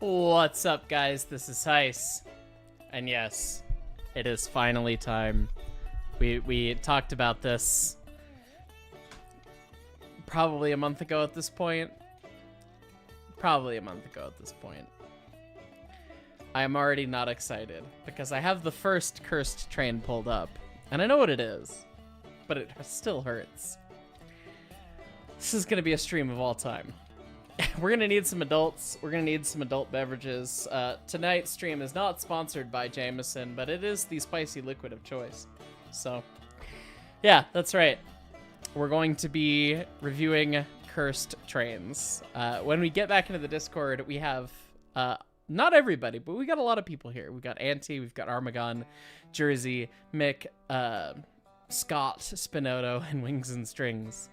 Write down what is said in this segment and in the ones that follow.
What's up, guys? This is Heis. And yes, it is finally time. We talked about this probably a month ago at this point. I am already not excited because I have the first cursed train pulled up. And I know what it is, but it still hurts. This is going to be a stream of all time. We're going to need some adults. We're going to need some adult beverages. Tonight's stream is not sponsored by Jameson, but it is the spicy liquid of choice. So, yeah, that's right. We're going to be reviewing cursed trains. When we get back into the Discord, we have, not everybody, but we got a lot of people here. We got Auntie, we've got Armagon, Jersey, Mick, Scott, Spinotto, and Wings and Strings.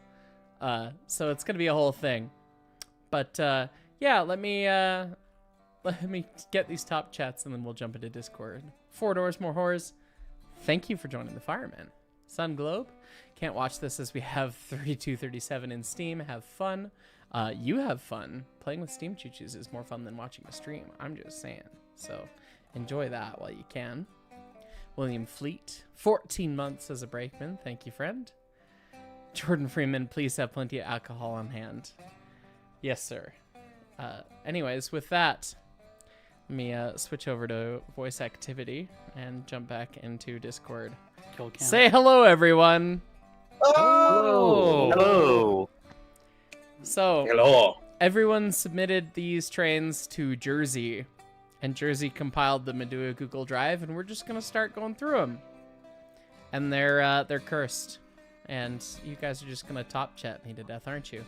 So it's going to be a whole thing. But, yeah, let me get these top chats and then we'll jump into Discord. 4 Doors, More Horrors. Thank you for joining the Fireman. Sun Globe. Can't watch this as we have 3237 in Steam. Have fun. You have fun. Playing with Steam Choo-Choos is more fun than watching a stream. I'm just saying. So enjoy that while you can. William Fleet. 14 months as a brakeman. Thank you, friend. Jordan Freeman, please have plenty of alcohol on hand. Yes, sir. Anyways, with that, let me switch over to voice activity and jump back into Discord. Say hello, everyone. Oh! Hello. So, Hello. everyone submitted these trains to Jersey, and Jersey compiled them into a Google Drive, and we're just gonna start going through them. And they're cursed, and you guys are just gonna top chat me to death, aren't you?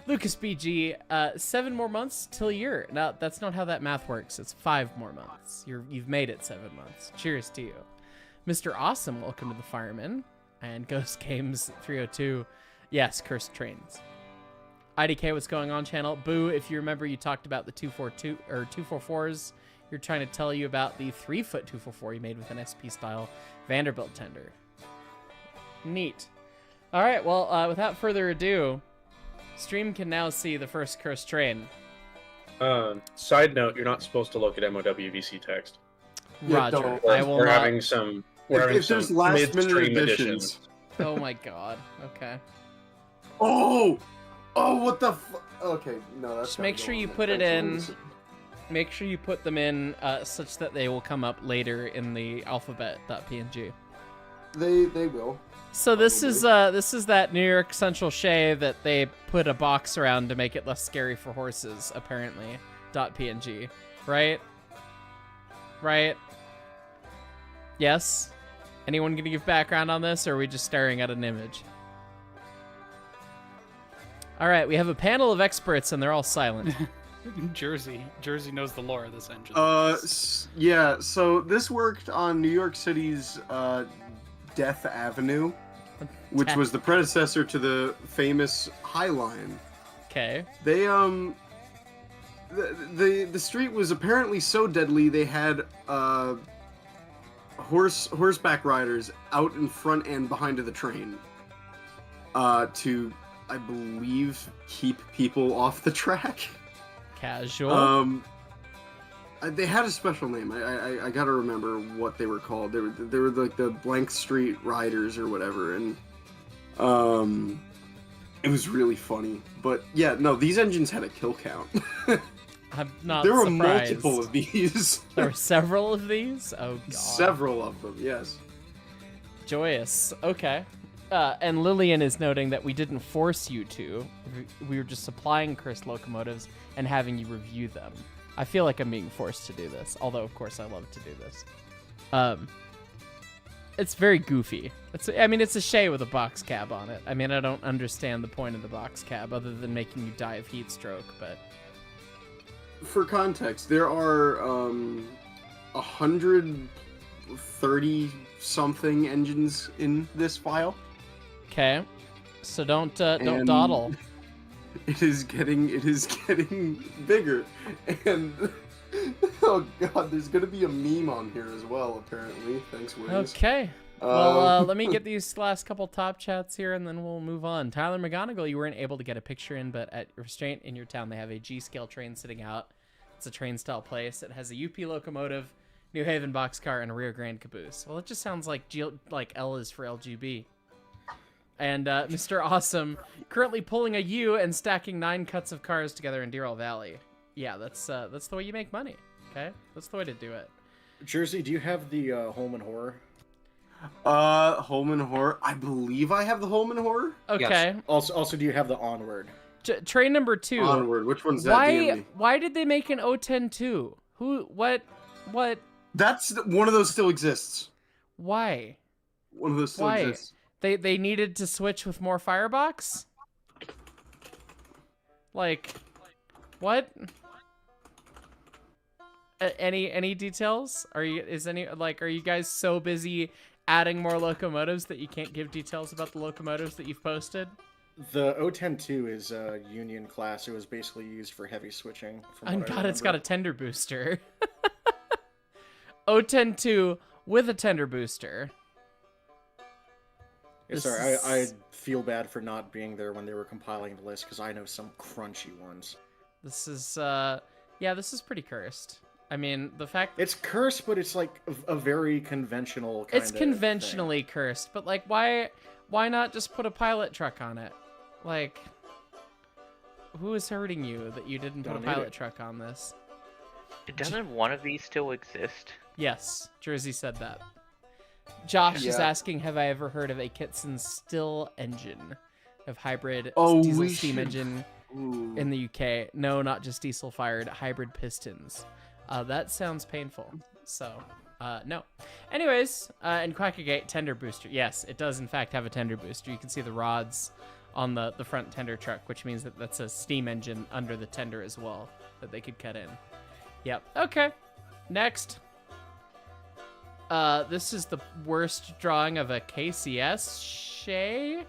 Lucas BG, 7 more months till a year. Now, that's not how that math works. It's 5 more months. You've made it 7 months. Cheers to you. Mr. Awesome, welcome to the Fireman. And Ghost Games 302, yes, cursed trains. IDK, what's going on, channel? Boo, if you remember, you talked about the 242 or 244s. You're trying to tell you about the 3-foot 244 you made with an SP-style Vanderbilt tender. Neat. All right, well, without further ado, stream can now see the first cursed train. Side note, you're not supposed to look at MOWVC text. Roger. don't. I will We're not. having some. If there's last-minute midstream additions. Oh my god. Okay. Oh, what the? Okay, no, that's. Just make sure you put it in. Make sure you put them in such that they will come up later in the alphabet.png. They will. So this is that New York Central Shay that they put a box around to make it less scary for horses, apparently. .png, right? Right? Yes? Anyone gonna give background on this, or are we just staring at an image? All right, we have a panel of experts, and they're all silent. Jersey knows the lore of this engine. Yeah. So this worked on New York City's Death Avenue, which was the predecessor to the famous High Line. Okay. They the street was apparently so deadly they had horseback riders out in front and behind of the train to, I believe, keep people off the track. Casual. They had a special name. I gotta remember what they were called. They were like the Blank Street Riders or whatever, and it was really funny. But yeah, no, these engines had a kill count. I'm not There were surprised. multiple of these. There were several of these? Oh, God. Several of them, yes. Joyous. Okay. And Lillian is noting that we didn't force you to. We were just supplying cursed locomotives and having you review them. I feel like I'm being forced to do this, although, of course, I love to do this. It's very goofy. It's a Shay with a box cab on it. I mean, I don't understand the point of the box cab other than making you die of heat stroke, but... For context, there are 130-something engines in this file. Okay. So don't dawdle. It is getting bigger, and oh god, there's gonna be a meme on here as well. Apparently, thanks, Wings. Okay. Well, let me get these last couple top chats here, and then we'll move on. Tyler McGonigal, you weren't able to get a picture in, but at Restraint in your town, they have a G-scale train sitting out. It's It's a train style place. It has a UP locomotive, New Haven boxcar, and a rear grand caboose. Well, it just sounds like L is for LGB. And Mr. Awesome currently pulling a U and stacking 9 cuts of cars together in Deerall Valley. Yeah, that's the way you make money. Okay, that's the way to do it. Jersey, do you have the Holman Horror? Holman Horror. I believe I have the Holman Horror. Okay. Yes. Also, do you have the Onward? Train number 2. Onward. Which one's that? DMV? Why did they make an O10-2? What? That's one of those still exists. Why? One of those still Why? exists. They needed to switch with more firebox? Like, what? Any details? Are you guys so busy adding more locomotives that you can't give details about the locomotives that you've posted? The O10-2 is a Union class. It was basically used for heavy switching. Oh God, it's got a tender booster. O10-2 with a tender booster. Yeah, sorry, I feel bad for not being there when they were compiling the list because I know some crunchy ones. This is this is pretty cursed. I mean, the fact it's cursed, but it's like a very conventional kind it's of conventionally thing. cursed, but like why not just put a pilot truck on it? Like, who is hurting you that you didn't put a pilot truck on this? Doesn't one of these still exist? Yes, Jersey said that. Josh is Yeah. asking, have I ever heard of a Kitson still engine of hybrid Oh, diesel we steam should- engine Ooh. in the UK? No, not just diesel fired, hybrid pistons. That sounds painful. So, no. Anyways, in Quackagate, tender booster. Yes, it does in fact have a tender booster. You can see the rods on the front tender truck, which means that that's a steam engine under the tender as well that they could cut in. Yep. Okay. Next. This is the worst drawing of a KCS Shay.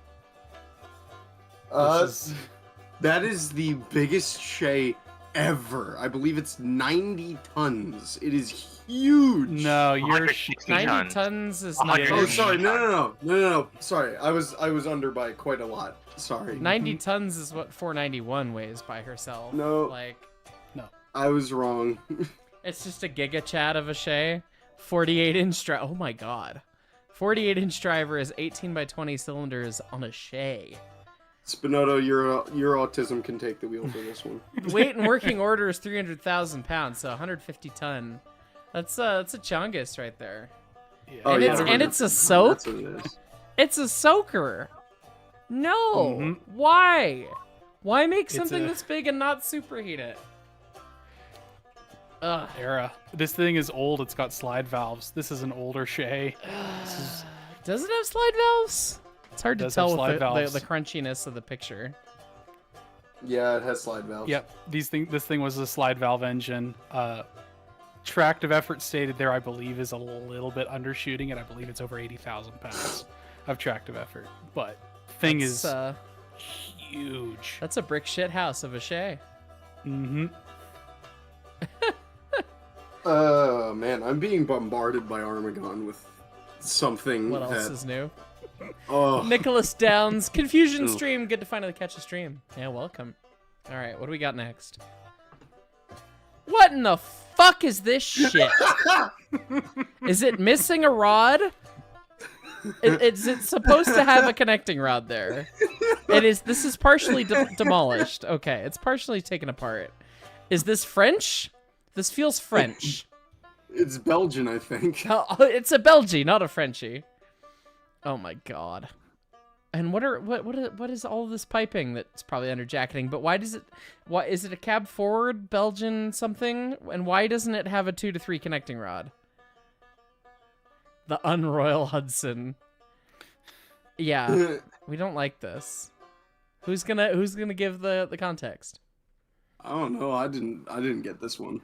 That is the biggest Shay ever. I believe it's 90 tons. It is huge. No, you're 160 90 tons. tons is not. 100. Oh, sorry. No. Sorry, I was under by quite a lot. Sorry. 90 tons is what 491 weighs by herself. No. Like, I was wrong. it's just a giga chat of a Shay. 48-inch drive. Oh my god. 48-inch driver is 18 by 20 cylinders on a Shay. Spinotto, your autism can take the wheel for this one. Weight and working order is 300,000 pounds, so 150 ton. That's a Chungus right there. Yeah. Oh, And yeah, it's- I and remember. it's a soak? That's what it is. It's a soaker. No. Mhm. Why? Why make It's something a- that's big and not superheat it? Ugh. Era. This thing is old. It's got slide valves. This is an older Shay. Does it have slide valves? It's hard to Does tell have with slide valves. the crunchiness of the picture. Yeah, it has slide valves. Yep. This thing was a slide valve engine. Tractive effort stated there, I believe, is a little bit undershooting it. I believe it's over 80,000 pounds of tractive effort. But thing That's, is huge. that's a brick shit house of a Shay. Mm-hmm. Oh man, I'm being bombarded by Armagon with something What else that. is new? Oh, Nicholas Downs, Confusion Ooh. stream. Good to finally catch a stream. Yeah, welcome. All right, what do we got next? What in the fuck is this shit? Is it missing a rod? Is it supposed to have a connecting rod there? It is. This is partially demolished. Okay, it's partially taken apart. Is this French? This feels French. it's Belgian, I think. Oh, it's a Belgie, not a Frenchie. Oh my god. And what is all this piping that's probably under jacketing? But why is it a cab forward Belgian something? And why doesn't it have a 2 to 3 connecting rod? The Unroyal Hudson. Yeah, we don't like this. Who's gonna give the context? I don't know. I didn't get this one.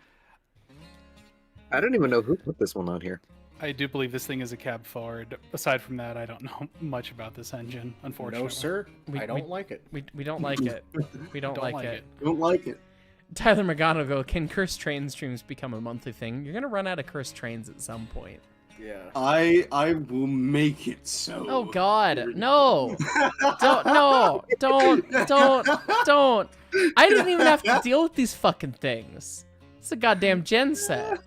I don't even know who put this one on here. I do believe this thing is a cab forward. Aside from that, I don't know much about this engine, unfortunately. No, sir. We- I don't like it. We don't like it. We don't like it. Don't like it. Tyler McGonigal go, can cursed train streams become a monthly thing? You're gonna run out of cursed trains at some point. Yeah. I will make it so. Oh god, no. Don't. I didn't even have to deal with these fucking things. It's a goddamn gen set.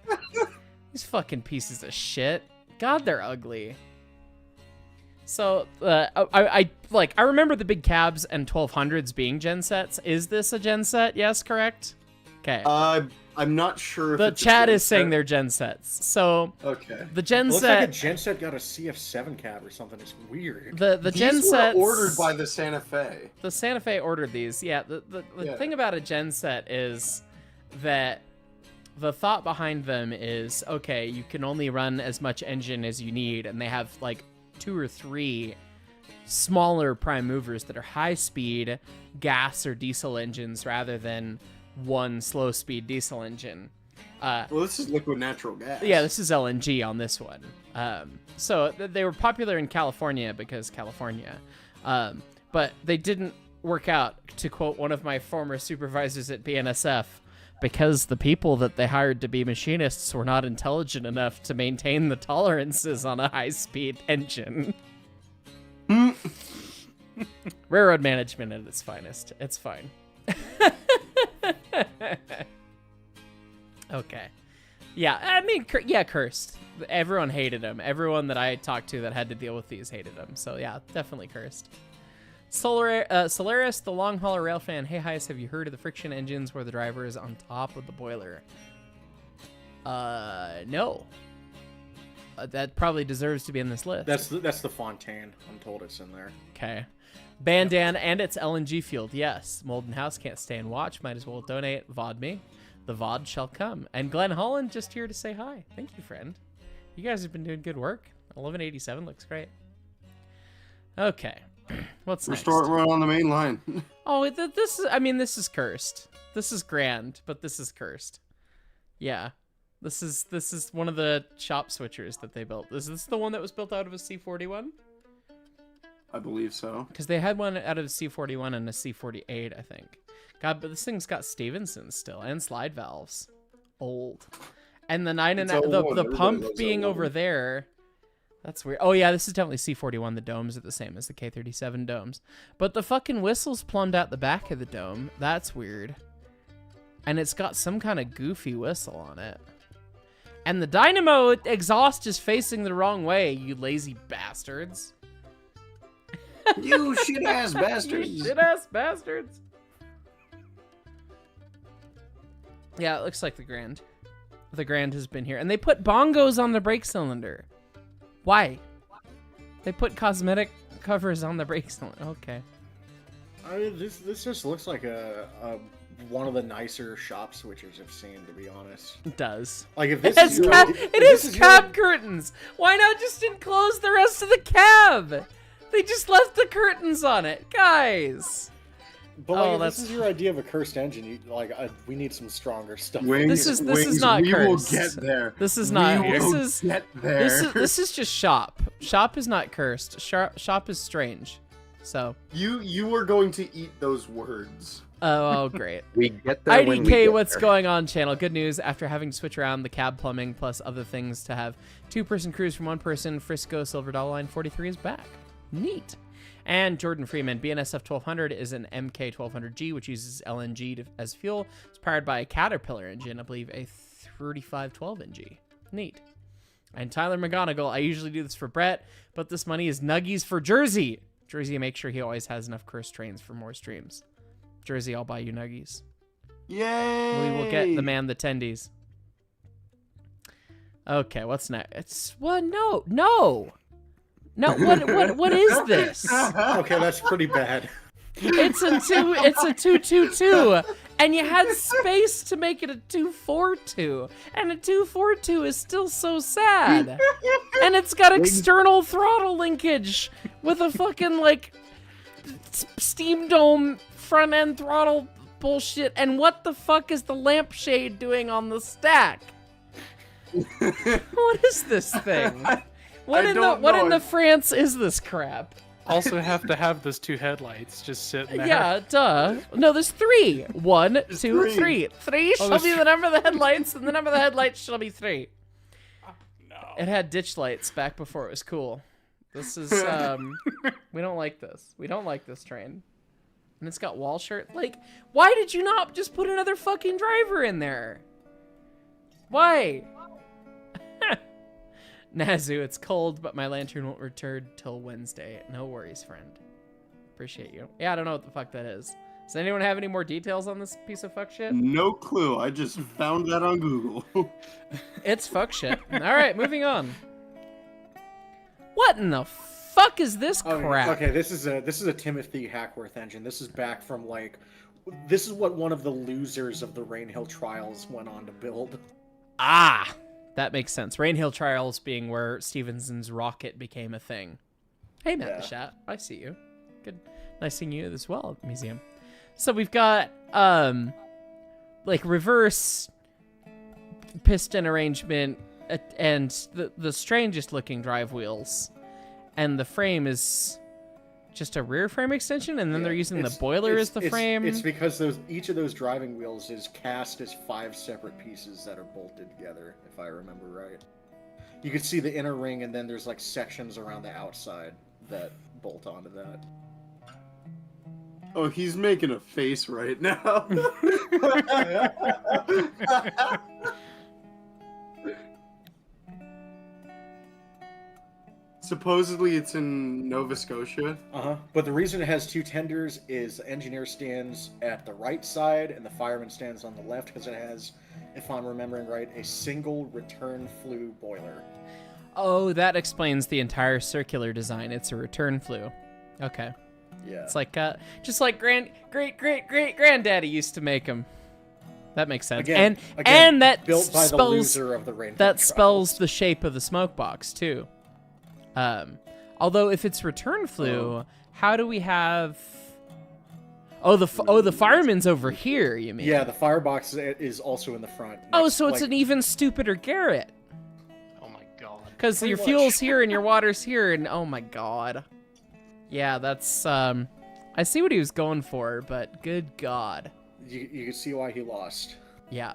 These fucking pieces of shit. God, they're ugly. So, I remember the big cabs and 1200s being gen sets. Is this a gen set? Yes, correct? Okay. I'm not sure if The it's a chat gen is saying set. they're gen sets. So, Okay. the gen It looks set... like a gen set got a CF7 cab or something. It's weird. The These gen were sets... ordered by the Santa Fe. The Santa Fe ordered these. Yeah, the Yeah. thing about a gen set is that the thought behind them is, okay, you can only run as much engine as you need, and they have like 2 or 3 smaller prime movers that are high speed gas or diesel engines rather than one slow speed diesel engine. Well, this is liquid natural gas. Yeah, this is LNG on this one. So they were popular in California because California. But they didn't work out, to quote one of my former supervisors at BNSF, because the people that they hired to be machinists were not intelligent enough to maintain the tolerances on a high-speed engine. Railroad management at its finest. It's fine. Okay. Yeah, I mean, yeah, cursed. Everyone hated him. Everyone that I talked to that had to deal with these hated him. So yeah, definitely cursed. Solaris, the long hauler rail fan. Hey, Heis, have you heard of the friction engines where the driver is on top of the boiler? No. That probably deserves to be in this list. That's the Fontaine. I'm told it's in there. Okay. Bandan and its LNG field. Yes. Molden House can't stay and watch. Might as well donate. VOD me. The VOD shall come. And Glenn Holland just here to say hi. Thank you, friend. You guys have been doing good work. 1187 looks great. Okay. What's next? Restore run on the main line. Oh, this is, I mean, this is cursed. This is grand, but this is cursed. Yeah. This is one of the shop switchers that they built. Is this the one that was built out of a C41? I believe so. Because they had one out of a C41 and a C48, I think. God, but this thing's got Stevenson still and slide valves. Old. And the the pump being over there. That's weird. Oh yeah, this is definitely C41. The domes are the same as the K37 domes. But the fucking whistle's plumbed out the back of the dome. That's weird. And it's got some kind of goofy whistle on it. And the dynamo exhaust is facing the wrong way, you lazy bastards. You shit-ass bastards. You shit-ass bastards. Yeah, it looks like the Grand. The Grand has been here. And they put bongos on the brake cylinder. Why? They put cosmetic covers on the brake cylinder. Okay. I mean, this just looks like a one of the nicer shop switchers I've seen, to be honest. It does. Like if this It is your, has if it this is is cab your, curtains. Why not just enclose the rest of the cab? They just left the curtains on it, guys. But like, Oh, if that's- this is your idea of a cursed engine. We need some stronger stuff. Wings, This is wings, not we cursed. will get there. This is not. We This will is get there. this is just shop. Shop is not cursed. Shop is strange. So. You were going to eat those words. Oh, great. We get there when we IDK, get what's there. going on, channel? Good news. After having to switch around the cab plumbing plus other things to have 2-person crews from 1 person, Frisco Silver Dollar Line 43 is back. Neat. And Jordan Freeman, BNSF 1200 is an MK 1200G, which uses LNG as fuel. It's powered by a Caterpillar engine, I believe a 3512NG. Neat. And Tyler McGonigal, I usually do this for Brett, but this money is nuggies for Jersey. Jersey, make sure he always has enough curse trains for more streams. Jersey, I'll buy you nuggies. Yay! We will get the man the tendies. Okay, what's next? It's what? No. What is this? Okay, that's pretty bad. It's a 222, and you had space to make it a 242, and a 242 is still so sad. And it's got external throttle linkage with a fucking like steam dome front end throttle bullshit. And what the fuck is the lampshade doing on the stack? What is this thing? What in the France is this crap? Also have to have those 2 headlights just sitting there. Yeah, duh. No, there's 3. 1, 2, 3. 3 shall there's be the number of the headlights, and the number of the headlights shall be 3. No. It had ditch lights back before it was cool. This is, we don't like this. We don't like this train. And it's got wall shirt. Like, why did you not just put another fucking driver in there? Why? Nazu, it's cold, but my lantern won't return till Wednesday. No worries, friend. Appreciate you. Yeah, I don't know what the fuck that is. Does anyone have any more details on this piece of fuck shit? No clue. I just found that on Google. It's fuck shit. All right, moving on. What in the fuck is this crap? Okay, this is a Timothy Hackworth engine. This is back from this is what one of the losers of the Rainhill trials went on to build. Ah, that makes sense. Rainhill Trials being where Stevenson's rocket became a thing. Hey, Matt the Chat. I see you. Good. Nice seeing you as well, Museum. So we've got, reverse piston arrangement and the strangest looking drive wheels. And the frame is just a rear frame extension, and then they're using the boiler as the frame. It's because each of those driving wheels is cast as 5 separate pieces that are bolted together, if I remember right. You can see the inner ring, and then there's sections around the outside that bolt onto that. Oh, he's making a face right now. Supposedly it's in Nova Scotia. But the reason it has 2 tenders is the engineer stands at the right side and the fireman stands on the left because it has, if I'm remembering right, a single return flue boiler. Oh, that explains the entire circular design. It's a return flue. Okay. Yeah. It's just like great-great-great-granddaddy used to make them. That makes sense. Again, and that built by the loser of the Rainbow that trials. spells the shape of the smoke box too. Although if it's return flue, how do we have? Oh, the fireman's over here. You mean? Yeah, the firebox is also in the front. Oh, so it's an even stupider Garrett. Oh my god. Because your fuel's here and your water's here, and oh my god. Yeah, that's I see what he was going for, but good god. You can see why he lost. Yeah.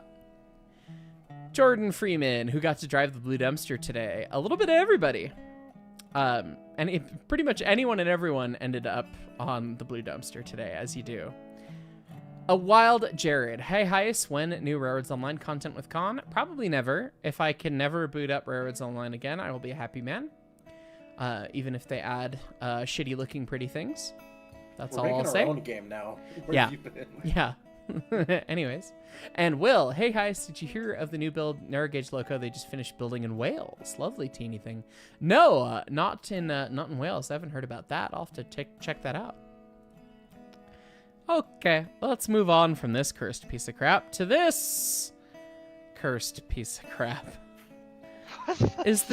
Jordan Freeman, who got to drive the Blue Dumpster today. A little bit of everybody. And pretty much anyone and everyone ended up on the Blue Dumpster today, as you do. A Wild Jared. Hey, Heist, when new Railroads Online content with Con? Probably never. If I can never boot up Railroads Online again, I will be a happy man. Even if they add shitty-looking pretty things. That's all I'll say. We're making our own game now. Where Yeah. have you been? Yeah. Anyways. And Will, hey guys, did you hear of the new build narrow gauge loco they just finished building in Wales? Lovely teeny thing. No, not in Wales. I haven't heard about that. I'll have to check that out. Okay, let's move on from this cursed piece of crap to this cursed piece of crap. This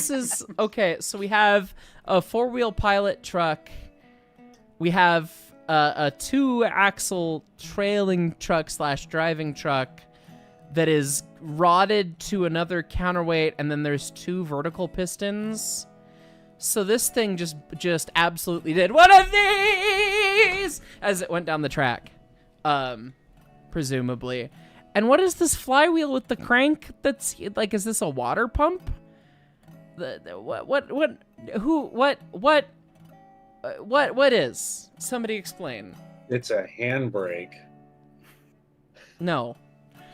is okay, so we have a 4-wheel pilot truck. We have a 2-axle trailing truck / driving truck that is rotted to another counterweight, and then there's 2 vertical pistons. So this thing just absolutely did one of these as it went down the track, presumably. And what is this flywheel with the crank? That's is this a water pump? What is? Somebody explain. It's a handbrake. No.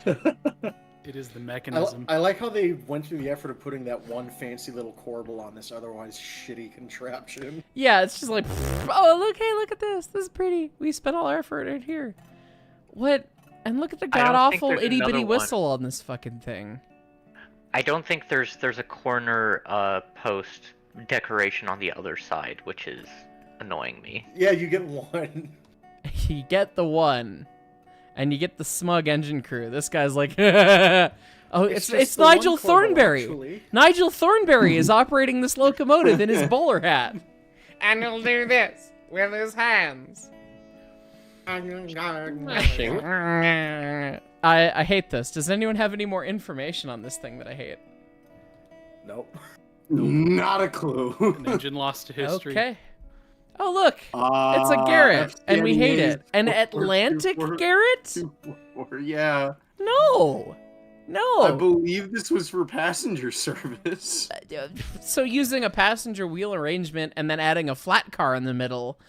It is the mechanism. I like how they went through the effort of putting that one fancy little corbel on this otherwise shitty contraption. Yeah, it's just like, oh, look at this. This is pretty. We spent all our effort right here. What? And look at the god-awful itty-bitty whistle on this fucking thing. I don't think there's a corner post decoration on the other side, which is annoying me. Yeah, you get one. You get the one. And you get the smug engine crew. This guy's like, oh, it's Nigel Thornberry. Actually. Nigel Thornberry is operating this locomotive in his bowler hat. And he'll do this with his hands. I hate this. Does anyone have any more information on this thing that I hate? Nope. Not a clue. An engine lost to history. Okay. Oh, look. It's a Garrett, and we hate it. An Atlantic Garrett? Yeah. No. I believe this was for passenger service. So using a passenger wheel arrangement and then adding a flat car in the middle,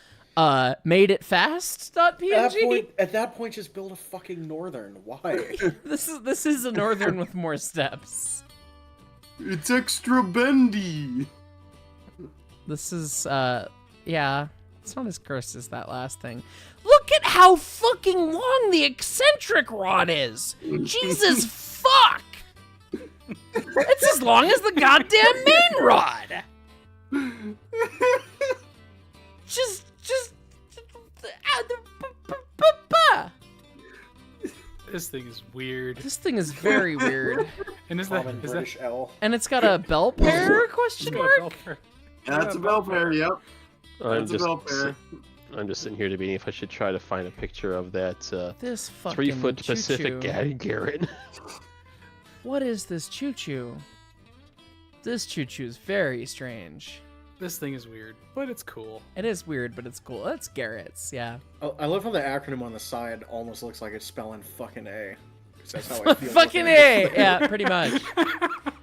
Made it fast.png. At that point, just build a fucking northern. Why? This is a northern with more steps. It's extra bendy. This is yeah, it's not as cursed as that last thing. Look at how fucking long the eccentric rod is. Jesus fuck. It's as long as the goddamn main rod. Just This thing is weird. This thing is very weird. And Common British L. And it's got a bell pair question mark? That's a bell pair, yep. I'm That's a bell pair. just sitting here debating if I should try to find a picture of that This fucking 3-foot choo-choo. Pacific Garrett. What is this choo-choo? This choo-choo is very strange. This thing is weird, but it's cool. It is weird, but it's cool. That's Garrett's, yeah. Oh, I love how the acronym on the side almost looks like it's spelling fucking A. 'Cause that's how I feel. Fucking A! Yeah, pretty much.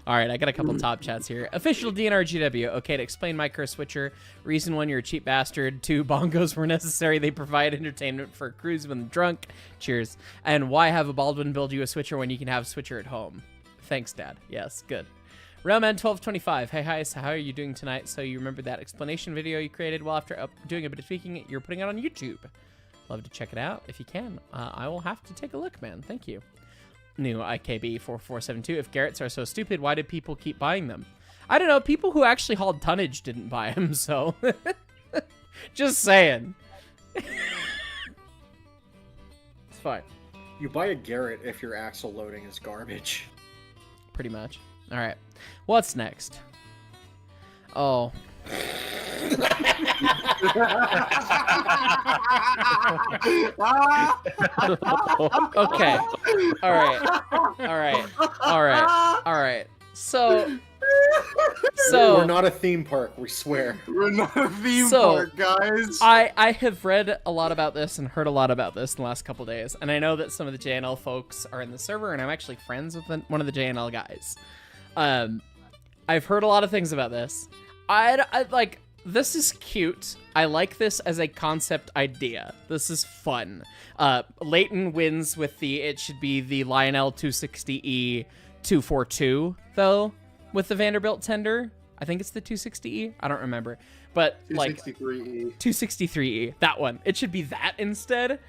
Alright, I got a couple top chats here. Official DNRGW. Okay, to explain my curse switcher. Reason 1, you're a cheap bastard. 2, bongos were necessary. They provide entertainment for a cruise when drunk. Cheers. And why have a Baldwin build you a switcher when you can have a switcher at home? Thanks, Dad. Yes, good. Railman1225. Hey, hi, so how are you doing tonight? So you remember that explanation video you created? Well, after doing a bit of tweaking, you're putting it on YouTube. Love to check it out if you can. I will have to take a look, man. Thank you. New IKB4472. If Garretts are so stupid, why did people keep buying them? I don't know. People who actually hauled tonnage didn't buy them, so... Just saying. It's fine. You buy a Garrett if your axle loading is garbage. Pretty much. All right. What's next? Oh. Okay. All right. All right. All right. All right. So We're not a theme park, we swear. We're not a theme So, park, guys. I have read a lot about this and heard a lot about this in the last couple days, and I know that some of the JNL folks are in the server, and I'm actually friends with one of the JNL guys. I've heard a lot of things about this. I like, this is cute. I like this as a concept idea. This is fun. Leighton wins with it should be the Lionel 260E 242, though, with the Vanderbilt tender. I think it's the 260E. I don't remember. But, like, 263E. 263E, that one. It should be that instead.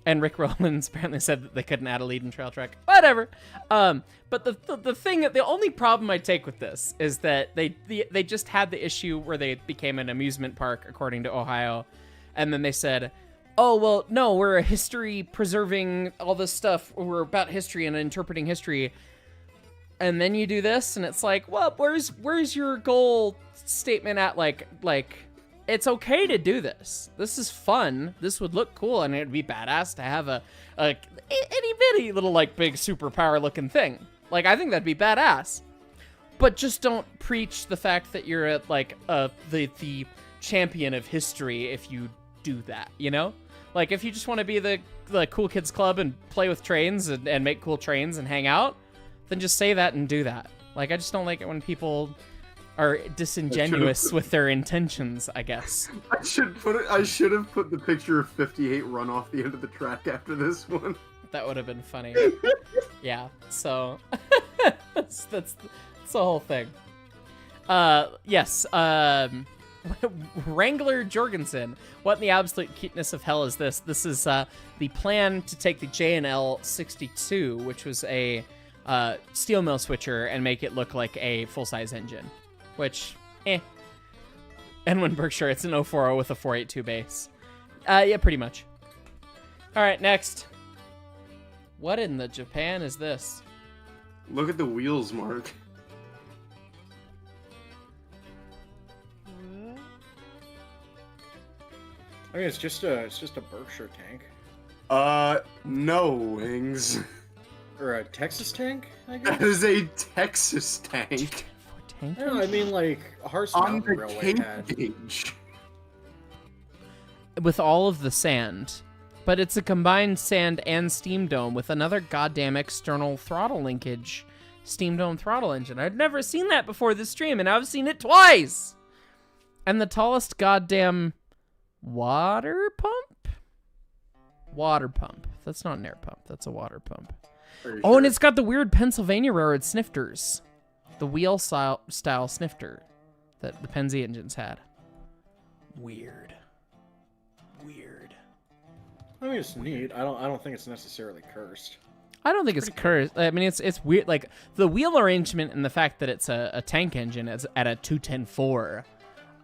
And Rick Rollins apparently said that they couldn't add a lead in trail track. Whatever. But the only problem I take with this is that they just had the issue where they became an amusement park, according to Ohio. And then they said, oh, well, no, we're a history preserving all this stuff. We're about history and interpreting history. And then you do this, and it's like, well, where's your goal statement at? Like, it's okay to do this. This is fun. This would look cool, and it'd be badass to have a itty bitty little, like, big superpower looking thing. Like, I think that'd be badass. But just don't preach the fact that you're the champion of history if you do that, you know? Like, if you just want to be the cool kids club and play with trains and make cool trains and hang out, then just say that and do that. Like, I just don't like it when people are disingenuous with their intentions, I guess. I should have put the picture of 58 run off the end of the track after this one. That would have been funny. Yeah, so that's the whole thing. Yes, Wrangler Jorgensen. What in the absolute cuteness of hell is this? This is the plan to take the JNL 62, which was a steel mill switcher, and make it look like a full-size engine. Which, N1 Berkshire, it's an 040 with a 482 base. Yeah, pretty much. Alright, next. What in the Japan is this? Look at the wheels, Mark. I mean, it's just a Berkshire tank. No, Wings. Or a Texas tank, I guess? That is a Texas tank. No, I mean, like, Hearts On Mountain the Railway Cape had. gauge. With all of the sand. But it's a combined sand and steam dome with another goddamn external throttle linkage. Steam dome throttle engine. I'd never seen that before this stream, and I've seen it twice! And the tallest goddamn water pump? Water pump. That's not an air pump. That's a water pump. Pretty Oh, and sure. it's got the weird Pennsylvania Railroad snifters. The wheel style snifter that the Penzi engines had. Weird. I mean, it's neat. I don't think it's necessarily cursed. I don't think it's cursed. I mean, it's weird. Like the wheel arrangement and the fact that it's a tank engine is at a 210-4.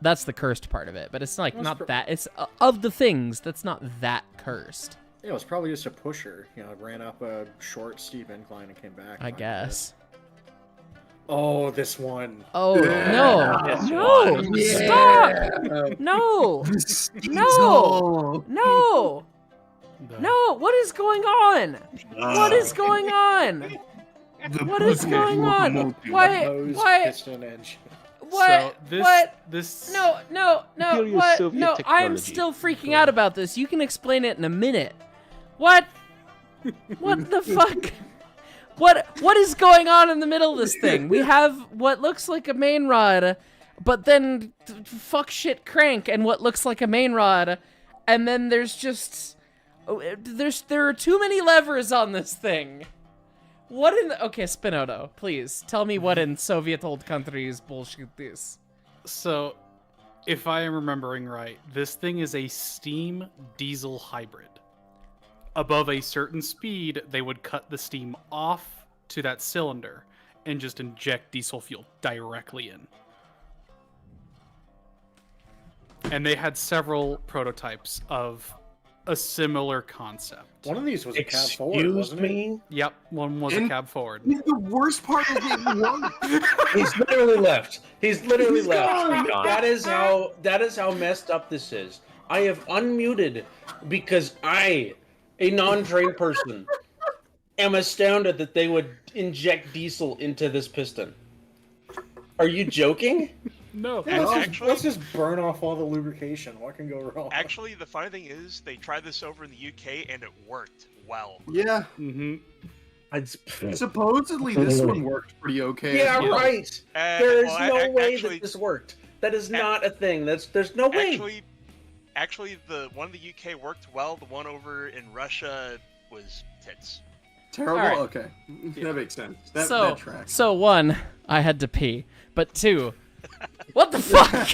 That's the cursed part of it. But it's like not that. It's of the things that's not that cursed. Yeah, it was probably just a pusher. You know, it ran up a short, steep incline and came back. I guess. Oh, this one. Oh Yeah. no! Stop! No! No! What is going on? What is going on? What is going on? Nose Why? piston engine. What? So What? this No! Imperial What? Soviet No! I'm technology. still freaking out about this. You can explain it in a minute. What? What the fuck? What is going on in the middle of this thing? We have what looks like a main rod, but then fuck shit crank and what looks like a main rod, and then there's just there are too many levers on this thing. What in the, okay, Spinoto, please tell me what in Soviet old countries bullshit this. So, if I am remembering right, this thing is a steam diesel hybrid. Above a certain speed, they would cut the steam off to that cylinder and just inject diesel fuel directly in. And they had several prototypes of a similar concept. One of these was a cab forward, Excuse wasn't it? me? Yep, one was a And- cab forward. The worst part is it worked. He's literally left. He's literally He's left. gone. That is how messed up this is. I have unmuted because I, a non-trained person, am astounded that they would inject diesel into this piston. Are you joking? No. Let's just burn off all the lubrication. What can go wrong? Actually, the funny thing is, they tried this over in the UK and it worked well. Yeah. Mm-hmm. Supposedly this one worked pretty okay. Yeah, Yeah. right. There is well, no way actually, that this worked. That is not a thing. There's no way. Actually, the one in the UK worked well. The one over in Russia was tits. Terrible? All right. Okay. That makes sense. That So tracks. one, I had to pee, but two, what the fuck?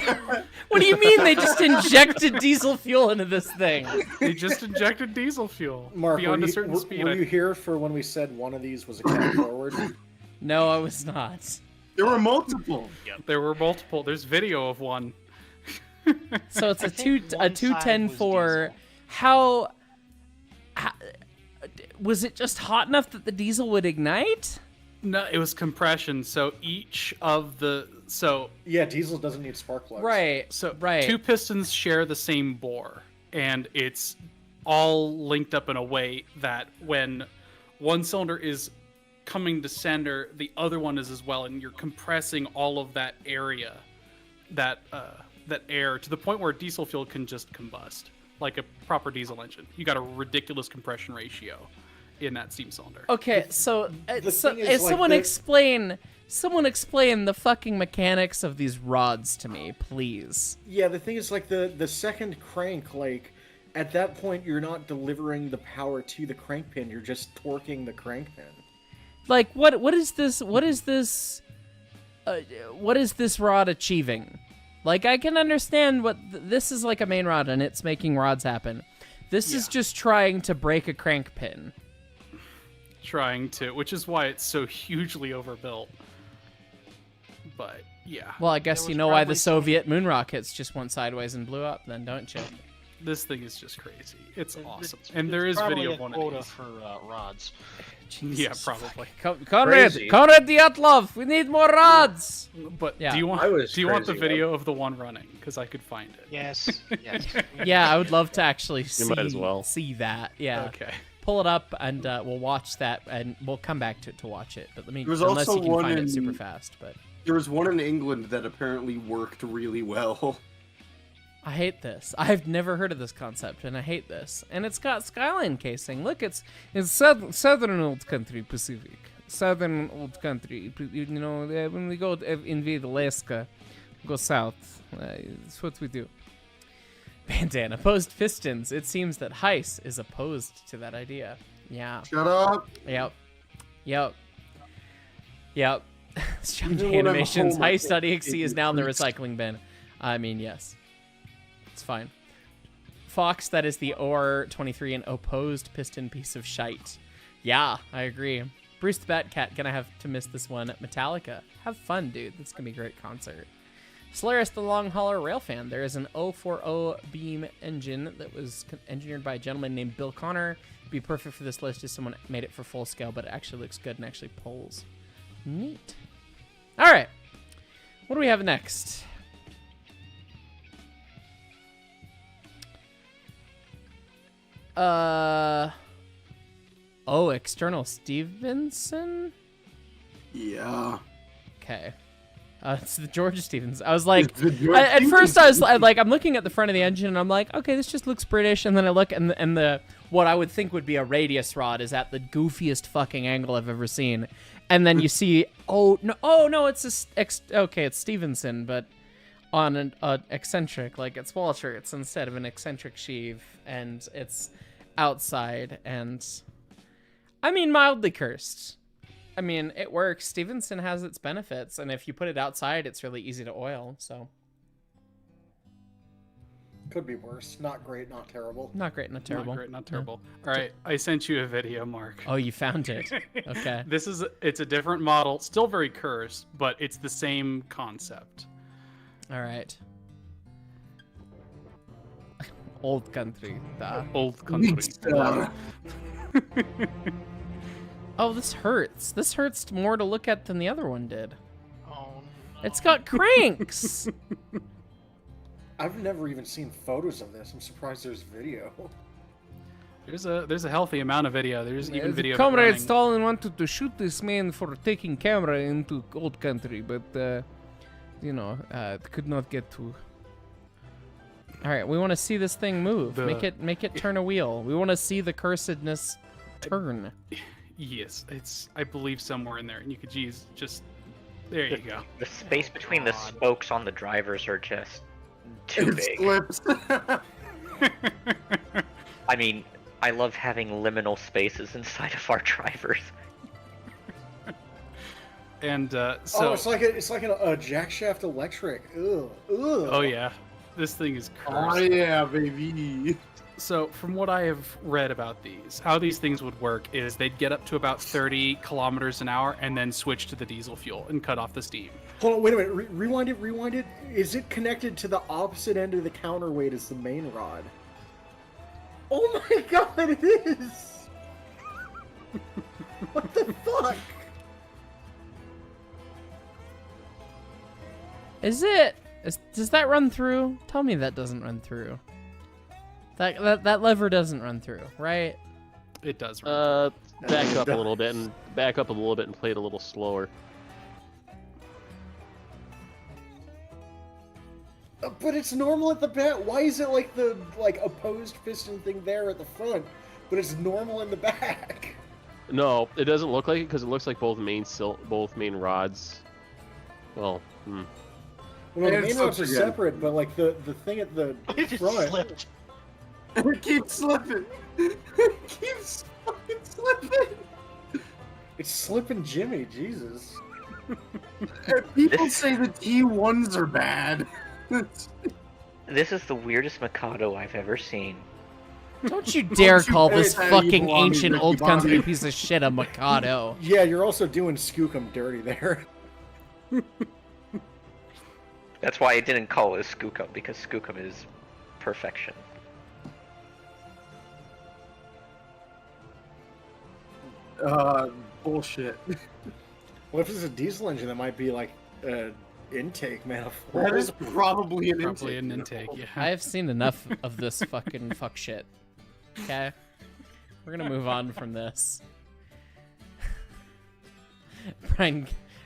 What do you mean they just injected diesel fuel into this thing? They just injected diesel fuel Mark, beyond were a you, certain were, speed. were you here for when we said one of these was a cab forward? No, I was not. There were multiple. There were multiple. There's video of one. So it's I a think one side 210-4. was How was it just hot enough that the diesel would ignite? No, it was compression. So each of the Yeah, diesel doesn't need spark plugs. Right. So right. two pistons share the same bore, and it's all linked up in a way that when one cylinder is coming to center, the other one is as well, and you're compressing all of that area, that air, to the point where diesel fuel can just combust like a proper diesel engine. You got a ridiculous compression ratio in that steam cylinder. Okay, so the thing is, like, someone explain the fucking mechanics of these rods to me, please. Yeah, the thing is, like, the second crank, like, at that point, you're not delivering the power to the crank pin. You're just torquing the crank pin. Like, what is this rod achieving? Like, I can understand what this is, like a main rod and it's making rods happen. This is just trying to break a crank pin. Which is why it's so hugely overbuilt. But yeah, Well, I guess There you was know why the probably Soviet moon rockets just went sideways and blew up, then, don't you? this thing is just crazy. It's awesome, It's- and there it's is probably video a of one quota of these. for rods. Yeah, Jesus probably. Conrad, Crazy. Conrad Dyatlov, we need more rods. But Yeah. do you want I was the crazy, video of the one running? Because I could find it. Yes, yes. Yeah, I would love to actually see, might as well. see that. Yeah. Okay. Pull it up and we'll watch that and we'll come back to it to watch it. But let me, There was unless also you can one find it in- super fast. But There was one in England that apparently worked really well. I hate this. I've never heard of this concept, and I hate this. And it's got skyline casing. Look, it's southern old country Pacific. Southern old country. You know, when we go invade Alaska, go south. That's what we do. Bandana, opposed pistons. It seems that Heiss is opposed to that idea. Yeah. Shut up. Yep. Strong Even when I'm animations. home, I Heiss can't .exe is now in the freeze. recycling bin. I mean, yes. It's fine. Fox, that is the OR-23, an opposed piston piece of shite. Yeah, I agree. Bruce the Batcat, gonna have to miss this one. Metallica, have fun, dude. This is gonna be a great concert. Solaris the Long Hauler Railfan. There is an 040 beam engine that was engineered by a gentleman named Bill Connor. It'd be perfect for this list if someone made it for full scale, but it actually looks good and actually pulls. Neat. All right. What do we have next? Oh, external Stevenson? Yeah. Okay. It's the George Stevens. I was like, It's the George at first I was Stevens. like, I'm looking at the front of the engine and I'm like, okay, this just looks British. And then I look and the what I would think would be a radius rod is at the goofiest fucking angle I've ever seen. And then you see, oh no, it's it's Stevenson, but on an eccentric, like it's Walter's instead of an eccentric sheave, and it's outside, and I mean mildly cursed. I mean, it works. Stevenson has its benefits, and if you put it outside, it's really easy to oil, so. Could be worse. Not great, not terrible. Not great, not terrible. Not great, not terrible. All right, I sent you a video, Mark. Oh, you found it. Okay. It's a different model, still very cursed, but it's the same concept. All right. Old country. Duh. Old country. Oh, this hurts. This hurts more to look at than the other one did. Oh, no. It's got cranks. I've never even seen photos of this. I'm surprised there's video. There's a healthy amount of video. There's even video. of it Comrade running. Stalin wanted to shoot this man for taking camera into old country, but could not get to. All right, we want to see this thing move. Make it turn a wheel. We want to see the cursedness turn. Yes, it's I believe somewhere in there, and you could use just there. You go. The space between the spokes on the drivers are just too It big. slips. I mean, I love having liminal spaces inside of our drivers. And so. Oh, it's like a jackshaft electric. Ugh. Oh yeah, this thing is cursed. Oh yeah, baby. So from what I have read about these, how these things would work is they'd get up to about 30 kilometers an hour and then switch to the diesel fuel and cut off the steam. Hold on, wait a minute. Rewind it. Is it connected to the opposite end of the counterweight as the main rod? Oh my god, it is! What the fuck? Does that run through? Tell me that doesn't run through. That lever doesn't run through, right? It does run. Back up a little bit and play it a little slower. But it's normal at the back. Why is it like the opposed piston thing there at the front, but it's normal in the back? No, it doesn't look like it because it looks like both main rods. Well, Well, the And main it rods are slips again. separate, but like the thing at the It just front. slipped. It keeps slipping. It keeps fucking slipping. It's slipping Jimmy, Jesus. And people say the T1s are bad. This is the weirdest Mikado I've ever seen. Don't you dare Don't you call dare this say you fucking belong in ancient Ricky old country Bobby. piece of shit a Mikado. Yeah, you're also doing Skookum dirty there. That's why I didn't call it a Skookum, because Skookum is perfection. Bullshit. What if it's a diesel engine that might be like intake manifold? That is probably an Probably intake. an intake. Yeah. I have seen enough of this fucking fuck shit. Okay? We're gonna move on from this.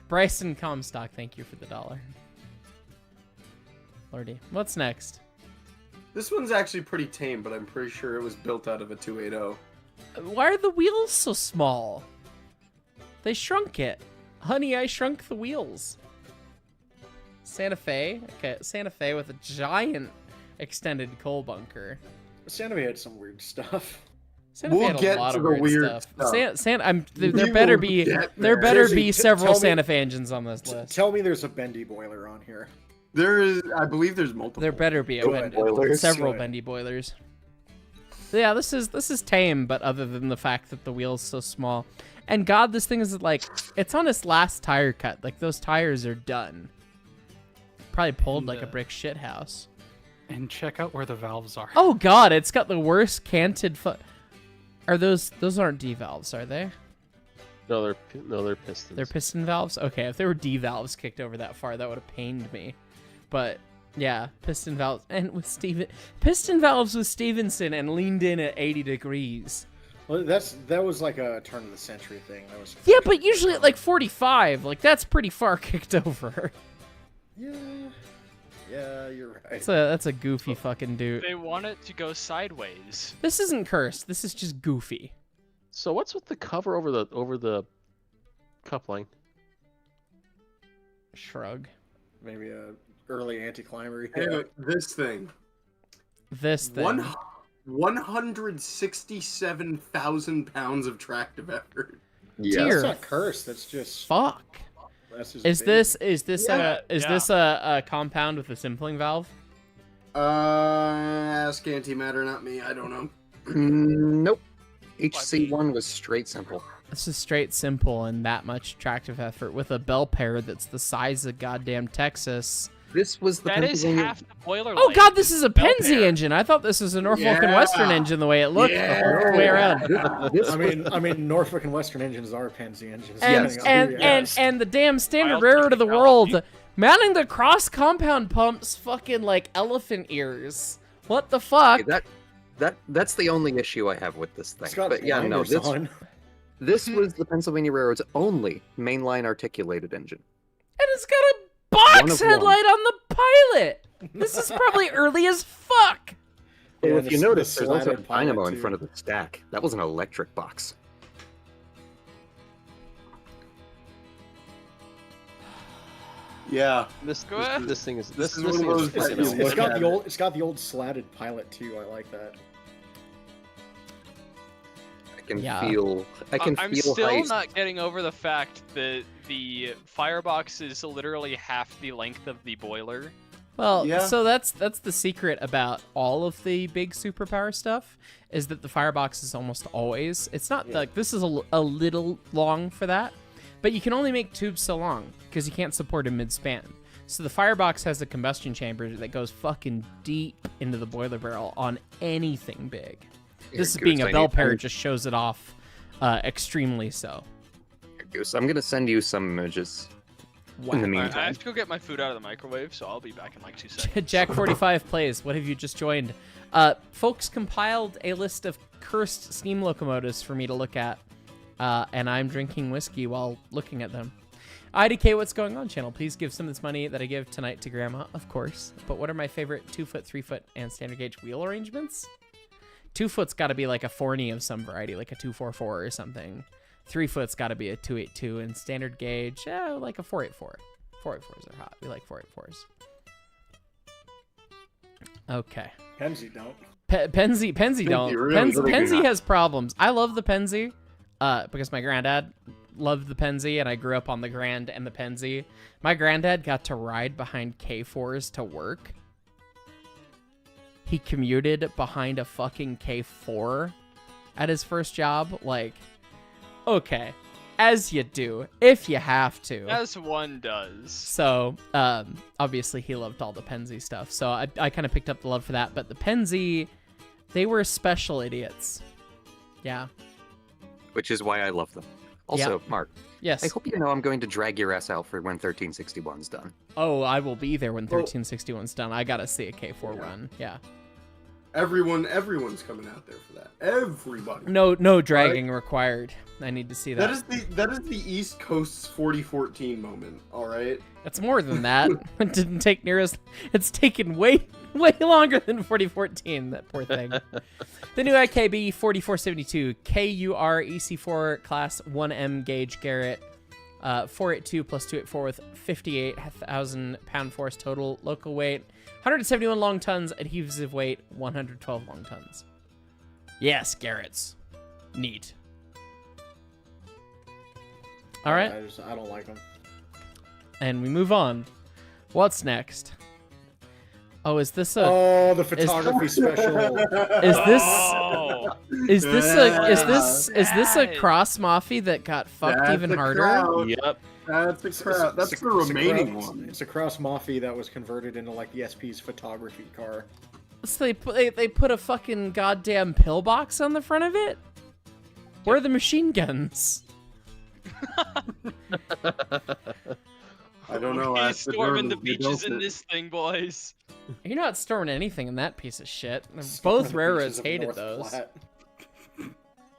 Bryson Comstock, thank you for the $1. Lordy. What's next? This one's actually pretty tame, but I'm pretty sure it was built out of a 280. Why are the wheels so small? They shrunk it. Honey, I shrunk the wheels. Santa Fe. Okay, Santa Fe with a giant extended coal bunker. Santa Fe had some weird stuff. Santa Fe We'll had a get lot to of the weird weird stuff. stuff. There We better will be get there there. better Seriously, be several tell me- Santa Fe engines on this list. Tell me there's a Bendy boiler on here. There is, I believe, there's multiple. There better be a Good. Boilers. several Good. bendy boilers. Yeah, this is tame, but other than the fact that the wheel's so small, and God, this thing is like it's on its last tire cut. Like those tires are done. Probably pulled like a brick shit house. And check out where the valves are. Oh God, it's got the worst canted foot. Are those aren't D valves, are they? No, they're pistons. They're piston valves? Okay, if there were D valves kicked over that far, that would have pained me. But yeah, piston valves and with piston valves with Stevenson and leaned in at 80 degrees. Well, that was like a turn of the century thing. That was. Yeah, but usually at like 45, like that's pretty far kicked over. Yeah, you're right. That's a goofy fucking dude. They want it to go sideways. This isn't cursed. This is just goofy. So what's with the cover over the coupling? Shrug. Maybe a early anti-climber. Hey, this thing. This thing. 167,000 pounds of tractive effort. Yeah. Dear That's not cursed. That's just. Fuck. That's just Is big. this Yeah. a compound with a simpling valve? Ask antimatter, not me. I don't know. Nope. HC1 was straight simple. This is straight simple and that much tractive effort with a bell pair that's the size of goddamn Texas. This was the That is Pennsylvania. half the boiler. Oh length. God, this is a Bell Penzi pair. engine. I thought this was a Norfolk and Yeah. Western engine the way it looked the whole way around. This I mean, Norfolk and Western engines are Penzi engines. And depending on who you ask. and the damn standard Wild railroad of the technology. world, mounting the cross compound pumps, fucking like elephant ears. What the fuck? that's the only issue I have with this thing. It's got But yeah, no, blinders on. this was the Pennsylvania Railroad's only mainline articulated engine. And it's got a One box of one. headlight on the pilot. This is probably early as fuck. Well, Yeah, if you the notice, there's also a slatted pilot, dynamo in too. front of the stack. That was an electric box. Yeah. This Good. this thing is This this is this one thing of is those freaking that you out. It's look got at the it. old. It's got the old slatted pilot too. I like that. I can Yeah. feel. I can I'm feel still height. not getting over the fact that the firebox is literally half the length of the boiler. Well, Yeah. so that's the secret about all of the big superpower stuff is that the firebox is almost always. It's not like this is a little long for that, but you can only make tubes so long because you can't support a mid-span. So the firebox has a combustion chamber that goes fucking deep into the boiler barrel on anything big. This is Here, being Goose, a I bell need- pair just shows it off extremely so. Goose, I'm gonna send you some images in the I meantime. have to go get my food out of the microwave, so I'll be back in like 2 seconds. Jack 45 plays. What have you just joined? Folks compiled a list of cursed steam locomotives for me to look at, and I'm drinking whiskey while looking at them. IDK, what's going on, channel? Please give some of this money that I give tonight to Grandma, of course. But what are my favorite 2-foot, 3-foot, and standard gauge wheel arrangements? 2-foot's got to be like a Forney of some variety, like a 244 or something. 3-foot's got to be a 282, and standard gauge, like a 484. 484s are hot. We like 484s. Okay. Penzi don't. Penzi don't. really do Penzi not. has problems. I love the Penzi, because my granddad loved the Penzi, and I grew up on the Grand and the Penzi. My granddad got to ride behind K4s to work. He commuted behind a fucking K4 at his first job. Like, okay, as you do, if you have to. As one does. So, obviously he loved all the Penzi stuff. So I kind of picked up the love for that. But the Penzi, they were special idiots. Yeah. Which is why I love them. Also, Mark, Yes. I hope you know I'm going to drag your ass out for when 1361's done. Oh, I will be there when 1361's done. I gotta see a K4 run. Yeah. Everyone's coming out there for that. Everybody. No dragging required. I need to see that. That is the East Coast's 4014 moment. All right. That's more than that. It didn't take near as. It's taken way longer than 4014. That poor thing. The new IKB 4472 KUR EC4 class 1M gauge Garrett. 482 plus 284 with 58,000 pound force total. Local weight 171 long tons. Adhesive weight 112 long tons. Yes, Garrett's. Neat. All right. I don't like them. And we move on. What's next? Oh, is this a? Oh, the photography special. Is this? Oh, Is this a cross Mafia that got fucked That's even the harder? crowd. Yep. That's a crowd. That's the remaining one. It's a cross Mafia that was converted into like the SP's photography car. So they put a fucking goddamn pillbox on the front of it? Where are the machine guns? I don't know. He's ask the storming the Germans, they beaches built in it. this thing, boys. You're not storing anything in that piece of shit. Storming Both the railroads beaches of hated North those. Platte.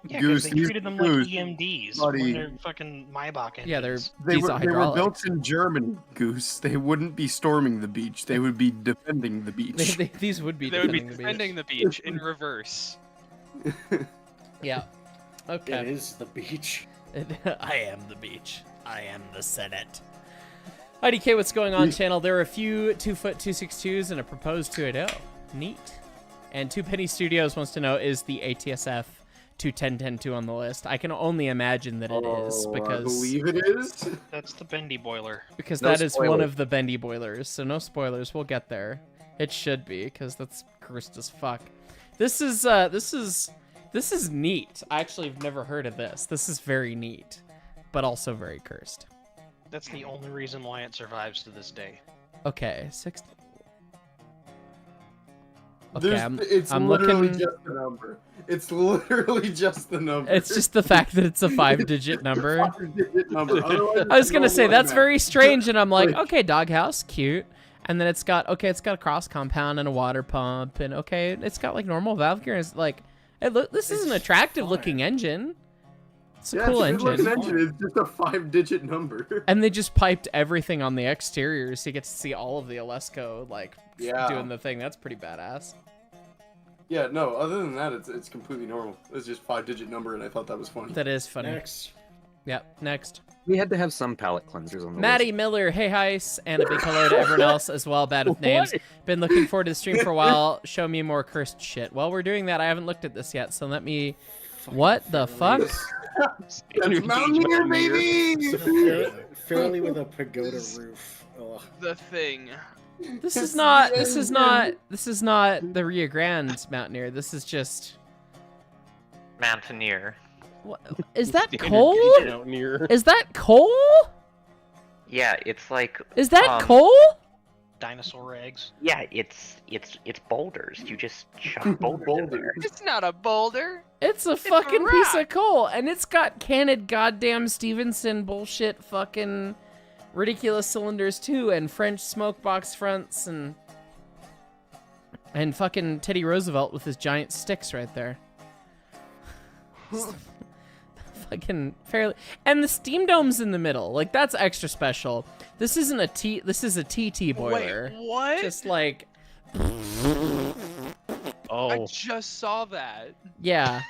Yeah, Goose, because they treated them like Goose, EMDs buddy. when they're fucking Maybach engines. Yeah, they're They diesel were hydraulics. built in Germany, Goose. They wouldn't be storming the beach. They would be defending the beach. These would be They would be defending the defending beach. the beach in reverse. Yeah. It Okay. is the beach. I am the beach. I am the Senate. IDK, what's going on, channel? There are a few 2-foot 262s and a proposed 280. Neat. And Two Penny Studios wants to know, is the ATSF 210-10-2 on the list? I can only imagine that it is, I because believe it is. That's the Bendy boiler. No that is one spoilers. of the Bendy boilers. So no spoilers. We'll get there. It should be, because that's cursed as fuck. This is neat. I actually have never heard of this. This is very neat, but also very cursed. That's the only reason why it survives to this day. Okay, 60. Okay, It's I'm literally looking. just the number. It's literally just the number. It's just the fact that it's a 5-digit number. Five-digit number. Otherwise, I was gonna it's say no that's one very strange, and I'm like, Like- okay, doghouse, cute. And then it's got a cross compound and a water pump, and okay, it's got like normal valve gears. Like, this is an It's attractive fine. looking engine. It's a Yeah, cool it's a good-looking engine. engine. It's just a 5-digit number. And they just piped everything on the exterior, so you get to see all of the Alesco like Yeah. doing the thing. That's pretty badass. Yeah, no. Other than that, it's completely normal. It's just 5-digit number, and I thought that was funny. That is funny. Next. Yep. Next. We had to have some palate cleansers on the Maddie list. Miller, hey Heis, and a big hello to everyone else as well. Bad with names. Been looking forward to the stream for a while. Show me more cursed shit. While we're doing that, I haven't looked at this yet, so let me. What the fuck? That's Mountaineer, baby! Fairly with a pagoda roof. Ugh. The thing. This is not the Rio Grande Mountaineer. This is just. Mountaineer. What, is that coal? Mountaineer. Is that coal? Yeah, it's like. Is that um, coal? Dinosaur eggs. Yeah, it's boulders. You just chuck boulders in there. It's not a boulder. It's a fucking piece of coal, and it's got canted goddamn Stevenson bullshit fucking ridiculous cylinders too, and French smoke box fronts, and fucking Teddy Roosevelt with his giant sticks right there. Fucking fairly, and the steam dome's in the middle. Like, that's extra special. This isn't a T. This is a TT boiler. Wait, what? Just like, I Oh. just saw that. yeah.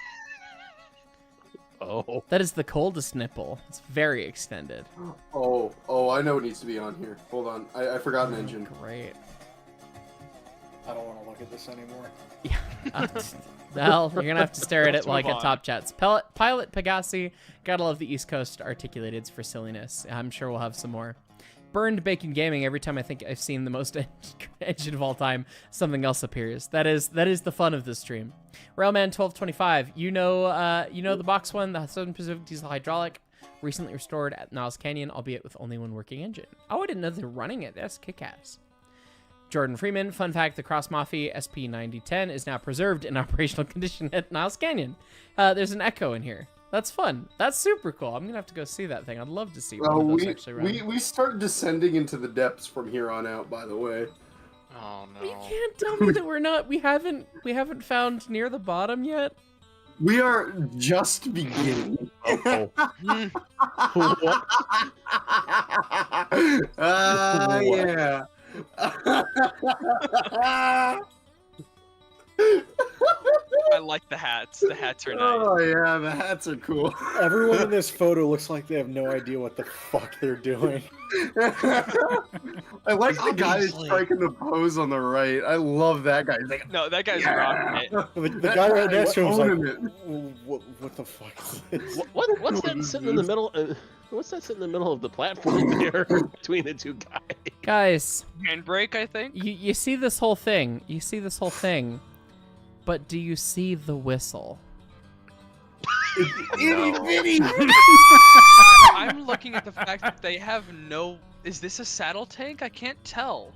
Oh. That is the coldest nipple. It's very extended. Oh, I know what needs to be on here. Hold on. I forgot an engine. Great. I don't want to look at this anymore. Well, you're gonna have to stare at it Let's while I move get on. top chats. Pilot Pegasi, gotta love the East Coast articulated for silliness. I'm sure we'll have some more. Burned Bacon Gaming. Every time I think I've seen the most engine of all time, something else appears. That is the fun of this stream. Railman 1225. You know the box one, the Southern Pacific diesel hydraulic, recently restored at Niles Canyon, albeit with only one working engine. Oh, I didn't know they're running it. That's kick-ass. Jordan Freeman, fun fact, the Cross Mafia SP9010 is now preserved in operational condition at Niles Canyon. There's an Echo in here. That's fun. That's super cool. I'm going to have to go see that thing. I'd love to see one of those actually run. We start descending into the depths from here on out, by the way. Oh no. You can't tell me that we haven't found near the bottom yet. We are just beginning. Oh. Yeah. I like the hats. The hats are nice. Oh yeah, the hats are cool. Everyone in this photo looks like they have no idea what the fuck they're doing. I like the guy who's striking the pose on the right. I love that guy. He's like, No, that guy's rocking it. The guy right next to him is owning like, it. what the fuck is this? What's that sitting in the middle? What's that sitting in the middle of the platform there between the two guys? Guys, Handbrake, I think. you see this whole thing. You see this whole thing. But do you see the whistle? I'm looking at the fact that they have no. Is this a saddle tank? I can't tell.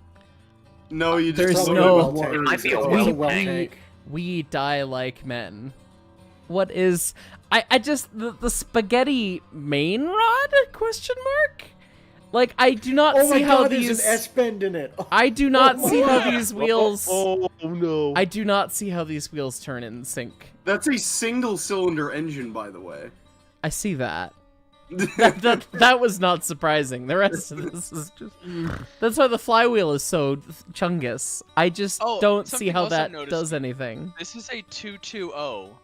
No, you just There's don't no- know what It might be a it is. well well tank. tank. We die like men. What is... I just... The spaghetti main rod? Question mark? Like, I do not Oh my see how god, these... there's an S-bend in it. I do not Oh see my how God. these wheels... Oh no! I do not see how these wheels turn in sync. That's a single-cylinder engine, by the way. I see that. That was not surprising. The rest of this is just... That's why the flywheel is so chungus. I just Oh, don't see something how else I that noticed. does anything. This is a 220.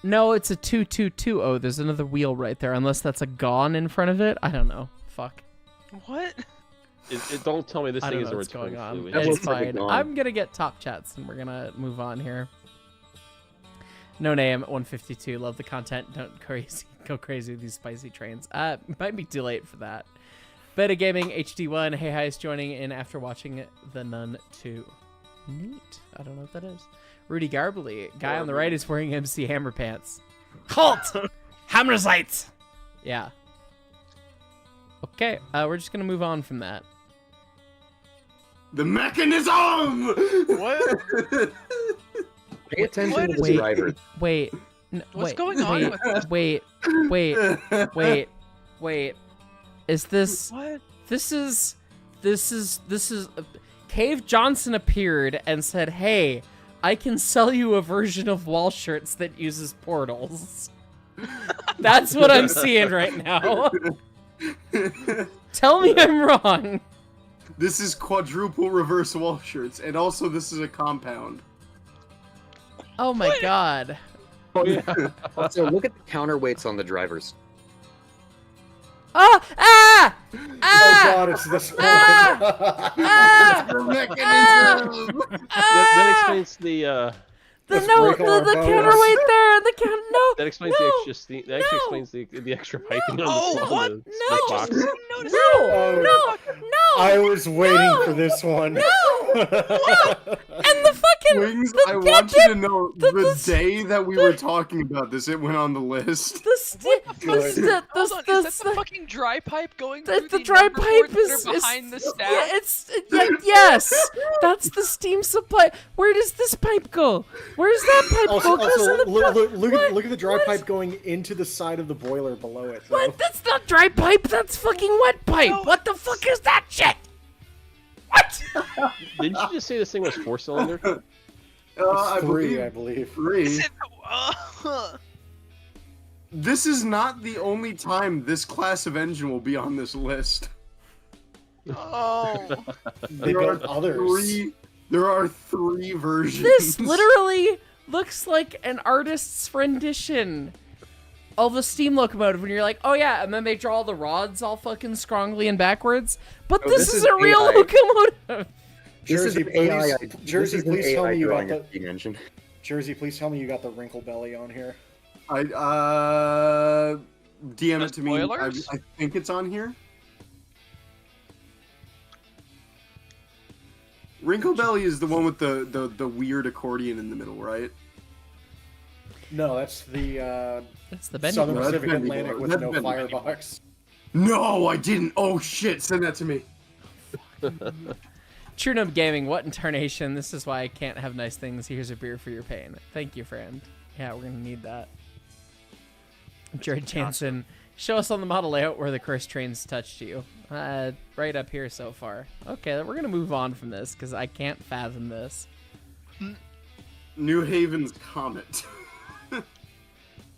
No, it's a 2220. There's another wheel right there, unless that's a gone in front of it. I don't know. Fuck. What? Don't tell me this I thing don't is know a what's return going on. fluid. That It's looks like a fine. gone. I'm gonna get top chats and we're gonna move on here. No name 152. Love the content. Don't go crazy with these spicy trains. Might be too late for that. Beta Gaming HD1. Hey, hi, is joining in after watching The Nun 2. Neat. I don't know what that is. Rudy Garbly. Guy on the right is wearing MC Hammer pants. Halt! Hammer sights! Yeah. Okay, we're just gonna move on from that. The mechanism! What? Pay attention What to is- the driver. Wait. What's going on with this? Wait. Is this... What? This is Cave Johnson appeared and said, "Hey, I can sell you a version of wall shirts that uses portals." That's what I'm seeing right now. Tell me I'm wrong. This is quadruple reverse wall shirts, and also this is a compound. Oh my god. Oh yeah. Also, look at the counterweights on the drivers. Ah! Ah! Oh Ah! god, it's this one. Ah! The mechanism! That explains the. The Let's no, break our the bones. counterweight there. The count. No. That explains no, the extra. That actually no. explains the extra piping on Oh, the, what? on the No. split box. Notice No. Oh. No. I was waiting No. for this one. No. And the fucking. Wings, the I want goddamn- you to know the- the the- day that we were talking about this, it went on the list. The sti- the Good. sti- Hold the on, is that sti- the fucking dry pipe going the through the dry number pipe boards is that are behind the stack? Yeah, it's yes. That's the steam supply. Where does this pipe go? Where's that pipe Also, go? Goes in the look at the dry What? pipe going into the side of the boiler below it. Though. What? That's not dry pipe. That's fucking wet pipe. No. What the fuck is that shit? What? Didn't you just say this thing was 4-cylinder? I Three, I believe believe. three. Is it- This is not the only time this class of engine will be on this list. oh. They There built are others. There are three versions. This literally looks like an artist's rendition of a steam locomotive when you're like, oh yeah, and then they draw the rods all fucking scrongly and backwards. But Oh, this this is is a real AI. locomotive. This is Jersey, an AI. please, Jersey, this is an please tell AI me you got drawing the a steam engine. Jersey. Please tell me you got the wrinkle belly on here. DM it The to me. spoilers? I think it's on here. Wrinkle Belly is the one with the weird accordion in the middle, right? No, that's the That's the Bendy. Southern That's Pacific Bendy Atlantic boy. with That's no Bendy. firebox. No, I didn't. Oh shit! Send that to me. True Nub Gaming, what in tarnation? This is why I can't have nice things. Here's a beer for your pain. Thank you, friend. Yeah, we're gonna need that. Jared Jansen, show us on the model layout where the cursed trains touched you. Right up here so far. Okay, we're gonna move on from this because I can't fathom this. New Haven's Comet.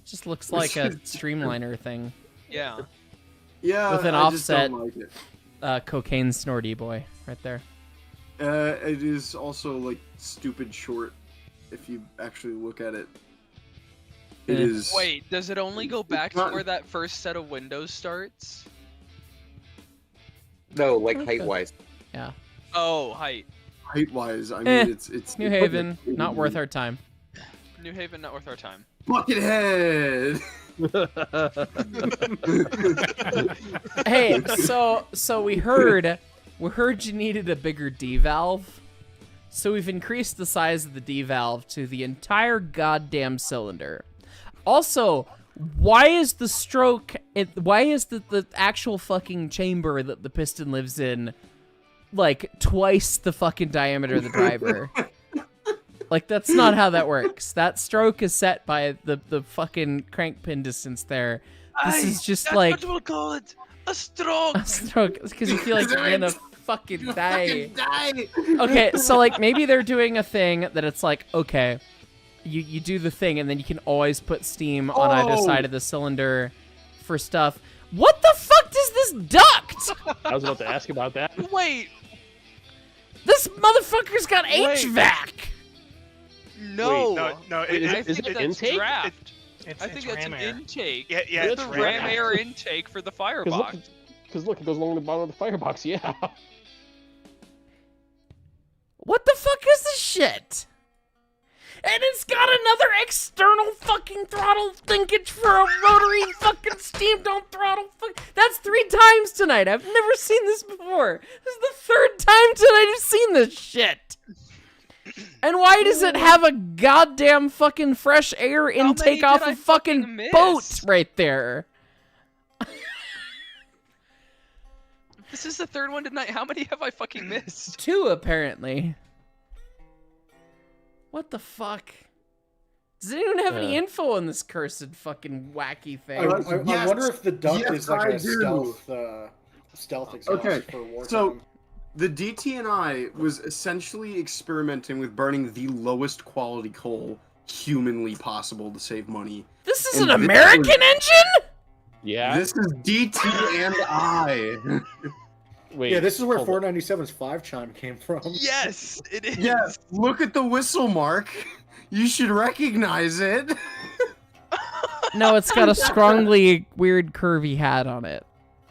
Just looks like a streamliner thing. Yeah. Yeah, With an I just offset. don't like it. Cocaine snorty boy right there. It is also like stupid short. if you actually look at it. It is. Wait, does it only go back to Not- where that first set of windows starts? No, like Okay. height-wise. Yeah. Oh, height. Height-wise, I mean, Eh, it's New Haven, not worth our time. New Haven, not worth our time. Buckethead. Hey, so we heard you needed a bigger D valve. So we've increased the size of the D valve to the entire goddamn cylinder. Also, why is the stroke why is the actual fucking chamber that the piston lives in like twice the fucking diameter of the driver? Like, that's not how that works. That stroke is set by the fucking crank pin distance there. This is just That's like what we'll call it. A stroke. a stroke because you feel like you're gonna fucking die. Fucking die. Okay, so like maybe they're doing a thing that it's like, okay, you do the thing and then you can always put steam on either Oh. side of the cylinder for stuff. What the fuck does this duct? I was about to ask about that. Wait, This motherfucker's got Wait. HVAC. no. No, Wait, I is think it that's intake? draft. It's, I think it's that's an ram air. intake. Yeah, yeah, It's it's the ram ram air intake for the firebox. Because look, it goes along the bottom of the firebox. Yeah. What the fuck is this shit? And it's got another external fucking throttle linkage for a rotary fucking steam dome throttle. That's 3 times tonight. I've never seen this before. This is the 3rd time tonight I've seen this shit. And why does it have a goddamn fucking fresh air intake did off I a fucking fucking miss? boat right there? This is the 3rd one tonight. How many have I fucking missed? 2 apparently. What the fuck? Does anyone have any Yeah. info on this cursed fucking wacky thing? I Yes. wonder if the duct Yes, is like I a do. stealth exhaust Okay, for wartime. so the DT&I was essentially experimenting with burning the lowest quality coal humanly possible to save money. This is And an this American was- engine? Yeah. This is DT&I. Wait. yeah, this is where hold on. 497's 5 chime came from. Yes, it is. Yes, look at the whistle mark. You should recognize it. No, it's got a strongly weird curvy hat on it.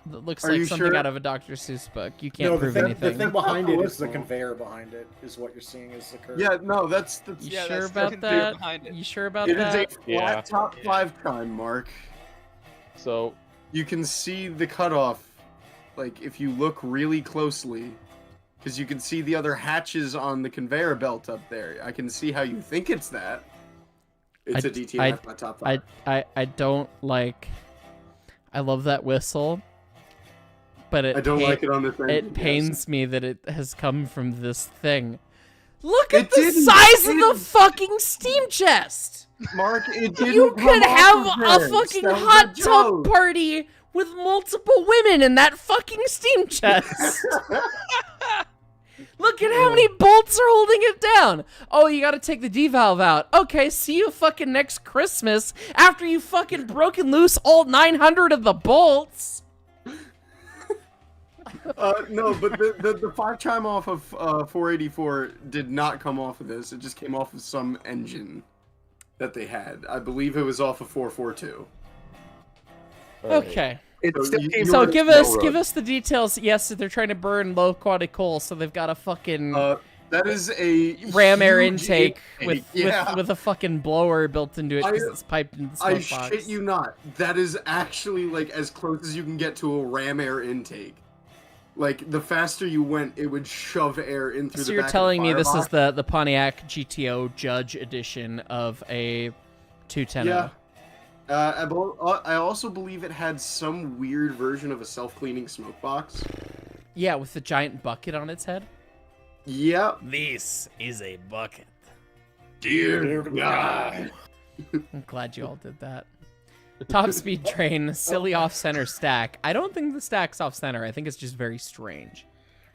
That looks Are like you something sure? out of a Dr. Seuss book. You can't No, prove the anything. thing behind it is the Whistle. conveyor behind it, is what you're seeing is the curve. Yeah, no, that's You Yeah, sure that's the about conveyor that? behind it. You sure about it is that? a flat Yeah. top 5 chime mark. So You can see the cutoff, like if you look really closely, because you can see the other hatches on the conveyor belt up there. I can see how you think it's that. It's a DTI flat top 5. I don't like. I love that whistle, but I don't like it on this end. It pains me that it has come from this thing. Look at It the didn't- size it of the didn't. fucking steam chest. Mark, it didn't You come could off have of a this. fucking That was hot a tub joke. party with multiple women in that fucking steam chest. Look at how many bolts are holding it down. Oh, you gotta take the D-valve out. Okay, see you fucking next Christmas after you fucking broken loose all 900 of the bolts. No, but the 5 chime off of 484 did not come off of this. It just came off of some engine that they had. I believe it was off of 442. all right. Okay. It So still you- came you So from were- give railroad. us the details. Yes, they're trying to burn low quality coal, so they've got a fucking That is a ram air huge intake with, yeah. with a fucking blower built into it because I- it's piped into the I smoke box. shit you not. That is actually like as close as you can get to a ram air intake. Like the faster you went, it would shove air in through So the you're back telling of me the this is firebox. the Pontiac GTO Judge edition of a 210? Yeah. I also believe it had some weird version of a self-cleaning smoke box. Yeah, with the giant bucket on its head. Yep. This is a bucket. Dear God. I'm glad you all did that. Top speed train, silly off-center stack. I don't think the stack's off-center. I think it's just very strange.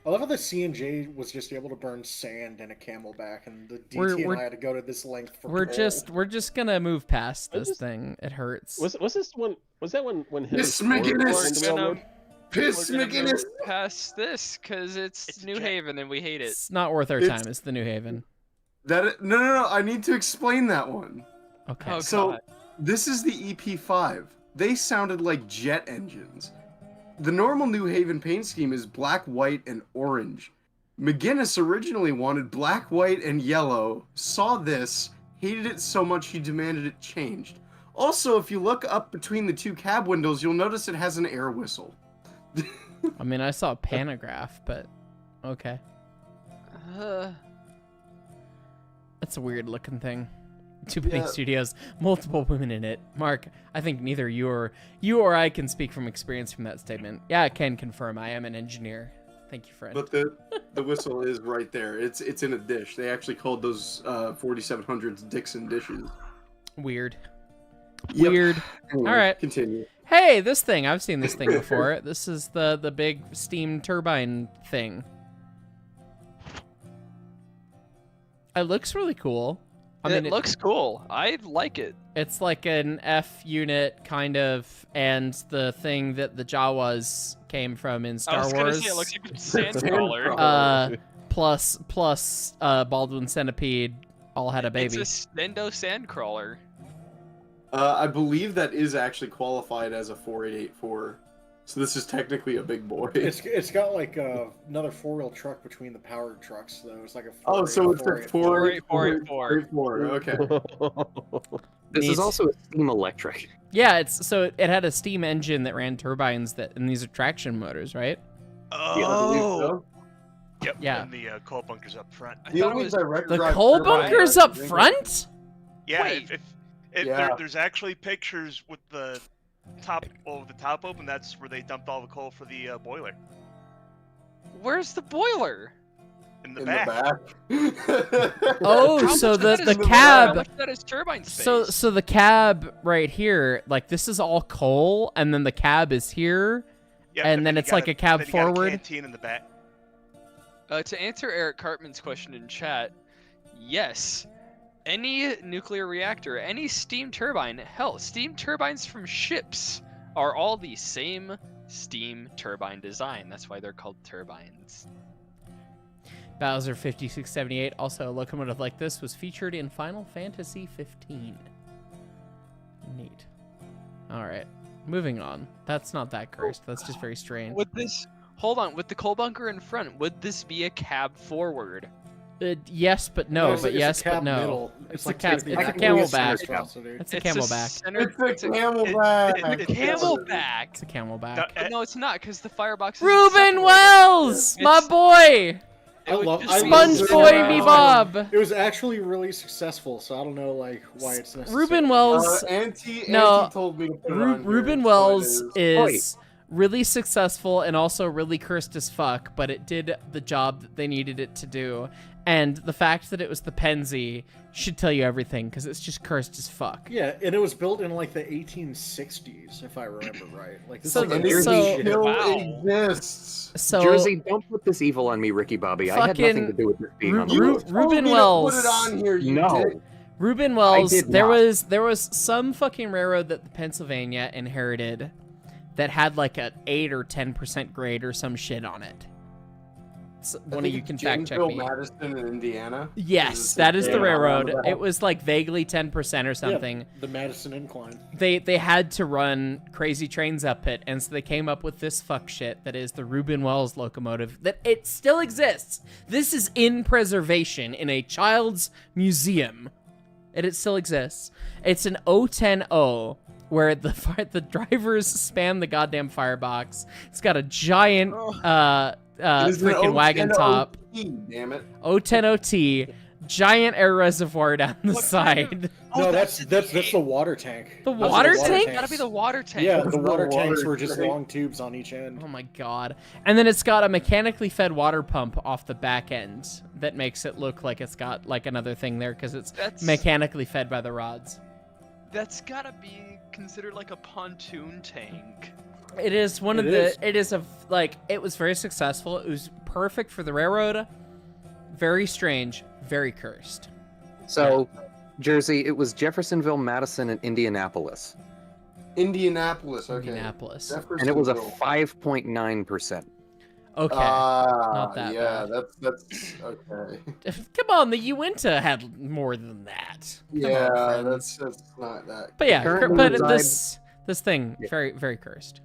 I love how the C&J was just able to burn sand in a Camelback, and the We're- DT we're- and I had to go to this length for We're coal. just gonna move past I this just- thing. It hurts. Was this one? Was that when Miss his McGinnis! We're gonna- Piss We're gonna McGinnis! move past this because it's It's New Jack- Haven and we hate it. It's not worth our It's- time. It's the New Haven. No. I need to explain that one. Okay. Oh, So God. this is the EP5. They sounded like jet engines. The normal New Haven paint scheme is black, white, and orange. McGinnis originally wanted black, white, and yellow, saw this, hated it so much he demanded it changed. Also, if you look up between the two cab windows, you'll notice it has an air whistle. I mean, I saw a pantograph, but okay. That's a weird looking thing. Turbine Studios, multiple women in it. Mark, I think neither you or I can speak from experience from that statement. Yeah, I can confirm. I am an engineer. Thank you, friend. But the whistle is right there. It's in a dish. They actually called those 4700s Dixon dishes. Weird. Yep. Weird. Anyway, All right. Continue. Hey, this thing. I've seen this thing before. This is the big steam turbine thing. It looks really cool. I mean, it looks cool. I like it. It's like an F unit kind of, and the thing that the Jawas came from in Star I was Wars. gonna say it looks like a sandcrawler. Plus Baldwin Centipede all had a baby. It's a Nendo sandcrawler. I believe that is actually qualified as a 4884. So this is technically a big boy. It's got like another 4-wheel truck between the powered trucks though. It's like a Oh, so it's a 484. Okay. This is also a steam electric. Yeah, it had a steam engine that ran turbines and these are traction motors, right? Oh. Yep. Yeah. And the coal bunkers up front. I thought it was The coal bunkers up front? Yeah. Wait. There's actually pictures with the top open. That's where they dumped all the coal for the boiler. Where's the boiler? In the back. Oh, How so much of that the is cab. How much of that is turbine space? So the cab right here, like this is all coal, and then the cab is here, Yeah, and then it's like a cab then you got a forward. canteen in the back. To answer Eric Cartman's question in chat, yes. Any nuclear reactor, any steam turbine, hell, steam turbines from ships are all the same steam turbine design. That's why they're called turbines. Bowser 5678, also a locomotive like this, was featured in Final Fantasy 15. Neat. Alright, moving on. That's not that cursed, that's just very strange. Hold on, with the coal bunker in front, would this be a cab forward? Yes, but no, it's but a yes, cab but no. middle. It's like a cab. takes the It's a back camelback. responsibility. It's a camelback. It's a camelback. It's a camelback. It's a camelback. But no, it's not, because the firebox is Ruben separated. Wells, my boy. I love Sponge it. Boy Me Bob. It was actually really successful, so I don't know like why it's necessary. Ruben Wells. Auntie No, told me to put it on here, Ruben so Wells it is. is really successful and also really cursed as fuck, but it did the job that they needed it to do. And the fact that it was the Penzi should tell you everything, because it's just cursed as fuck. Yeah, and it was built in like the 1860s, if I remember right. Like this So- is so- like Still exists. So Jersey, don't put this evil on me, Ricky Bobby. I had nothing to do with this being on the list. Ruben Told me to Wells. Put it on here. You No. dick. Ruben Wells, did there not. was some fucking railroad that the Pennsylvania inherited that had like an 8 or 10% grade or some shit on it. So I one of think you can it's fact check Janesville, me. Madison, in Indiana. Yes, that is the Yeah, railroad. roundabout. It was like vaguely 10% or something. Yeah, the Madison Incline. They had to run crazy trains up it, and so they came up with this fuck shit that is the Ruben Wells locomotive. That it still exists. This is in preservation in a child's museum. And it still exists. It's an 010O where the drivers spam the goddamn firebox. It's got a giant freaking wagon top. Damn it. 010OT, giant air reservoir down the side. No, that's the water tank. The Those are water tank? tanks. Gotta be the water tank. Yeah, That's the the water water tanks were just tank. long tubes on each end. Oh my god. And then it's got a mechanically fed water pump off the back end that makes it look like it's got like another thing there because it's mechanically fed by the rods. That's gotta be considered like a pontoon tank. It is one of It the. is. It is it was very successful. It was perfect for the railroad. Very strange. Very cursed. So, Jersey, it was Jeffersonville, Madison, and Indianapolis. Indianapolis, okay. Indianapolis. And it was a Jeffersonville. 5.9%. Okay, not that yeah, bad. that's okay. Come on, the Uinta had more than that. Come Yeah, on, friends. that's not that. But yeah, Currently but resides- this thing Yeah. very very cursed.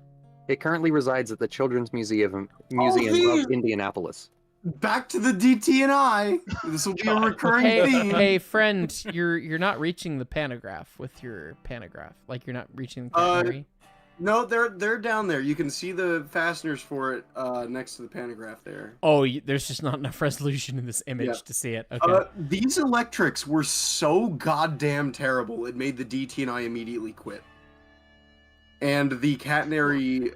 It currently resides at the Children's Museum these- of Indianapolis. Back to the DT and I. This will be a recurring Hey, theme. hey, friend, you're not reaching the pantograph with your pantograph. Like you're not reaching the catenary. No, they're down there. You can see the fasteners for it next to the pantograph there. Oh, there's just not enough resolution in this image Yeah. to see it. Okay. These electrics were so goddamn terrible, it made the DT and I immediately quit. And the catenary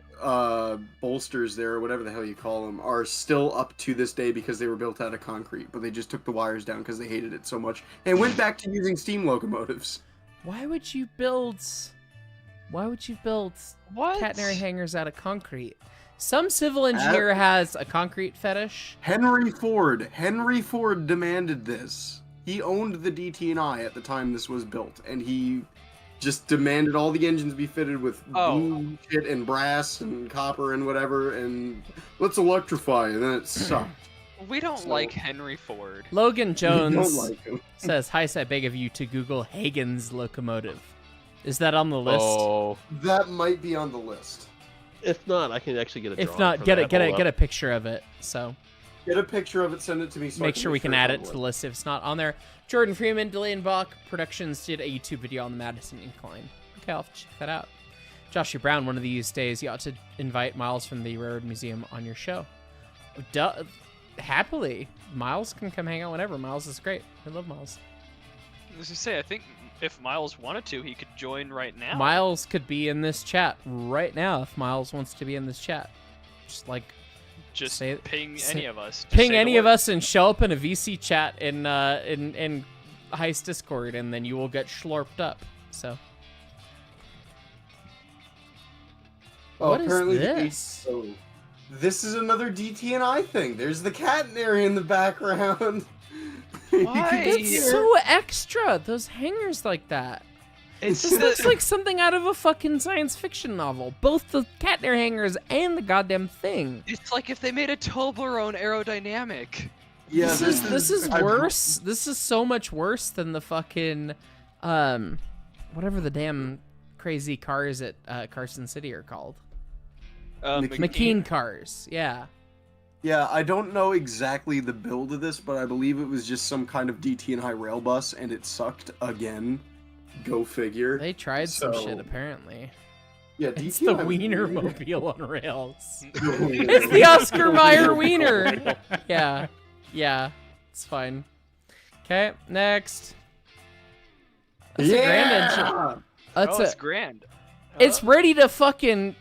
bolsters there, or whatever the hell you call them, are still up to this day because they were built out of concrete, but they just took the wires down because they hated it so much and went back to using steam locomotives. Why would you build What? catenary hangers out of concrete? Some civil engineer has a concrete fetish. Henry Ford demanded this. He owned the DT and I at the time this was built, and he just demanded all the engines be fitted with blue shit and brass and copper and whatever, and let's electrify, and then it sucked. We don't like Henry Ford. Logan Jones Don't like him. says, "Hi, I beg of you to Google Hagen's locomotive." Is that on the list? Oh, That might be on the list. if not, I can actually get a. If drawing not, from get that. it, get Hold it, up. get a picture of it. So Get a picture of it, send it to me. So I make sure we can add it's it to on the list if it's not on there. Jordan Freeman, Dillian Productions did a YouTube video on the Madison Incline. Okay, I'll have to check that out. Joshua Brown, one of these days, you ought to invite Miles from the Railroad Museum on your show. Happily, Miles can come hang out whenever. Miles is great. I love Miles. As I say, I think if Miles wanted to, he could join right now. Miles could be in this chat right now if Miles wants to be in this chat. Just like Just say- ping say- any of us. Just ping say the any of word. us and show up in a VC chat in Heist Discord, and then you will get schlorped up. So what is apparently this? This is another DT and I thing. There's the catenary in the background. Why? That's so extra. Those hangers like that. It's This looks like something out of a fucking science fiction novel. Both the catenary hangers and the goddamn thing. It's like if they made a Toblerone aerodynamic. Yeah, This is worse. This is so much worse than the fucking whatever the damn crazy cars at Carson City are called. McKean cars. Yeah. Yeah, I don't know exactly the build of this, but I believe it was just some kind of DT and I rail bus, and it sucked again. Go figure. They tried some So- shit apparently. Yeah, It's DT the and I Wiener really- Mobile on rails. Wiener. It's the Oscar Mayer Wiener. Yeah. Yeah. It's fine. Okay, next. That's a grand engine. That's It's a, grand. it's ready to fucking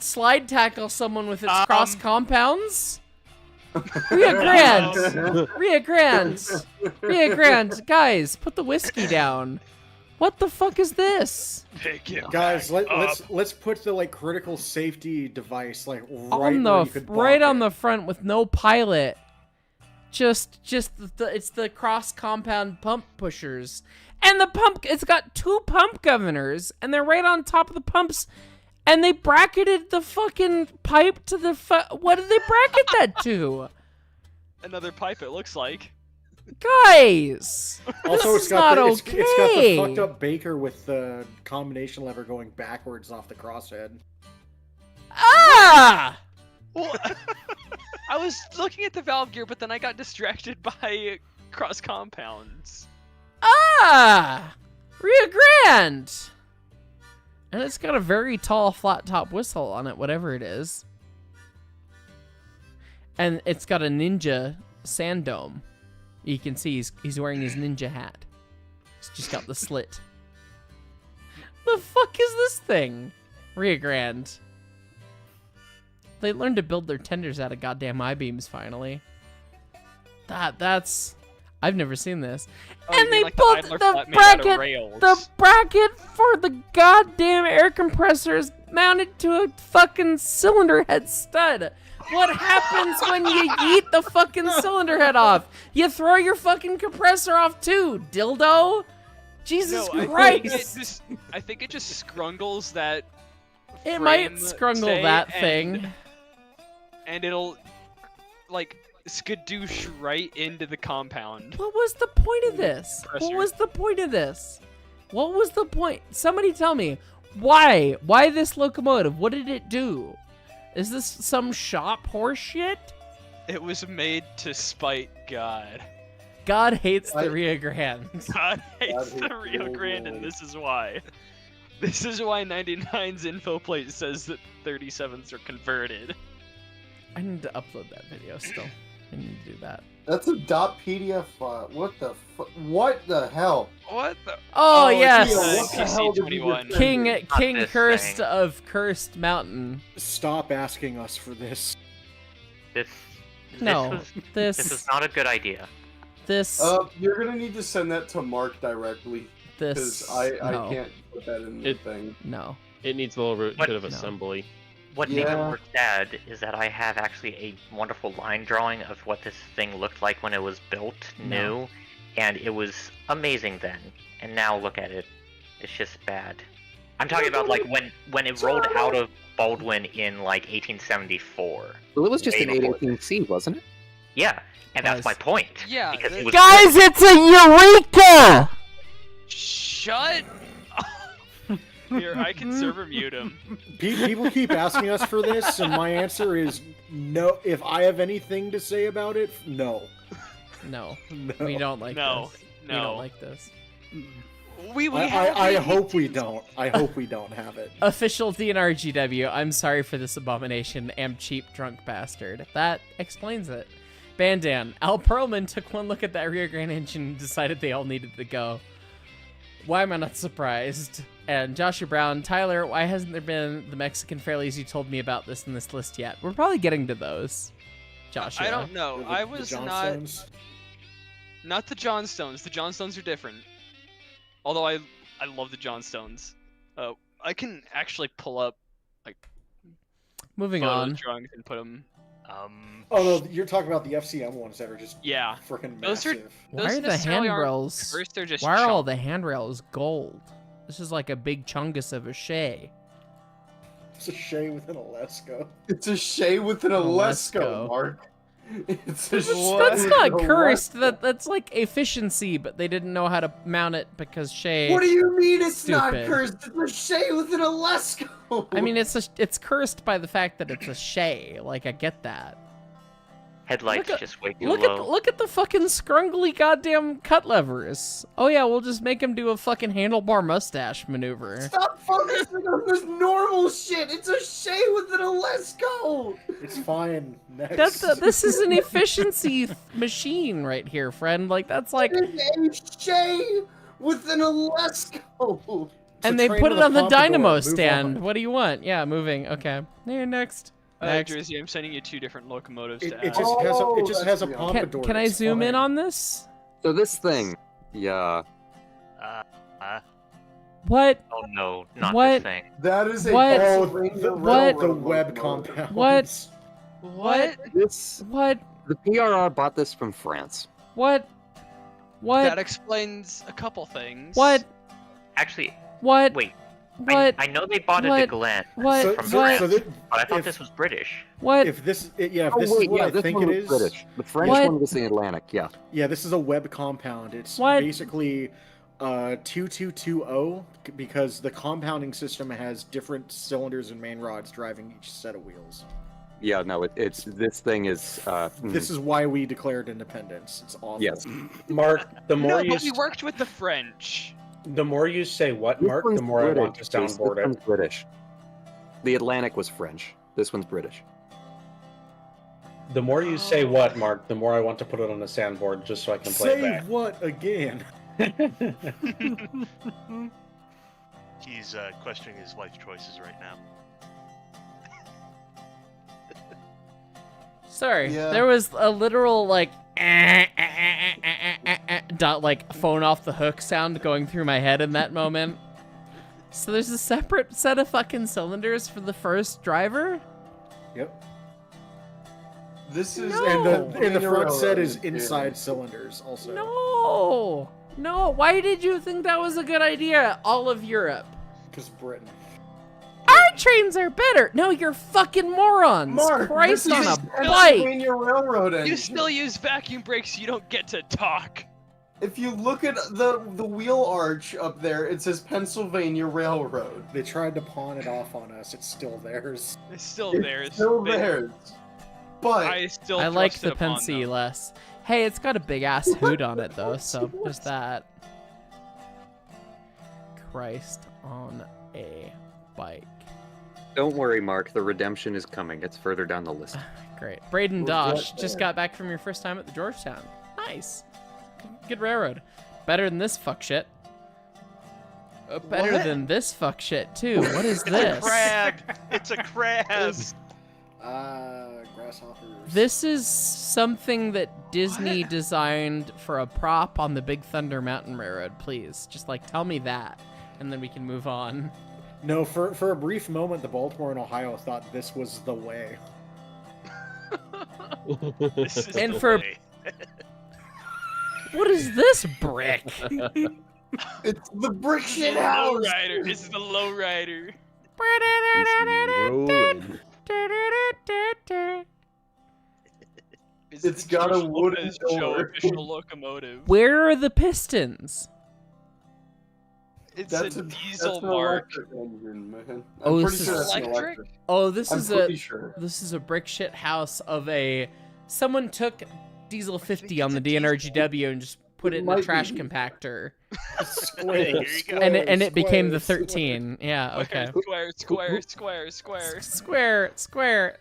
slide tackle someone with its cross compounds. Ria Grande. Ria Grande. Ria Grande. Guys, put the whiskey down. What the fuck is this? Pick it Guys, back up. let's put the critical safety device right On where the you could right block on it. the front with no pilot. Just it's the cross compound pump pushers. And the pump, it's got two pump governors, and they're right on top of the pumps, and they bracketed the fucking pipe to the what did they bracket that to? Another pipe, it looks like. Guys! Also, this it's is got not the, okay. it's got the fucked up Baker with the combination lever going backwards off the crosshead. Ah! Well, I was looking at the valve gear, but then I got distracted by cross compounds. Ah! Ria Grande! And it's got a very tall flat top whistle on it, whatever it is. And it's got a ninja sand dome. You can see he's wearing his ninja hat. It's just got the slit. The fuck is this thing? Ria Grande. They learned to build their tenders out of goddamn I-beams finally. That's... I've never seen this. Oh, you And mean they like the built idler the flat made out of bracket, rails. the bracket for the goddamn air compressors mounted to a fucking cylinder head stud. What happens when you yeet the fucking cylinder head off? You throw your fucking compressor off too, dildo. Jesus No, Christ. I think it just scrungles that. It might frame, scrungle say, that thing. and it'll like skadoosh right into the compound. What was the point of this? What Pressure. was the point of this? What was the point? Somebody tell me. Why? Why this locomotive? What did it do? Is this some shop horse shit? It was made to spite God. God hates the Rio Grande. God hates hates the Rio Rio Grande, and Grande. this is why. This is why 99's info plate says that 37s are converted. I need to upload that video still. I need to do that. That's a .pdf file. What the what the hell? What the? Oh, yes! Theo, what the hell did you PC-21. just King send me? King this Cursed thing. of Cursed Mountain. Stop asking us for this. This No, this is not a good idea. this You're gonna need to send that to Mark directly this because I no, can't put that in the It- thing. no. It needs a little bit of No. assembly. What makes it Yeah. more sad is that I have actually a wonderful line drawing of what this thing looked like when it was built new, and it was amazing then. And now look at it, it's just bad. I'm talking about like when it rolled out of Baldwin in like 1874. Well, it was just an Way before 818C, wasn't it? Yeah, and that's my point. Yeah, because it was Guys, it's a Eureka! Shut up. Here, I can server mute him. People keep asking us for this, and my answer is no. If I have anything to say about it, no. No, No. we don't like No, this. no. We don't like this. We I hope we don't. I hope we don't have it. Official DNRGW, I'm sorry for this abomination, am cheap drunk bastard. That explains it. Bandan, Al Perlman took one look at that Rio Grande engine and decided they all needed to go. Why am I not surprised? And Joshua Brown, Tyler, why hasn't there been the Mexican fairlies you told me about this in this list yet? We're probably getting to those. Joshua. I don't know. The- I the was Johnstones. not the Johnstones. The Johnstones are different. Although I love the Johnstones. I can actually pull up like Moving photo on. drawings and put them. Oh no, you're talking about the FCM ones that are just Yeah. freaking Those are- massive. Why Those are the necessarily aren't handrails? cursed, they're just Why are all chunk. the handrails gold? This is like a big chungus of a shay. It's a Shay with an Alesco. It's a Shay with an Alesco. Alesco, Mark. It's a That's Shay not with an cursed. Alesco. That's like efficiency, but they didn't know how to mount it because Shay. What do you mean it's not Stupid. cursed? It's a Shay with an Alesco. I mean, it's cursed by the fact that it's a Shay. Like, I get that. headlights Look at- just way too Look low. at the fucking scrungly goddamn cut levers. Oh yeah, we'll just make him do a fucking handlebar mustache maneuver. Stop focusing on this normal shit. It's a Shay with an Alesco. It's fine. Next. This is an efficiency machine right here, friend. Like that's like, It's a Shay with an Alesco. It's a and they train put it with a on the pompadour. dynamo Move stand. on. What do you want? Yeah, moving. Okay. Here, next. Next. Drizzy, I'm sending you 2 different locomotives It, to it add. just has a, it just Oh, has a that's pompadour. Can I it's zoom in fine. on this? So this thing, yeah. What? Oh no, not What? this thing. That is a What? Oh, Pennsylvania the Railroad web locomotive. compound. What? What? This What? the PRR bought this from France. What? What? That explains a couple things. What? Actually, What? wait. What? I know they bought it What? to Glen, What? So, from so, What? so that, but I thought if- this was British. What? if this, yeah, if Oh this wait, is what yeah, I this think one it was is. British. The French What? one was the Atlantic. Yeah. Yeah, this is a web compound. It's What? basically 2220 because the compounding system has different cylinders and main rods driving each set of wheels. Yeah. No, it's this thing is. This is why we declared independence. It's awful. Yes. Mark, the more No, you but we worked with the French. the more you say what, This Mark, one's the more I want to British. soundboard This one's it. British. The Atlantic was French. This one's British. The more you say what, Mark, the more I want to put it on a soundboard just so I can play Say it what again? back. He's questioning his life choices right now. Sorry, Yeah. there was a literal like dot like phone off the hook sound going through my head in that moment. So there's a separate set of fucking cylinders for the first driver? Yep. This is No. And the Pennsylvania front set is Railroad, inside yeah. cylinders also. No, why did you think that was a good idea? All of Europe. Because Britain. Are Freight trains are better. No, you're fucking morons. Mark, Christ this on is a bike. Pennsylvania Railroad You engine. still use vacuum brakes. You don't get to talk. If you look at the wheel arch up there, it says Pennsylvania Railroad. They tried to pawn it off on us. It's still theirs. It's still It's theirs. still They- theirs. But I still I like thrust the it upon Pensy them. less. Hey, it's got a big ass hood on it though, so there's that. Christ on a bike. Don't worry, Mark. The redemption is coming. It's further down the list. Great. Braden Who's Dosh that just there? got back from your first time at the Georgetown. Nice. Good railroad. Better than this fuck shit. Better What? than this fuck shit too. What is It's a this? crab. It's a crab. Grasshoppers. This is something that Disney designed for a prop on the Big Thunder Mountain Railroad. Please, just like tell me that, and then we can move on. No, for a brief moment, the Baltimore and Ohio thought this was the way. This is And the for- way. What is this brick? it's the brick shit Low house. rider. It's the low rider. Rolling. It's got a George wooden Lopez Show door. official locomotive. Where are the pistons? It's That's a diesel that's an mark. electric engine, man. Oh, I'm this pretty sure is- that's an Electric? electric. Oh, this I'm is pretty a sure. this is a brick shit house of a someone took diesel 50 on the it's a DNRGW and just put It it in might a trash be. compactor, There you go. and it became the Squares. 13. Yeah, okay. Square.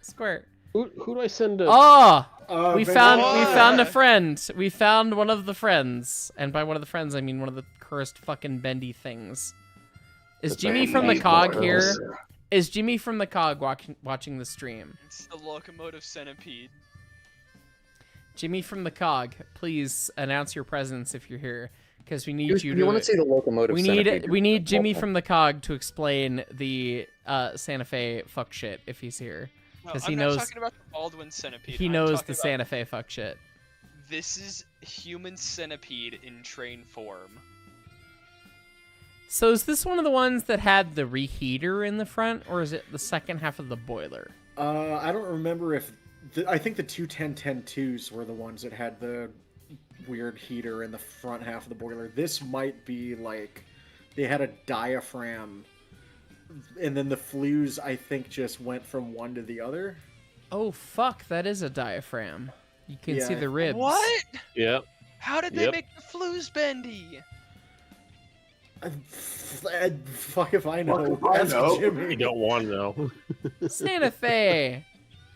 Square. Who do I send to? Oh, we Van found Gogh. a friend. We found one of the friends, and by one of the friends I mean one of the cursed fucking bendy things. Is The Jimmy from the Bendy cog boys. here? Is Jimmy from the cog watching the stream? It's the locomotive centipede. Jimmy from the cog, please announce your presence if you're here, because we need you You to. want to see the locomotive? centipede. We need Jimmy from the cog to explain the Santa Fe fuck shit if he's here, No, because I'm he not knows talking about the Baldwin centipede. he I'm knows talking the about- Santa Fe fuck shit. This is human centipede in train form. So is this one of the ones that had the reheater in the front, or is it the second half of the boiler? I don't remember if I think the 210-10-2s were the ones that had the weird heater in the front half of the boiler. This might be like they had a diaphragm, and then the flues I think just went from one to the other. Oh fuck, that is a diaphragm. You can see Yeah. the ribs. What? Yep. How did they Yep. make the flues bendy? Fuck if I know. Fuck if I Ask know. Jimmy. You don't want to know. Santa Fe.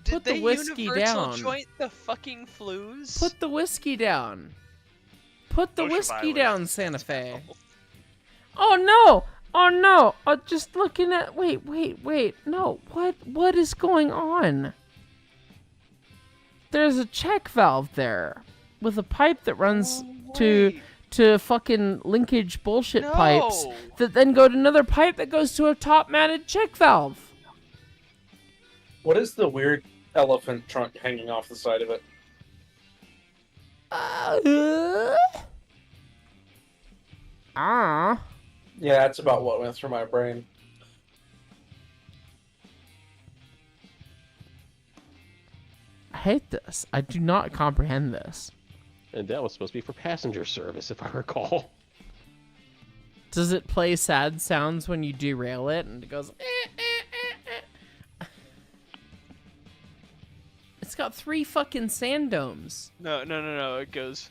Did Put the they whiskey universal down. joint the fucking flues? Put the whiskey down. Put the OSHA whiskey violation. down, Santa Fe. Oh no! Oh no! Just looking at. Wait. No. What is going on? There's a check valve there, with a pipe that runs to fucking linkage bullshit pipes No. that then go to another pipe that goes to a top-mounted check valve. What is the weird elephant trunk hanging off the side of it? Yeah, that's about what went through my brain. I hate this. I do not comprehend this. And that was supposed to be for passenger service, if I recall. Does it play sad sounds when you derail it and it goes It's got 3 fucking sand domes. No. It goes.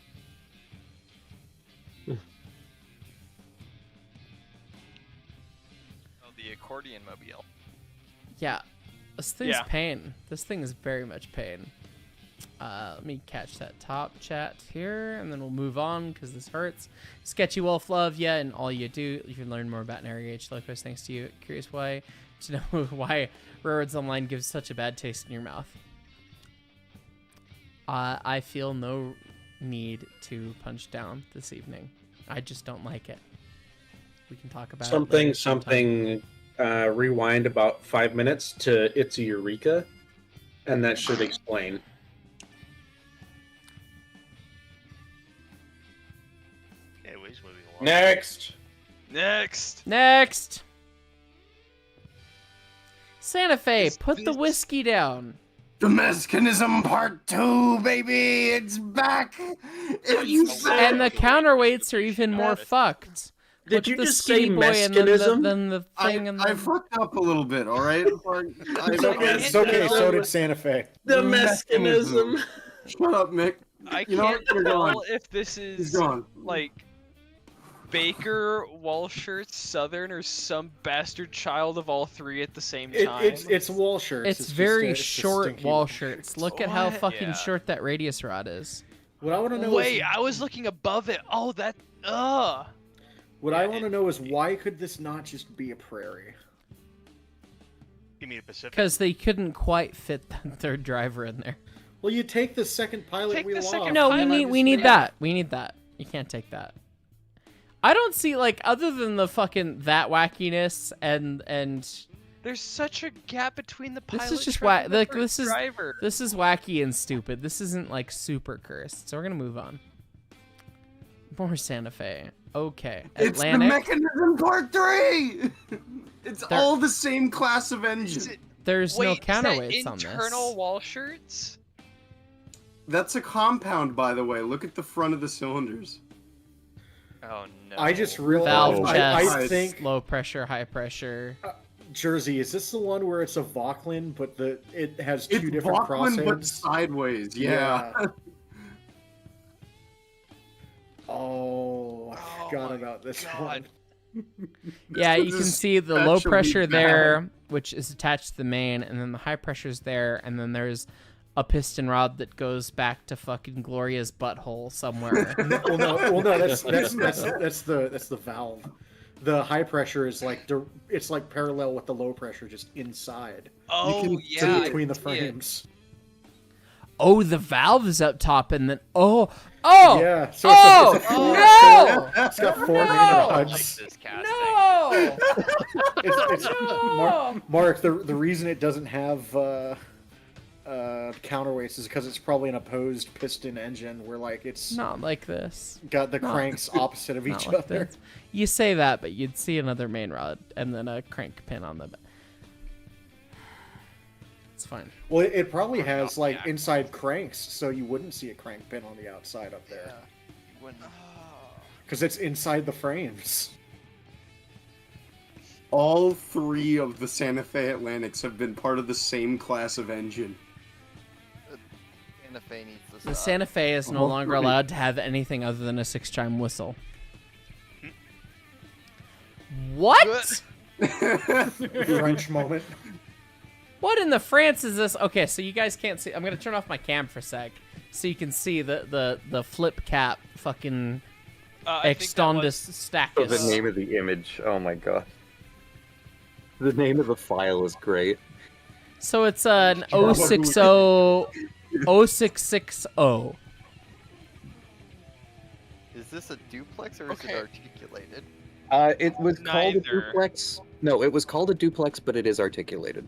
Oh, the accordion mobile. Yeah. This thing's Yeah. pain. This thing is very much pain. Let me catch that top chat here, and then we'll move on because this hurts. Sketchy Wolf, love ya, and all you do. You can learn more about Nary H. Locos thanks to you. Curious why to know why Railroads Online gives such a bad taste in your mouth. I feel no need to punch down this evening. I just don't like it. We can talk about it later sometime. Rewind about 5 minutes to It's a Eureka, and that should explain. Okay, he's moving along. Next! Next. Next. Santa Fe, Is put the this- whiskey down. The mechanism part 2, baby! It's back! It's back! And the counterweights are even more fucked. Did Look you at the just say skinny boy and then mechanism? the thing and I then... fucked up a little bit, alright? It's okay. It's okay. So did Santa Fe. The mechanism. Shut up, Mick. I You know can't what? You're tell gone. if this He's is gone. like Baker, Walshert, Southern, or some bastard child of all three at the same time. It's wall shirts. It's very just a short stinky wall one. shirts. Look at how What? fucking Yeah. short that radius rod is. What I want to know Wait, is I was looking above it. Oh, that. Ugh. what I want to know is why could this not just be a prairie? You mean a Pacific? Because they couldn't quite fit the third driver in there. Well, you take the second pilot Take the wheel second off. No, we pilot need is we need the- that. We need that. You can't take that. I don't see like other than the fucking that wackiness and There's such a gap between the pilot. this is just truck and the like first driver. this is wacky and stupid. This isn't like super cursed. So we're gonna move on. More Santa Fe. Okay. It's the Atlantic. mechanism part 3! It's There- all the same class of engine. Is it- There's Wait, no is that counterweights on internal this. wall shirts? That's a compound, by the way. Look at the front of the cylinders. Oh no. I just realized. Valve chest, I think low pressure, high pressure. Jersey. Is this the one where it's a Vauquelin, but it has two It's different Vauquelin, but crossheads? sideways. Yeah. Oh, I Oh forgot my about this God. one. Yeah, you This can is see the low actually pressure bad. there, which is attached to the main, and then the high pressure's there, and then there's a piston rod that goes back to fucking Gloria's butthole somewhere. well, no, that's the valve. The high pressure is like it's like parallel with the low pressure, just inside. Oh can yeah, see I between the can see it. frames. Oh, the valve is up top, and then oh, Yeah. So it's no! it's got four main No! Like rods. this casting. No! It's No! Mark. The reason it doesn't have counterweights is because it's probably an opposed piston engine, where like it's Not like this. got the not- cranks opposite of Not each like other. this. You say that, but you'd see another main rod and then a crank pin on the. It's fine. Well, it probably has like yeah. inside cranks, so you wouldn't see a crank pin on the outside up there, When because it's inside the frames. All 3 of the Santa Fe Atlantics have been part of the same class of engine. Santa Fe needs to The stop. Santa Fe is no All longer 3. allowed to have anything other than a 6-chime whistle. What? French moment. What in the France is this? Okay, so you guys can't see. I'm gonna turn off my cam for a sec, so you can see the flip cap fucking I think that extondus was- Oh, the stackus. name of the image. Oh my god. The name of the file is great. So it's an 060 0660. Is this a duplex or is Okay. it articulated? It was called a Neither. duplex. No, it was called a duplex, but it is articulated.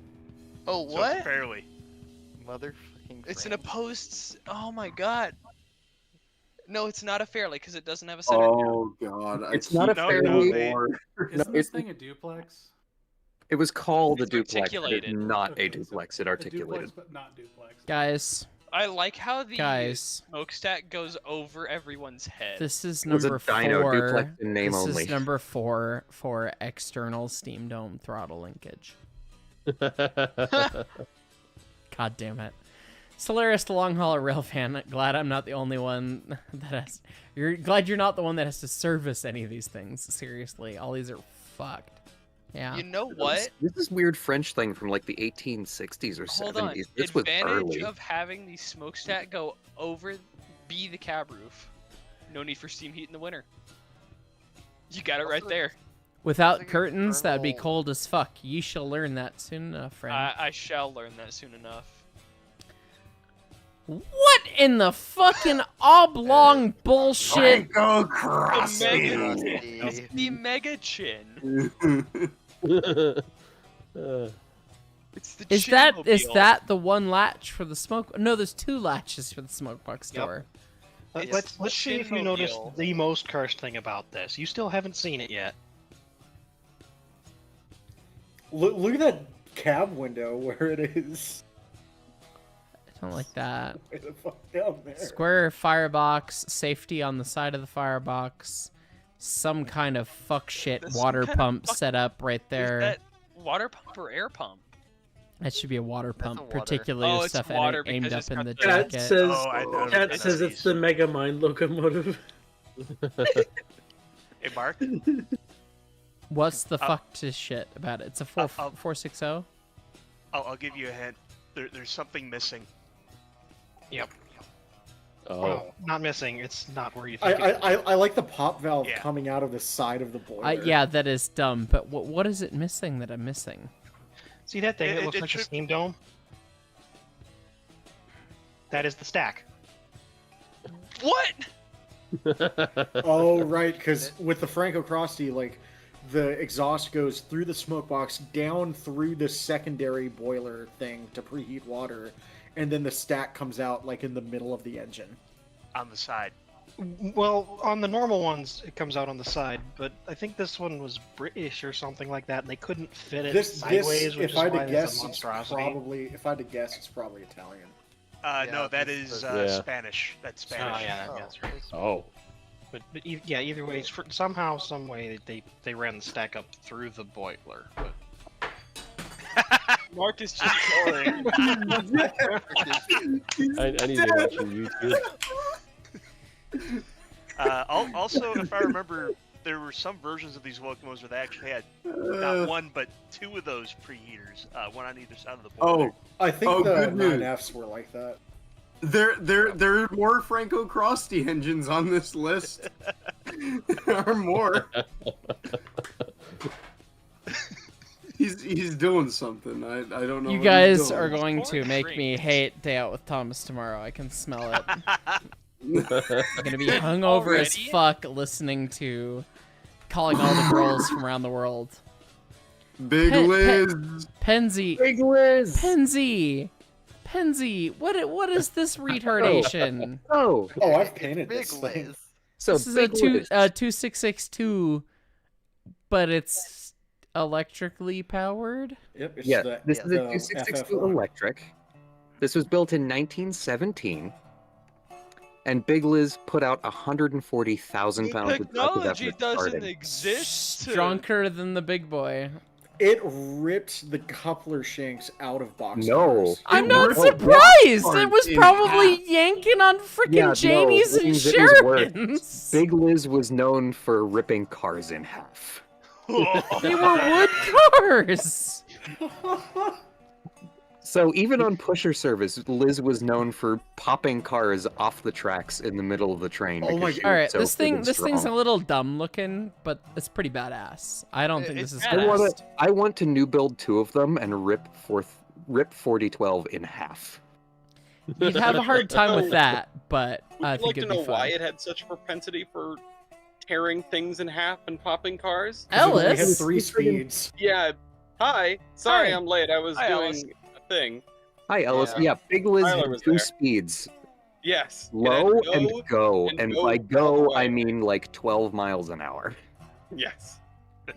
Oh So what? fairly. Motherfucking. It's an French. opposed. Oh my god. No, it's not a fairly because it doesn't have a center. Oh god. It's not a No, fairly. they- Isn't it's- this thing a duplex? It was called a It's duplex, but articulated. it's not Okay, a duplex. It A articulated. duplex, but not duplex. Guys, I like how the guys, smokestack goes over everyone's head. this is It was a number dyno 4. duplex in name this only. is number 4 for external steam dome throttle linkage. God damn it. Solaris, the long hauler rail fan. Glad I'm not the only one that has. You're glad you're not the one that has to service any of these things. Seriously, all these are fucked. Yeah. You know what? This is weird French thing from like the 1860s or Hold on. 70s. This was Advantage early. of having the smokestack go over the cab roof. No need for steam heat in the winter. You got it right Also, there. Without like an curtains, that'd be internal- cold as fuck. Ye shall learn that soon enough, friend. I shall learn that soon enough. What in the fucking oblong bullshit? Go The crossing. mega, it's the mega chin. It's the Is that chin-mobile. the one latch for the smoke? No, there's 2 latches for the smoke box Yep. door. It's Let's the see if you noticed Shin-mobile. the most cursed thing about this. You still haven't seen it yet. Look at that cab window where it is. I don't like that. Way the fuck down there. Square firebox, safety on the side of the firebox, some kind of fuck shit There's water some kind of pump fuck- set up right Is there. that water pump or air pump? That should be a water pump, water. particularly Oh, with it's stuff water aimed because up it's in got the the- Cat jacket. says, Oh, I know. Cat That's says it's the Mega Mind locomotive. Hey, Mark. What's the fuck to shit about it? It's a 460. I'll give you a hint. There's something missing. Yep. Oh. Well, not missing. It's not where you think. I like the pop valve Yeah. coming out of the side of the boiler. Yeah, that is dumb. But what is it missing that I'm missing? See that thing? It, It looks like should- a steam dome. That is the stack. What? Oh, right, because with the Franco Crosti, like, the exhaust goes through the smoke box, down through the secondary boiler thing to preheat water, and then the stack comes out, like, in the middle of the engine. On the side. Well, on the normal ones, it comes out on the side, but I think this one was British or something like that, and they couldn't fit it sideways, which if is I had why to it's guess, a it's monstrosity. it's probably Italian. No, that this is Yeah. Spanish. That's Oh, Spanish. yeah, that's right. Oh. But yeah, either way, somehow, some way, they ran the stack up through the boiler. But Mark is just boring. I need to watch on YouTube. Also, if I remember, there were some versions of these locomotives where they actually had not one but two of those preheaters, one on either side of the boiler. I think Oh, the good news. 9Fs were like that. There are more Franco Crosti engines on this list. There are more. He's doing something. I don't know. You what guys he's doing. are going to Corn make me drinks. hate Day Out with Thomas tomorrow. I can smell it. I'm gonna be hungover as Already? fuck listening to calling all the girls from around the world. Big Pe- pe- Liz. Penzi, Big Liz! Penzi, what is this retardation? Oh, Oh, I've painted Big this thing. Liz. so This is a Big Liz. 2662, but it's electrically powered. Yep, it's Yeah, the, this is a the 2662 FF1. electric. This was built in 1917, and Big Liz put out 140,000 pounds of Technology effort doesn't starting. exist. Stronger than the big boy. It ripped the coupler shanks out of box No. cars. I'm not ripped surprised. the It was in probably half. yanking on freaking Yeah, no, Jamies it and means it was worse. Shermans. Big Liz was known for ripping cars in half. They were wood cars. So even on pusher service, Liz was known for popping cars off the tracks in the middle of the train. Oh my because she All was right, so this thing's friggin' a strong. little dumb looking, but it's pretty badass. I don't think this is It's fast. I want to new build 2 of them and rip 4012 in half. You'd have a hard time with that, but Would I you think like to it'd be know why fun. it had such a propensity for tearing things in half and popping cars? We had Ellis, 3 speeds. Yeah. Hi. Sorry, Hi. I'm late. I was Hi, doing Alice. a thing. Hi, Ellis. Yeah. Yeah, Big Liz Tyler had was 2 there. speeds. Yes. it had Low and no- go. and And go by all the go, I way. mean like 12 miles an hour. Yes.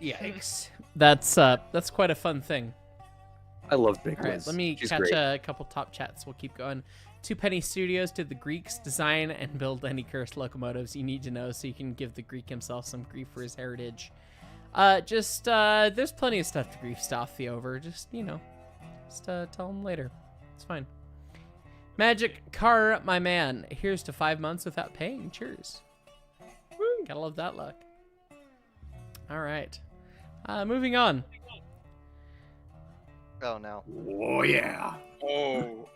yikes. That's quite a fun thing. I love Big All right, Liz. let me She's catch great. a couple top chats. We'll keep going. Two Penny Studios did the Greeks design and build any cursed locomotives you need to know so you can give the Greek himself some grief for his heritage. There's plenty of stuff to grief Staffy over. Just tell him later. It's fine. Magic Car, my man. Here's to 5 months without paying. Cheers. Gotta love that luck. All right. Moving on. Oh no. Oh yeah. Oh.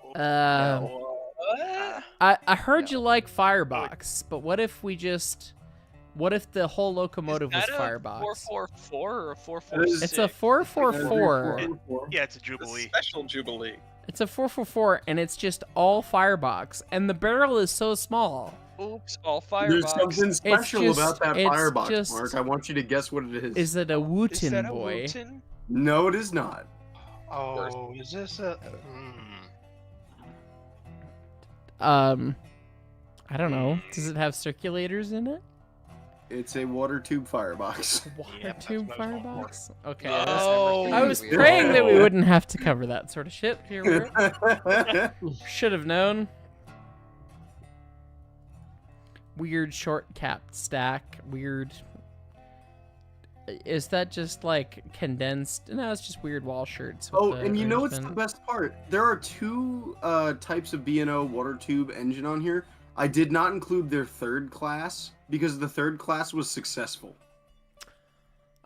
I heard you like Firebox, but what if the whole locomotive was Is that a Firebox? 444 or a 446? It's a 444. Yeah, it's a The Jubilee. special Jubilee. It's a 444, and it's just all Firebox, and the barrel is so small. Oops, all There's firebox. something special just- about that it's firebox, just- Mark. I want you to guess what it is. Is it a Is Wooten that a boy? Wooten? No, it is not. Oh, is this a? I don't know. Does it have circulators in it? It's a water tube firebox. Water tube firebox? Okay. Oh, I was praying that we wouldn't have to cover that sort of shit. Here we are. Should have known. Weird short capped stack. Weird. Is that just like condensed? No, it's just weird wall shirts. With Oh, the and you know what's the arrangement. best part? There are two types of B&O water tube engine on here. I did not include their third class because the third class was successful.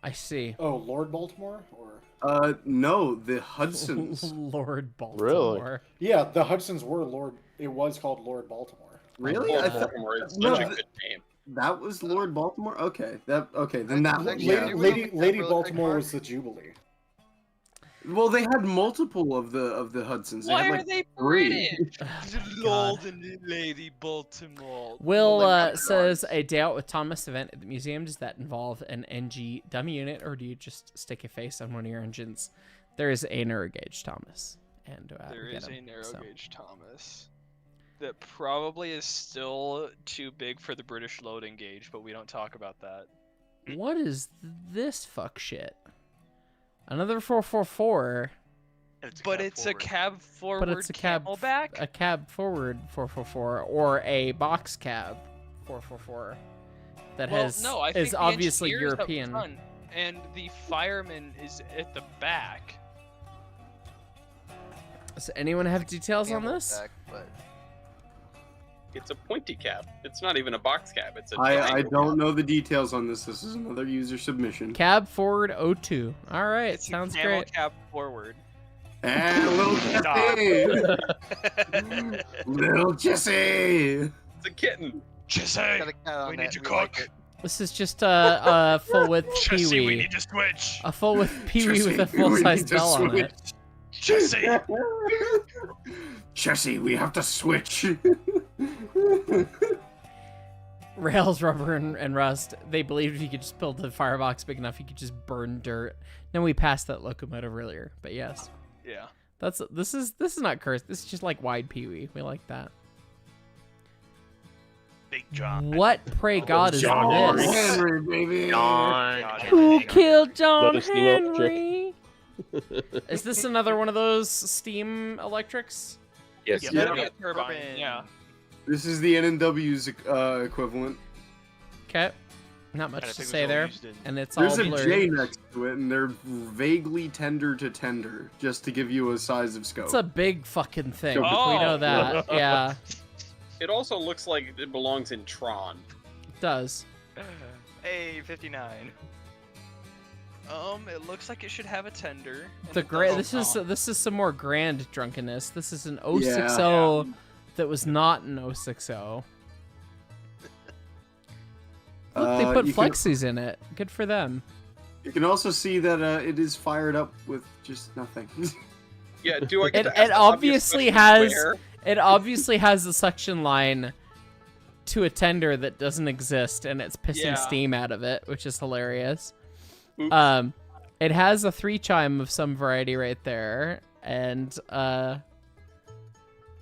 I see. Oh, Lord Baltimore? Or No, the Hudsons. Lord Baltimore. yeah, the Hudsons were Lord. It was called Lord Baltimore. Really? Lord I thought Baltimore is no, such a good name. that was Lord Baltimore. Okay, then that one. Actually, Yeah. it was Lady like Lady really Baltimore quick was the Jubilee. Well, they had multiple of the Hudsons. They why had, are like, they 3. British? God. Lord and Lady Baltimore. Will Well, like, says a day out with Thomas event at the museum. Does that involve an NG dummy unit, or do you just stick a face on one of your engines? There is a narrow gauge Thomas, and There get is a him, narrow so. gauge Thomas that probably is still too big for the British loading gauge, but we don't talk about that. What is this fuck shit? Another 444, But it's a cab forward but it's a cab camelback? forward 444 or a box cab 444 that Well, has no, I think is the obviously engineer's up European. front, and the fireman is at the back. Does anyone have details on Camelback, this? but It's a pointy cab. It's not even a box cab. It's a I triangle don't cab. know the details on this. This is another user submission. Cab forward 02. All right, It's sounds a camel great. cab forward. And little Jesse, little Jesse. It's a kitten. Jesse, got a cat on we that, need to we like cook. it. This is just a full width Jesse, we Pee-wee. need to switch. A full width Pee-wee with a Jesse, full we size need to bell on it. switch. Jesse. Jesse, we have to switch. Rails, rubber, and rust. They believed if you could just build the firebox big enough, you could just burn dirt. Then we passed that locomotive earlier, but yes, Yeah. this is not cursed. This is just like wide Pee-wee. We like that. Big John. What, pray God, is John Henry. this? Henry, baby. Who killed John Another steam electric. Henry? Is this another one of those steam electrics? Yes. Yeah, Yeah. that'd be a turbine. Turbine. Yeah. This is the NNW's equivalent. Okay, not much And I to think it say was all there, used in- and it's There's all a blurred. J next to it, and they're vaguely tender to tender, just to give you a size of scope. It's a big fucking thing. Oh. We know that. Yeah, It also looks like it belongs in Tron. it does. Hey, 59. It looks like it should have a tender. and The it grand. doesn't. This is some more grand drunkenness. This is an Yeah. 060 that was not an 060. Look, they put you can- flexies in it. Good for them. You can also see that it is fired up with just nothing. Yeah, do I get It, to ask it the obvious obviously question, has where? it obviously has a suction line to a tender that doesn't exist, and it's pissing Yeah. steam out of it, which is hilarious. Oops. It has a 3 chime of some variety right there, and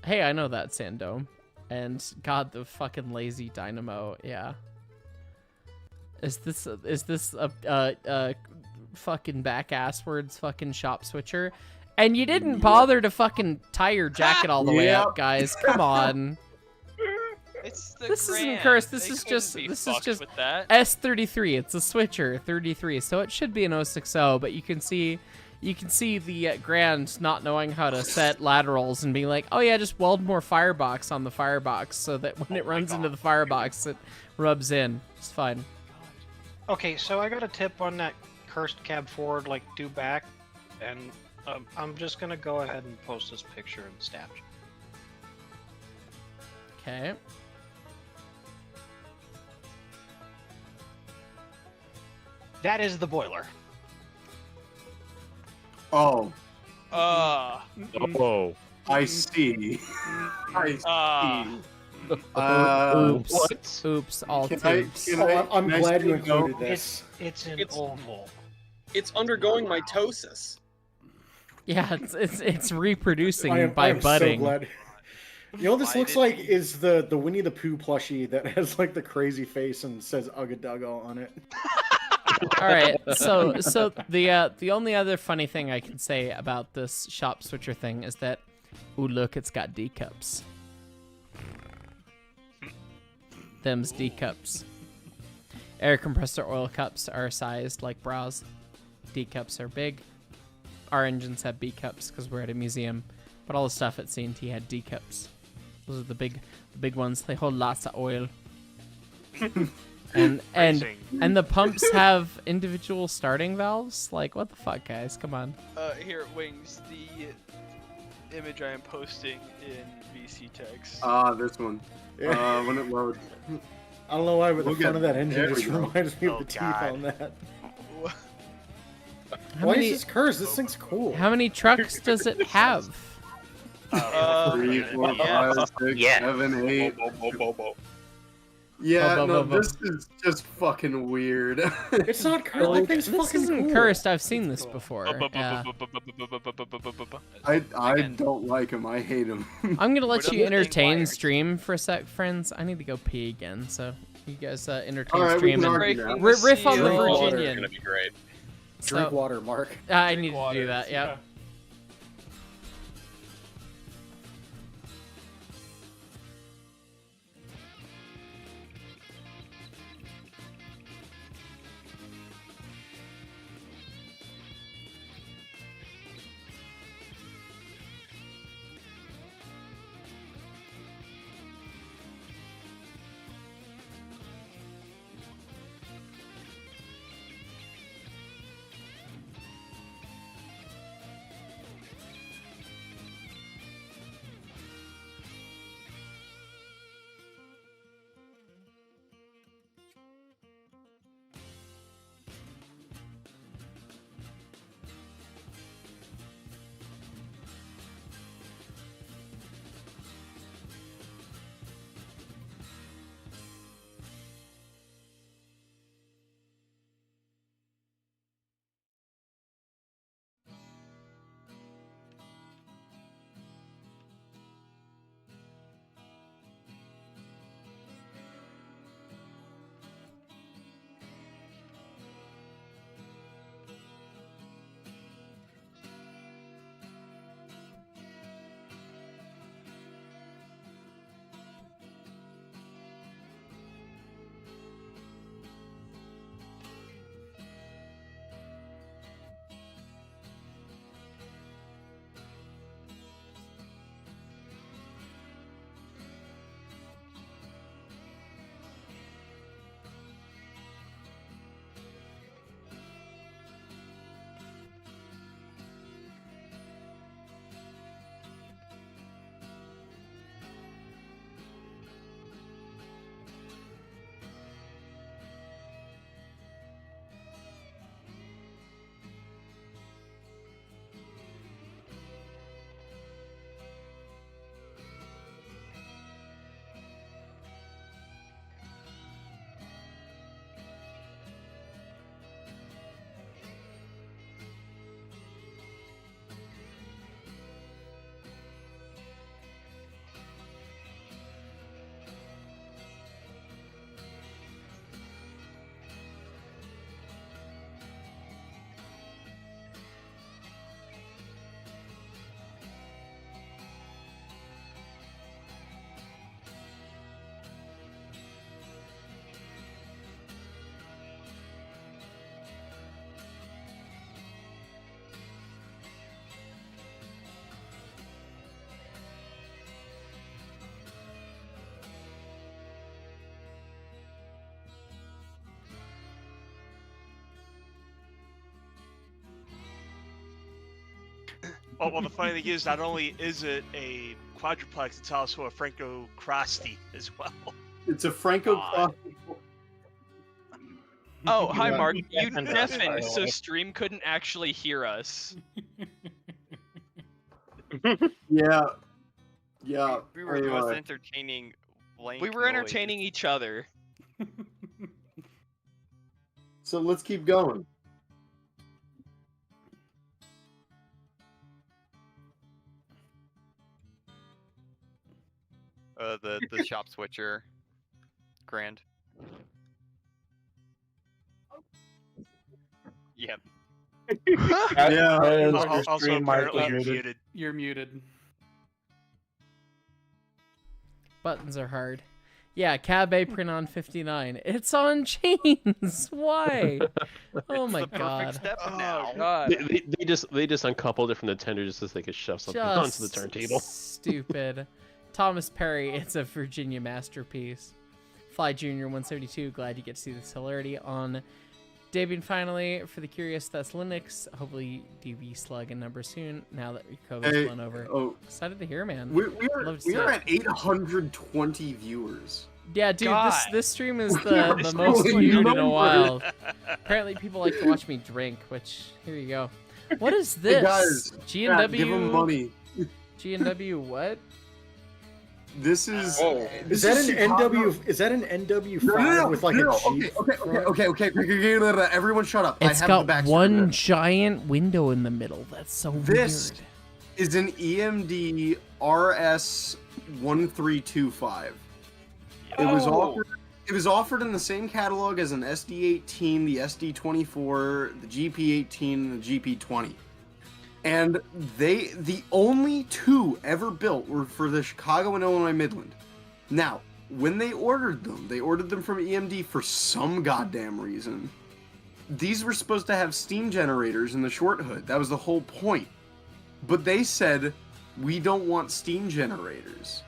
hey, I know that Sandome, and God, the fucking lazy dynamo, yeah. Is this a fucking back asswards fucking shop switcher? And you didn't bother to fucking tie your jacket all the way Yep. up, guys. Come on. It's the This isn't grand. cursed. This They is couldn't just be this is fucked just with that. S33. It's a switcher 33, so it should be an 060. But you can see the Grand not knowing how to set laterals and being like, oh yeah, just weld more firebox on the firebox so that when it runs into the firebox, it rubs in. It's fine. Okay, so I got a tip on that cursed cab forward, like due back, and I'm just gonna go ahead and post this picture in Snapchat. Okay. That is the boiler. Oh, Oh. I see. I see. Oops. What? Oops. All Can I- tubes. can Oh, I'm Can I glad say you included no? this. It's an It's- oval. It's undergoing mitosis. Yeah, it's reproducing I am by so budding. glad. You know what this Why looks did like he- is the Winnie the Pooh plushie that has like the crazy face and says Ugga Dugga on it. All right, so the only other funny thing I can say about this shop switcher thing is that, ooh, look, it's got D cups. Them's D cups. Air compressor oil cups are sized like bras. D cups are big. Our engines have B cups because we're at a museum, but all the stuff at C&T had D cups. Those are the big ones. They hold lots of oil. and the pumps have individual starting valves. Like, what the fuck, guys? Come on. Here, Wings, the image I am posting in VC text. This one. Yeah. When it loads. I don't know why, but the We'll front get- of that engine there we just go. reminds me of Oh, the teeth God. on that. How Why many is this cursed? This thing's cool. how many trucks does it have? 3, 4, yeah. 5, 6, Yeah. 7, 8. Bo, Yeah, bo, no, bo, bo. this is just fucking weird. It's not cursed. That thing's This fucking isn't cool. cursed. I've seen this before. Yeah. I Again. don't like him. I hate him. I'm gonna let What you other thing entertain wires? stream for a sec, friends. I need to go pee again, so you guys entertain All right, we stream can and argue now. riff on the Drink water. Virginian. Gonna be great. Drink So, water, Mark. I need to do that. Yeah. Well, the funny thing is, not only is it a quadruplex, it's also a Franco Crosti as well. It's a Franco God. Cross. Oh, hi, Mark. You deafened us. deafened, so stream couldn't actually hear us. Yeah. Yeah. We were anyway. both entertaining blank We were entertaining each other. So let's keep going. The shop switcher. Grand. Yep. Yeah. Also apparently muted. You're muted. Buttons are hard. Yeah, cab apron on 59. It's on chains. Why? Oh my god. Step Oh now. god. They just uncoupled it from the tender just so they could shove something onto the turntable. Stupid. Thomas Perry, it's a Virginia masterpiece. Fly Jr. 172, glad you get to see this hilarity on Debuting finally for the curious, that's Linux. Hopefully DB slug in number soon. Now that COVID's blown over. Excited to hear, man. We are at 820 viewers. Yeah, dude, this stream is the most viewed in a while. Apparently, people like to watch me drink. Which here you go. What is this? Hey guys, G&W. give them money. G&W what? This is. Is that an NW? Is that an NW5 with like a Jeep? Okay. Everyone, shut up. It's I have got the backstory one giant window in the middle. That's so This weird. is an EMD RS1325. It was offered in the same catalog as an SD18, the SD24, the GP18, and the GP20. And the only two ever built were for the Chicago and Illinois Midland. Now, when they ordered them from EMD for some goddamn reason. These were supposed to have steam generators in the short hood. That was the whole point. But they said, we don't want steam generators.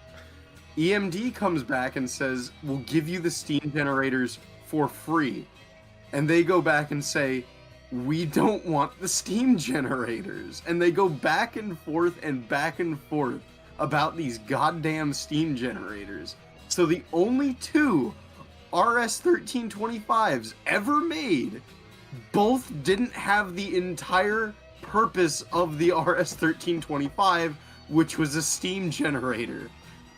EMD comes back and says, we'll give you the steam generators for free. And they go back and say, we don't want the steam generators. And they go back and forth about these goddamn steam generators. So the only two RS1325s ever made, both didn't have the entire purpose of the RS1325, which was a steam generator.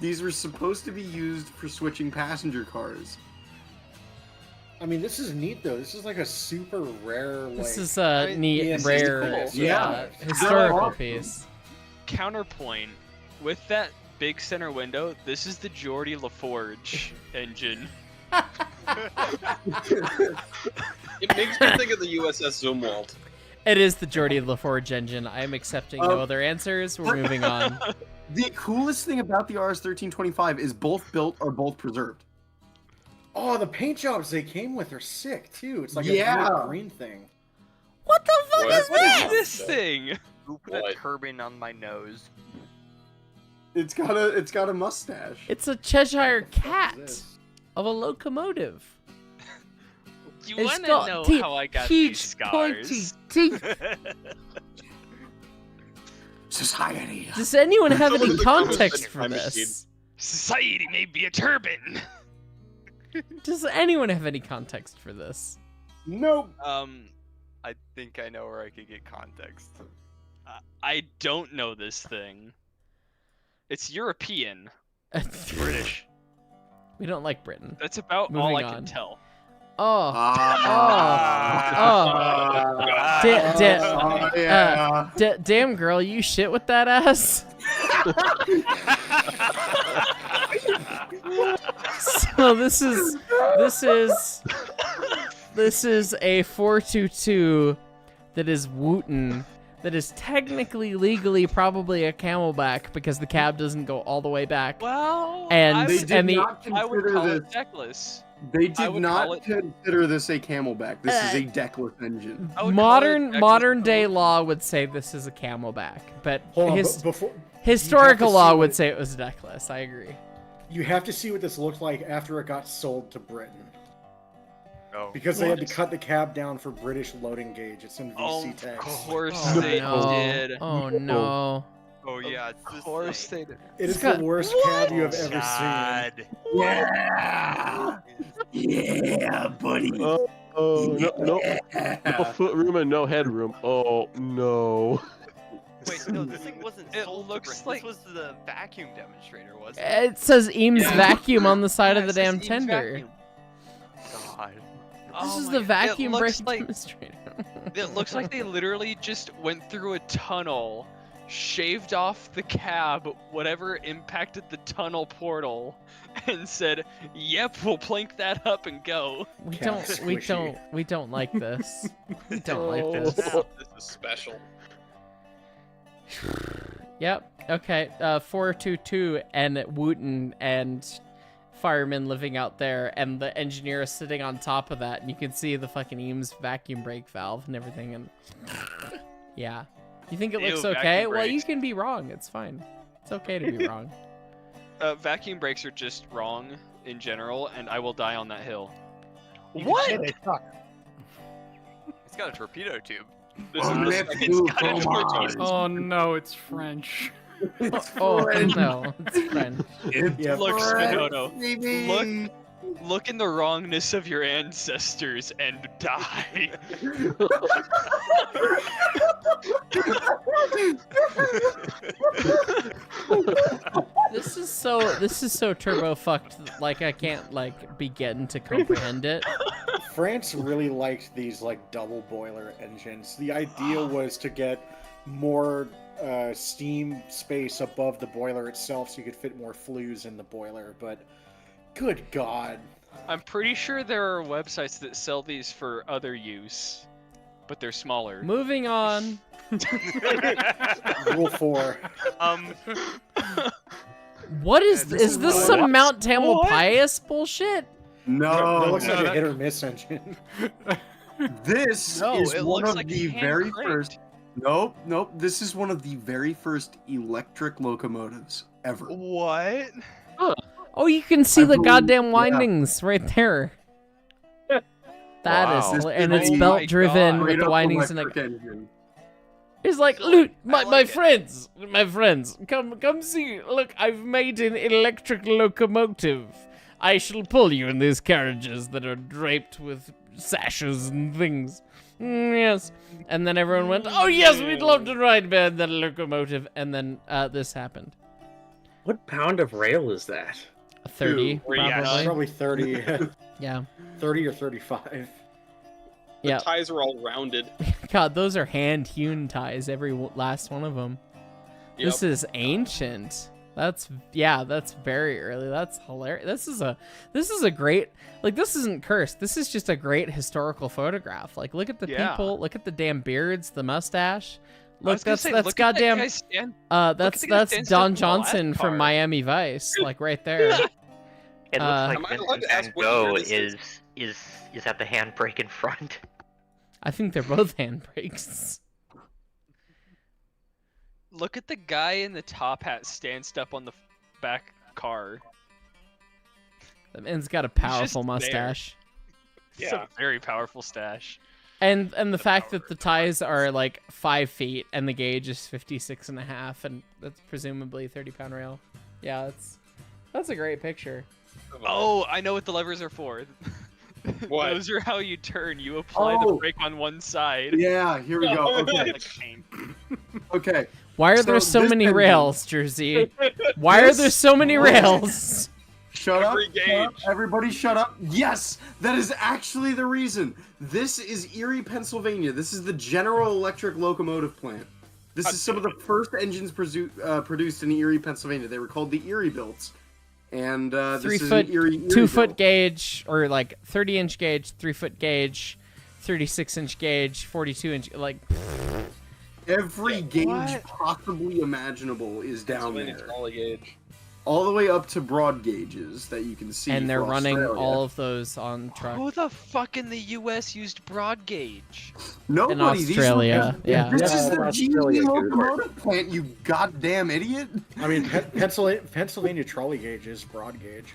These were supposed to be used for switching passenger cars. I mean, this is neat though. This is like a super rare. Like, This is a neat, EMD rare, cool. historical piece. Counterpoint, with that big center window, this is the Geordie LaForge engine. It makes me think of the USS Zumwalt. It is the Geordie LaForge engine. I am accepting no other answers. We're moving on. The coolest thing about the RS1325 is both built or both preserved. Oh, the paint jobs they came with are sick too. It's like a weird green thing. What the fuck is What is this thing? Who put a turbine on my nose? It's got a mustache. It's a Cheshire cat of a locomotive. You It's want to got know teeth, how I got huge, these scars? pointy teeth. Society. Does anyone have any the context for time this? machine. Society may be a turbine. Does anyone have any context for this? Nope. I think I know where I could get context. I don't know this thing. It's European. British. We don't like Britain. That's about all I Moving can on. tell. Damn girl, you shit with that ass. So this is a 422 that is Wooten, that is technically legally probably a Camelback because the cab doesn't go all the way back. Well, And I would, and the I would call this. it deckless. They I did would not call it- consider this a Camelback. This is a deckless engine. I would call it modern deckless. day law would say this is a Camelback, but Hold on, before historical see law what- would say it was deckless. I agree. you have to see what this looked like after it got sold to Britain. Oh. Because they had to cut the cab down for British loading gauge. It's in VC Of text. course Oh, they no. did. Oh no. Oh yeah, it's Of this course thing. they did. It is got- the worst cab you have ever God. Yeah, yeah, buddy. No foot room and no headroom. Oh no. Wait, no, this thing wasn't It sold to looks Britain. like- This was the vacuum demonstrator, wasn't it? It says Eames vacuum on the side Yeah, of the it says damn Eames tender. vacuum. God. This Oh is my the God. vacuum It looks brake like demonstrator. It looks like they literally just went through a tunnel, shaved off the cab, whatever impacted the tunnel portal, and said, "Yep, we'll plank that up and go." We Cat don't like this. We don't like this. This is special. Yep. Okay. 422 and Wooten and firemen living out there, and the engineer is sitting on top of that, and you can see the fucking Eames vacuum brake valve and everything. And yeah, you think it looks Ew, okay? vacuum Well, you brakes. can be wrong. It's fine. It's okay to be wrong. Vacuum brakes are just wrong in general, and I will die on that hill. You could say they suck. It's got a torpedo tube. This Oh, is let's the do it's got a fromage. Oh no, it's French. Oh no, it's French. Yeah, Look, Spinoto, Baby. look in the wrongness of your ancestors and die. This is so turbo fucked. Like I can't like begin to comprehend it. France really liked these like double boiler engines. The idea was to get more steam space above the boiler itself so you could fit more flues in the boiler, but good god. I'm pretty sure there are websites that sell these for other use, but they're smaller. Moving on. Rule 4. What is this some Mount Tamalpais bullshit? No, It looks like a hit or miss engine. this No, is it one looks of like the hand very cranked. first. Nope. This is one of the very first electric locomotives ever. What? Oh, you can see I the believe- goddamn yeah. windings right there. That is, Wow. and This it's is belt my driven God. with the Straight up windings and it. electric engine. He's like, So, look, I my like it." friends, come see. Look, I've made an electric locomotive. I shall pull you in these carriages that are draped with sashes and things. Yes. And then everyone went, oh yes, we'd love to ride that locomotive. And then this happened. What pound of rail is that? 30, Yeah. probably. Probably 30. Yeah. 30 or 35. The Yeah. ties are all rounded. God, those are hand-hewn ties, every last one of them. This is ancient. That's very early. That's hilarious. This is a great, like, this isn't cursed. This is just a great historical photograph. Like, look at the Yeah. people, look at the damn beards, the mustache. I Look, was gonna that's say, that's look at that goddamn guy stand- that's the guy that that's stands Don up in the last Johnson from car. Miami Vice, like right there. It Am looks I like allowed Vincent to ask Van what Gogh year this is at the handbrake in front. I think they're both handbrakes. Look at the guy in the top hat stanced up on the back car. That man's got a He's just powerful there. mustache. It's a very powerful stash. And the fact that the ties are like 5 feet and the gauge is 56.5, and that's presumably 30-pound rail. Yeah, that's a great picture. Oh, I know what the levers are for. What? Those are how you turn. You apply the Oh. brake on one side. Yeah, here we go. Okay. Like a chain. Okay. Why are So there so this many engine- rails, Jersey? Why are there so many rails? Shut up, Every shut up, gauge. everybody shut up. Yes, that is actually the reason. This is Erie, Pennsylvania. This is the General Electric locomotive plant. This is some of the first engines produced in Erie, Pennsylvania. They were called the Erie Bilts. And 3 this is foot, an Erie 2 foot Bilt. gauge, or like 30-inch gauge, 3 foot gauge, 36-inch gauge, 42-inch, like. Every gauge What? possibly imaginable is down Pennsylvania there. trolley gauge. All the way up to broad gauges that you can see. And they're for running Australia. all of those on truck. Who the fuck in the U.S. used broad gauge? Nobody. in Australia, yeah. This is the Australia, GE dude. locomotive plant, you goddamn idiot. I mean, Pennsylvania trolley gauge is broad gauge.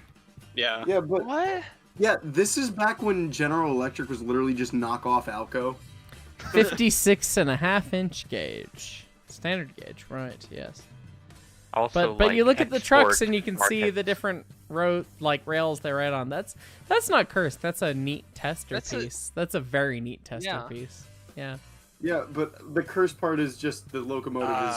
Yeah. Yeah, but What? yeah, this is back when General Electric was literally just knockoff Alco. 56.5-inch gauge. Standard gauge, right, yes. Also, But like, you look at the trucks export and you can see markets. the different rails they ride on. That's not cursed. That's a neat tester piece. That's a very neat tester Yeah. piece. Yeah. Yeah, but the cursed part is just the locomotive is.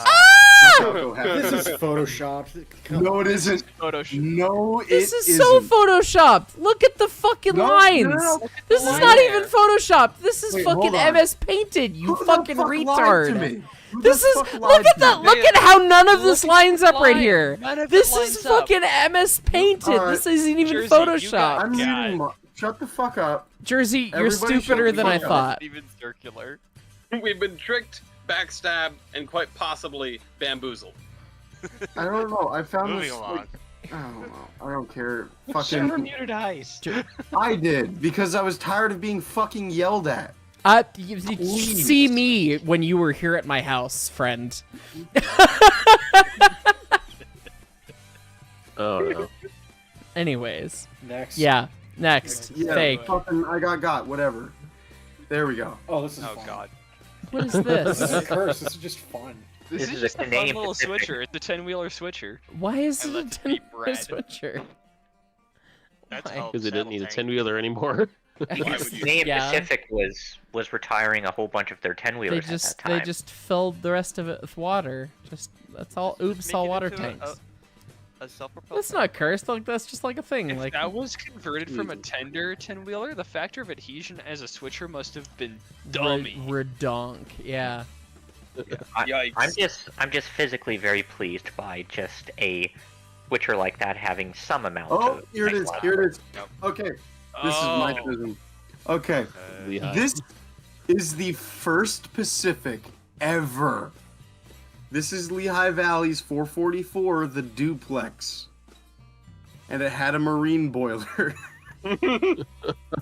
Alco This happy. is photoshopped. Come No, it isn't. Photoshop. No, This it is so isn't. photoshopped. Look at the fucking No, no, lines. no. This is line not there. even photoshopped. This is Wait, fucking hold on. MS Painted. You Who the fucking fuck lied to retard. me? This is look at that. Look at how none of this lines up right here. This is fucking MS Painted. All right. This isn't even Jersey, Photoshop. I'm muting. Shut the fuck up. Jersey, you're Everybody shut stupider the than I fuck up. thought. Even circular. We've been tricked, backstabbed, and quite possibly bamboozled. I don't know. I found Moving this. along. Like, I don't know. I don't care. Server Fucking. muted ice. I did because I was tired of being fucking yelled at. You see me when you were here at my house, friend. Oh no. Anyways, Next. yeah, next, Yeah, fake. fucking. I got whatever. There we go. Oh, this is Oh fun. god. What is This is a this? curse. This is just fun. This This is is just a a fun Canadian little Pacific. switcher. It's the 10-wheeler switcher. Why is I it a let it be 10 bread. switcher? That's Why? how Because it didn't need a saddle 10-wheeler anymore. I guess- Canadian yeah. Pacific was retiring a whole bunch of their 10-wheelers They just at that time. they just filled the rest of it with water. Just that's all. Oops, Make all it water into tanks. A self-propelled. That's not cursed. Like that's just like a thing. If Like that was converted from a tender 10-wheeler, the factor of adhesion as a switcher must have been dummy. redonk. Yeah. Yikes. I'm just physically very pleased by just a switcher like that having some amount Oh, of here it is. nice Here it is. Yep. Okay. This is my Oh. prism. Okay. Lehigh. This is the first Pacific ever. This is Lehigh Valley's 444, the Duplex. And it had a marine boiler.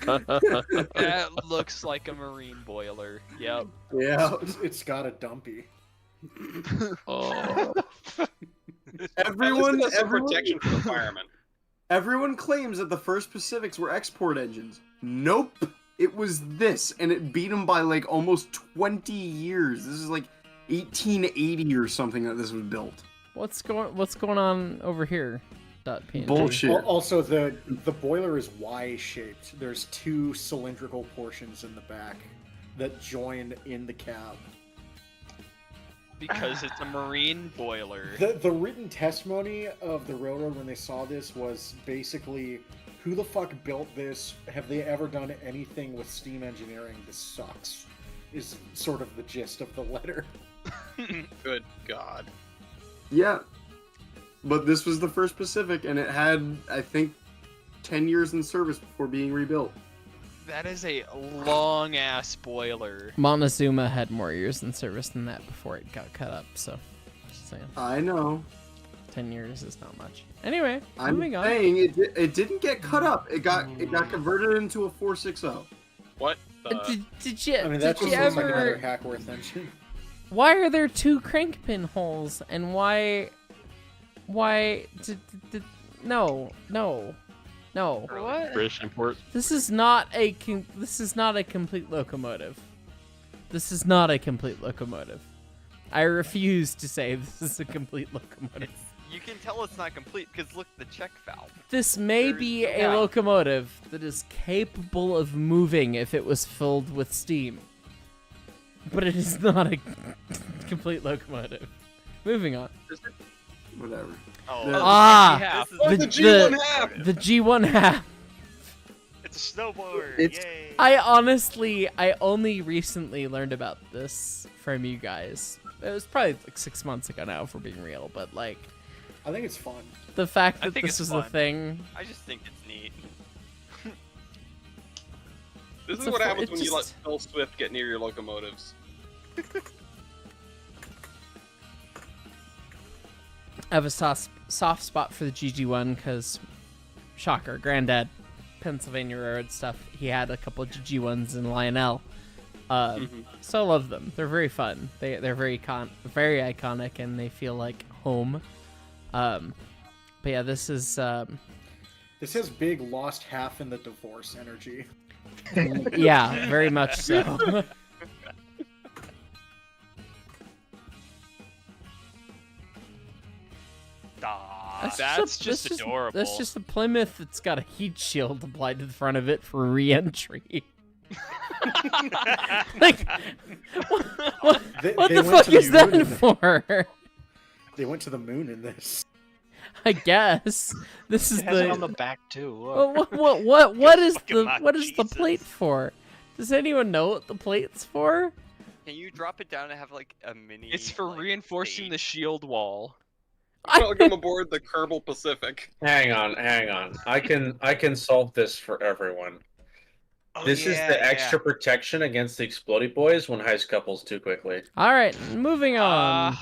That looks like a marine boiler. Yep. Yeah. It's got a dumpy. Oh. Everyone, Some protection for the firemen. everyone claims that the first Pacifics were export engines. Nope. It was this, and it beat them by like almost 20 years. This is like 1880 or something that this was built. What's going on over here? .png. Bullshit. Also, the boiler is Y-shaped. There's two cylindrical portions in the back that join in the cab. Because it's a marine boiler. The written testimony of the railroad when they saw this was basically, who the fuck built this? Have they ever done anything with steam engineering? This sucks. Is sort of the gist of the letter. Good God. Yeah. But this was the first Pacific, and it had, I think, 10 years in service before being rebuilt. That is a long ass boiler. Montezuma had more years in service than that before it got cut up. So, just saying, I know. 10 years is not much. Anyway, I'm moving on. saying it didn't get cut up. It got converted into a 460. What? Did you? I mean, did that you just looks like another ever? Hackworth engine. Why are there two crank pin holes? And why? No. What? British import. This is not a complete locomotive. This is not a complete locomotive. I refuse to say this is a complete locomotive. You can tell it's not complete because look at the check valve. This may be a locomotive that is capable of moving if it was filled with steam. But it is not a complete locomotive. Moving on. Whatever. The G1 half. It's a snowblower. It's, Yay. I only recently learned about this from you guys. It was probably like 6 months ago now, if we're being real. But like, I think it's fun. the fact I that think this it's is a fun. thing. I just think it's neat. This It's is what a happens it when you let just- Phil Swift get near your locomotives. I have a soft spot for the GG1 because, shocker, Granddad, Pennsylvania Railroad stuff. He had a couple of GG1s in Lionel. So I love them. They're very fun. They're very iconic, and they feel like home. But yeah, this is This has big lost half in the divorce energy. yeah, very much so. That's just adorable. That's just a Plymouth that's got a heat shield applied to the front of it for re-entry. Like, what They the went fuck to the is that moon in for? They went to the moon in this. I guess this is It has it on the. the back too. Well, Look. what is Fucking the mock what is the Jesus. plate for? Does anyone know what the plate's for? Can you drop it down and have like a mini? It's for like, reinforcing the shield wall. Welcome aboard the Kerbal Pacific. Hang on. I can solve this for everyone. Oh, This is the extra protection against the explodey boys when heist couples too quickly. All right, moving on.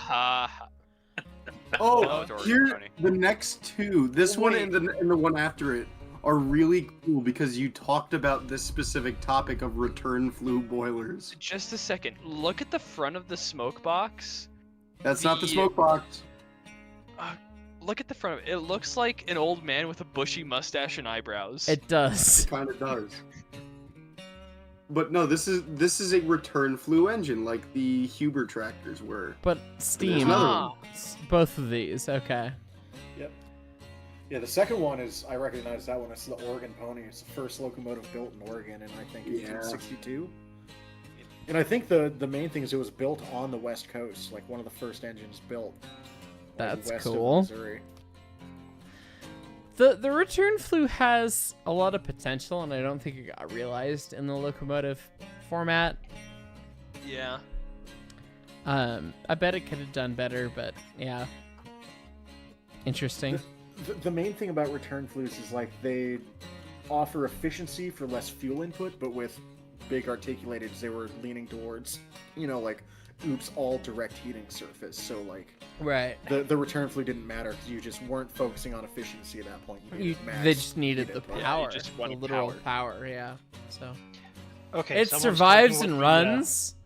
Oh, George, here Tony. the next two. This one and the one after it are really cool because you talked about this specific topic of return flue boilers. Just a second. Look at the front of the smoke box. That's not the smoke box. Look at the front of it. It looks like an old man with a bushy mustache and eyebrows. It does. It kind of does. But no, this is a return flue engine like the Huber tractors were. But There's steam. another one. Both of these. Okay. Yep. Yeah, the second one is, I recognize that one. It's the Oregon Pony. It's the first locomotive built in Oregon in, I think, 1862. And I think the main thing is it was built on the West Coast, like one of the first engines built. That's west cool. Of Missouri. The return flue has a lot of potential, and I don't think it got realized in the locomotive format. Yeah. I bet it could have done better, but yeah. Interesting. The main thing about return flues is like they offer efficiency for less fuel input, but with big articulators, they were leaning towards, like all direct heating surface. So like, right. The return flue didn't matter because you just weren't focusing on efficiency at that point. They just needed the power, just the literal power. Yeah. So. Okay. It survives and runs.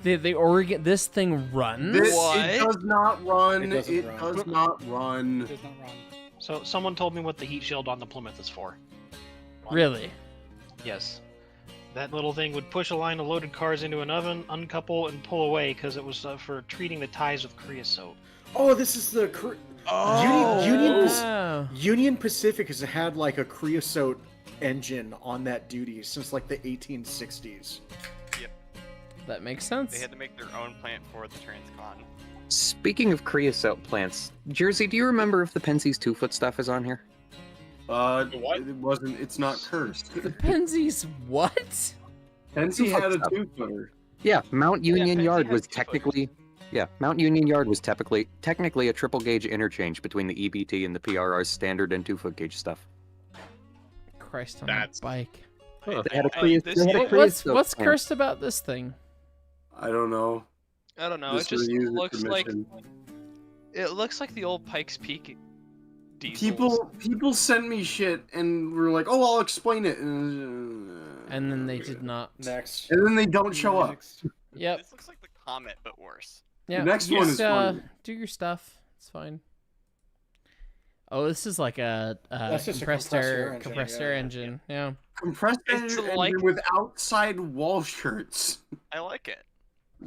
The Oregon, this thing runs. It does not run. It It doesn't does not run. So someone told me what the heat shield on the Plymouth is for. Really? Yes. That little thing would push a line of loaded cars into an oven, uncouple, and pull away because it was for treating the ties with creosote. Oh, this is the Union Pacific has had like a creosote engine on that duty since like the 1860s. Yep. That makes sense. They had to make their own plant for the Transcon. Speaking of creosote plants, Jersey, do you remember if the Pensie's 2-foot stuff is on here? It wasn't. It's not cursed. Pensie's what? Pensie had a 2-footer. Yeah, Mount Union Pensie Yard has was 2-footers. Mount Union Yard was technically a triple gauge interchange between the EBT and the PRR's standard and 2-foot gauge stuff. Christ on a bike. They had a creosote. What's cursed about this thing? I don't know. I don't know. This It just reviews looks like commission. the old Pikes Peak diesels. People send me shit and we're like, oh, I'll explain it, And then they did not. Next. and then they don't show up. Yep. This looks like the Comet, but worse. Yeah. The next one is funny. Do your stuff. It's fine. Oh, this is like a That's just a compressed air engine. Yeah. Compressed It's engine like- with outside wall shirts. I like it.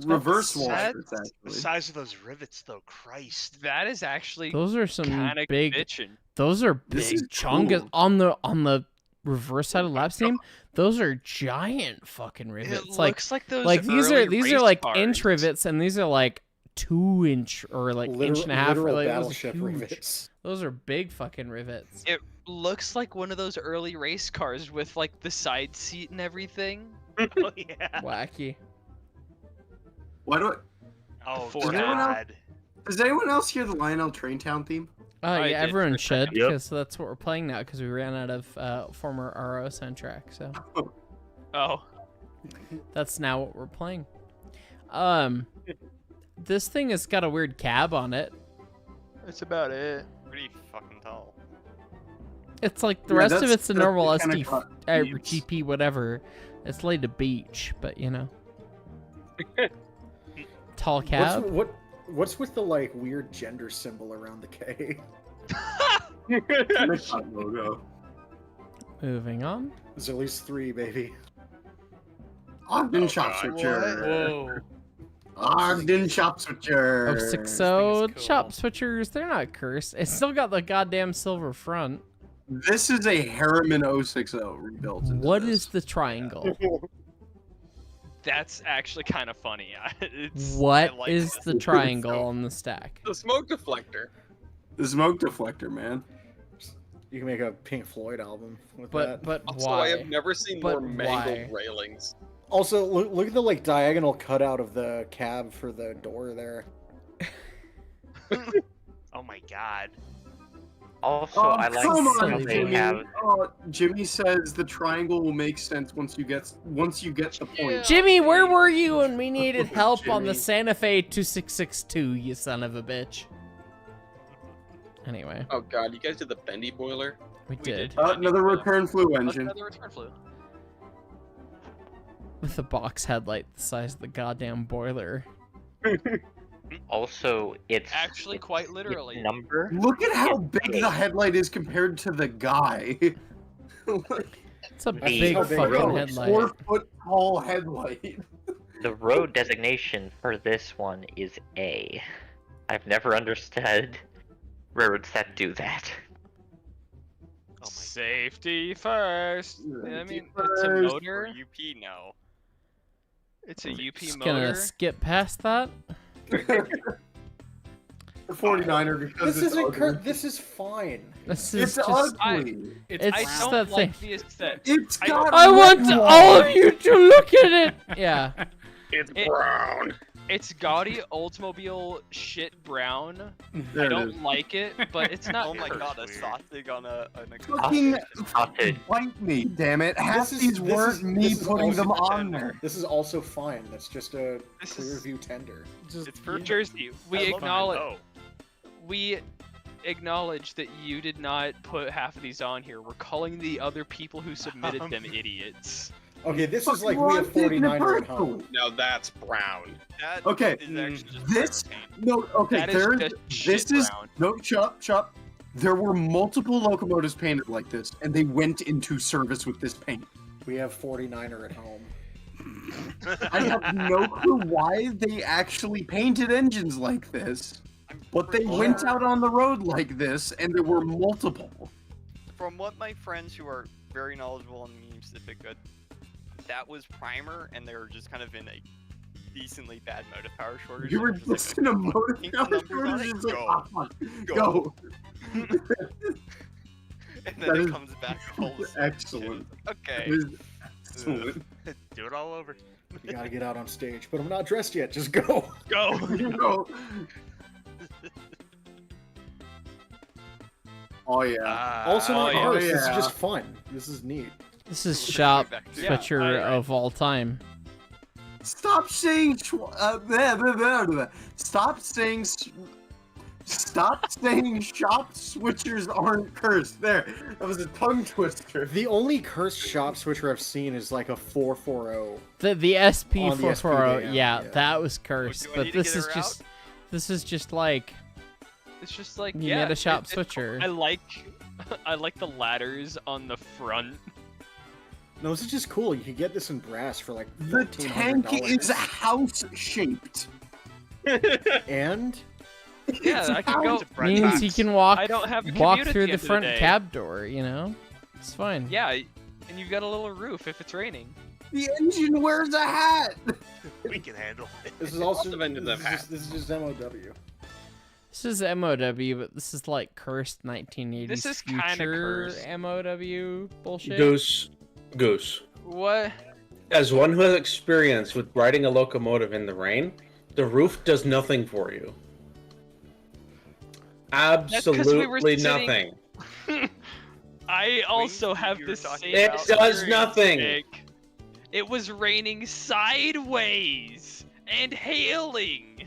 Reverse wall sad. shirts, The actually. size of those rivets, though, Christ. That is actually Those are some kind of big. bitchin'. Those are This big is chungus cool. on the reverse side of the lap steam. Those are giant fucking rivets. It like looks like those. these early are race like cars. inch rivets, and these are like 2-inch or like inch and a half. Literal Like, those are battleship huge. rivets. Those are big fucking rivets. It looks like one of those early race cars with like the side seat and everything. Oh, yeah. Wacky. Why do I... Oh, Does anyone else- God. Does anyone else hear the Lionel Traintown theme? I Yeah, did everyone for a should second. Yep. because that's what we're playing now because we ran out of former RO soundtrack. So Oh, that's now what we're playing. This thing has got a weird cab on it. that's about it. Pretty fucking tall. It's like the Yeah, rest of that's- it's a that's normal the kinda SD, cut beeps. GP, whatever. It's laid to beach, but you know. Tall cab. What's with the like weird gender symbol around the K? That logo. Moving on. There's at least 3, baby. Ogden Shop Switcher. Whoa. Ogden Shop Switcher. Oh, 60 chop switchers. They're not cursed. It's still got the goddamn silver front. This is a Harriman 060 rebuilt. into What this. is the triangle? That's actually kind of funny. What I like is this. the triangle on the stack? The smoke deflector. The smoke deflector, man. You can make a Pink Floyd album with But that. but Also, why? I have never seen But more mangled why? railings. Also, look at the like diagonal cutout of the cab for the door there. Oh my god. Also, Oh, I like come how on, they Jimmy. have. Oh, Jimmy says the triangle will make sense once you get the point. Jimmy, where were you when we needed help on the Jimmy. Santa Fe 2662, you son of a bitch? Anyway, Oh god, you guys did the Bendy boiler? we did. Another return flue engine. Another return flu. With a box headlight the size of the goddamn boiler. Also, it's Actually, quite literally. number. Look at how big the headlight is compared to the guy. It's a The big how big fucking it is. headlight. 4-foot tall headlight. The road designation for this one is A. I've never understood roads that do that. Oh my Safety first. I mean, it's a first. motor. UP now. It's a UP Just motor. gonna skip past that. For 49er because This it's isn't. ugly. This is fine. This is It's just. ugly. It's I just don't that like thing. the aesthetic. It's I- got I want red all of walls. you to look at it. Yeah. It's It- brown. It's gaudy Oldsmobile shit brown. There I it don't is. like it, but it's not. Oh my cursed. god, a Weird. sausage on a Fucking Sausage. bite me, damn it. Half This is- these this weren't is- me this is putting also them on tender. there. This is also fine. That's just a This clear is- view tender. It's perfect. Jersey, we I love acknowledge. mine. We acknowledge that you did not put half of these on here. We're calling the other people who submitted them idiots. Okay, this is like Fucking we have wrong thing to 49er at put. home. Now that's brown. That Okay, is actually just this- primer paint. No, okay, That is there. just This shit is brown. no chop. There were multiple locomotives painted like this, and they went into service with this paint. We have 49er at home. I have no clue why they actually painted engines like this, but they pretty went sure- out on the road like this, and there were multiple. From what my friends who are very knowledgeable on memes good, that was primer, and they were just kind of in a decently bad motive power shortage. You were and just just in a motor pink numbers on it, just like, go. "Ah, fuck, Go." go. and then That it is comes back full of excellent. Okay. That is excellent. Do it all over. You gotta get out on stage, but I'm not dressed yet. Just go. Go. Go. Oh yeah. Also, not yeah. ours. This is Yeah. just fun. This is neat. This is shop back to- Yeah, switcher of all time. Stop saying. Blah, blah, blah, blah. Stop saying. Stop saying shop switchers aren't cursed. There, that was a tongue twister. The only cursed shop switcher I've seen is like a 440. The SP On the 440, SPDM, yeah, yeah. that was cursed. do I But need to this get is her just, this is just like It's just like you yeah. made a shop it- switcher. I like the ladders on the front. No, this is just cool. You could get this in brass for like The tank is $1,400. house shaped. And Yeah, I can go. Means you can walk I don't have a walk commute at through the the end of the front day. cab door. You know, it's fine. Yeah, and you've got a little roof if it's raining. The engine wears a hat. We can handle it. this is also Lots of end of them this is just MOW. This is MOW, but this is like cursed 1980s This is kinda future cursed. MOW bullshit. Goose. What? As one who has experience with riding a locomotive in the rain, the roof does nothing for you. 'cause we were Absolutely sitting- nothing. I also have you the were talking same. It does experience, nothing. Nick. It was raining sideways and hailing.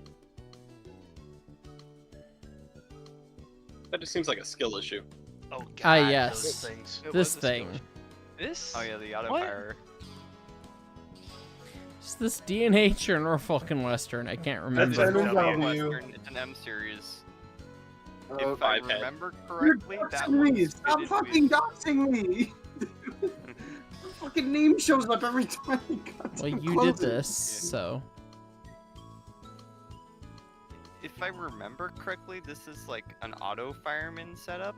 That just seems like a skill issue. Oh god. Ah, those yes. things. It This was a skill. thing. This? Oh yeah, the auto What? fire. It's this D&H or Norfolk and Western. I can't That's remember. MOW. It's an M series. Oh, If I 5 head. remember You're correctly, that doxing me. was Stop fitted fucking with- doxing me. Fucking name shows up every time. you got Well, some you did clothes. this, so If I remember correctly, this is like an auto fireman setup.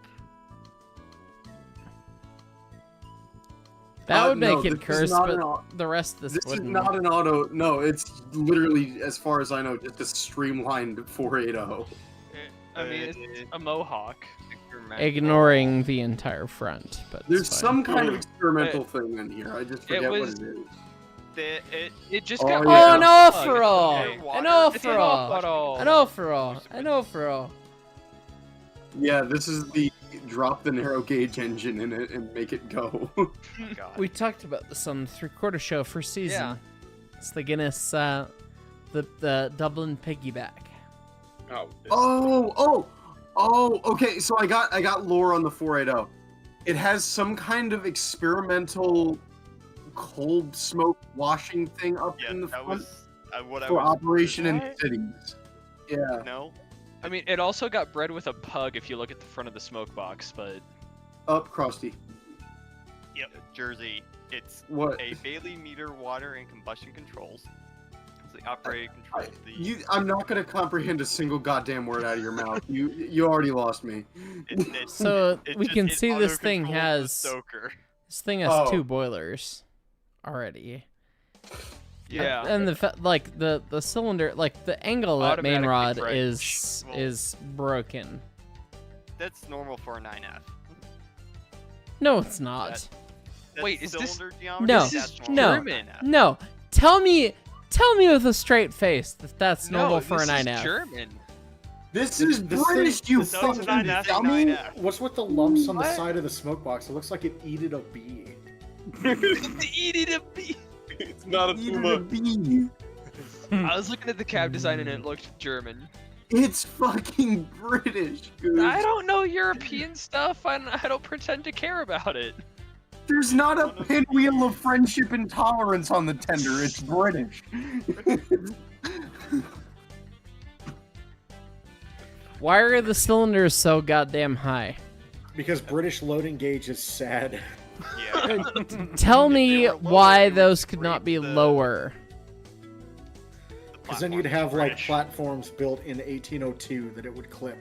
that would no, make this it is cursed, not but an au- the rest of this This is wouldn't. not an auto. No, it's literally, as far as I know, just a streamlined 480. I mean, it's a mohawk. Ignoring the entire front, but There's it's fine. some kind of experimental thing in here. I just forget what was- it is. It just Oh, got. yeah. Oh, an all-for-all! Okay. An It's an all-for-all! all-for-all. An all-for-all! An all-for-all! Yeah, this is the drop the narrow gauge engine in it and make it go. God. We talked about this on the three-quarter show first season. Yeah. It's the Guinness, the Dublin piggyback. Okay. So I got lore on the 480. It has some kind of experimental coal smoke washing thing up Yeah, in the that front was what I for was. operation in What? cities. Yeah. No, I mean, it also got bred with a pug if you look at the front of the smoke box, but Up, Krusty. Jersey. It's What? a Bailey meter water and combustion controls. It's the operating controls. I'm not gonna comprehend a single goddamn word out of your mouth. You already lost me. So we can it see this thing auto-controls the has soaker. this thing has Oh. 2 boilers already. yeah. And the cylinder, like the angle of that main rod Automatically is broken. That's normal for a 9F. No, it's not. That's Wait, is this- cylinder geometry, No, that's normal no, for a German. 9F. No, tell me with a straight face that that's normal No, for a this is 9F. German. This is This British, thing- you this thing's fucking 9F, dummy. 9F. What's with the lumps on the What? side of the smoke box? It looks like it eated a bee. Eating a bee. It's not a Eat Puma. a bee. I was looking at the cab design and it looked German. It's fucking British, dude. I don't know European stuff, and I don't pretend to care about it. There's not a pinwheel of friendship and tolerance on the tender. It's British. Why are the cylinders so goddamn high? Because British loading gauge is sad. Yeah. Tell If me they were lower, why it would those could not scrape be the- lower. Because then you'd have like platforms built in 1802 that it would clip.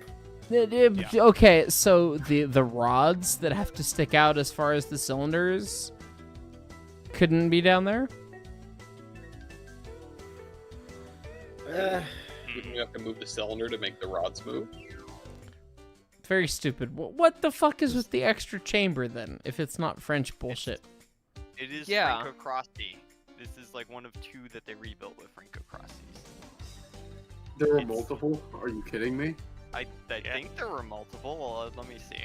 Okay, so the rods that have to stick out as far as the cylinders couldn't be down there? You have to move the cylinder to make the rods move. Very stupid. What the fuck is with the extra chamber then, if it's not French bullshit? It is Yeah. Franco Crosty. This is like one of 2 that they rebuilt with Franco Crosties. There were It's- multiple? Are you kidding me? I think there were multiple. Let me see.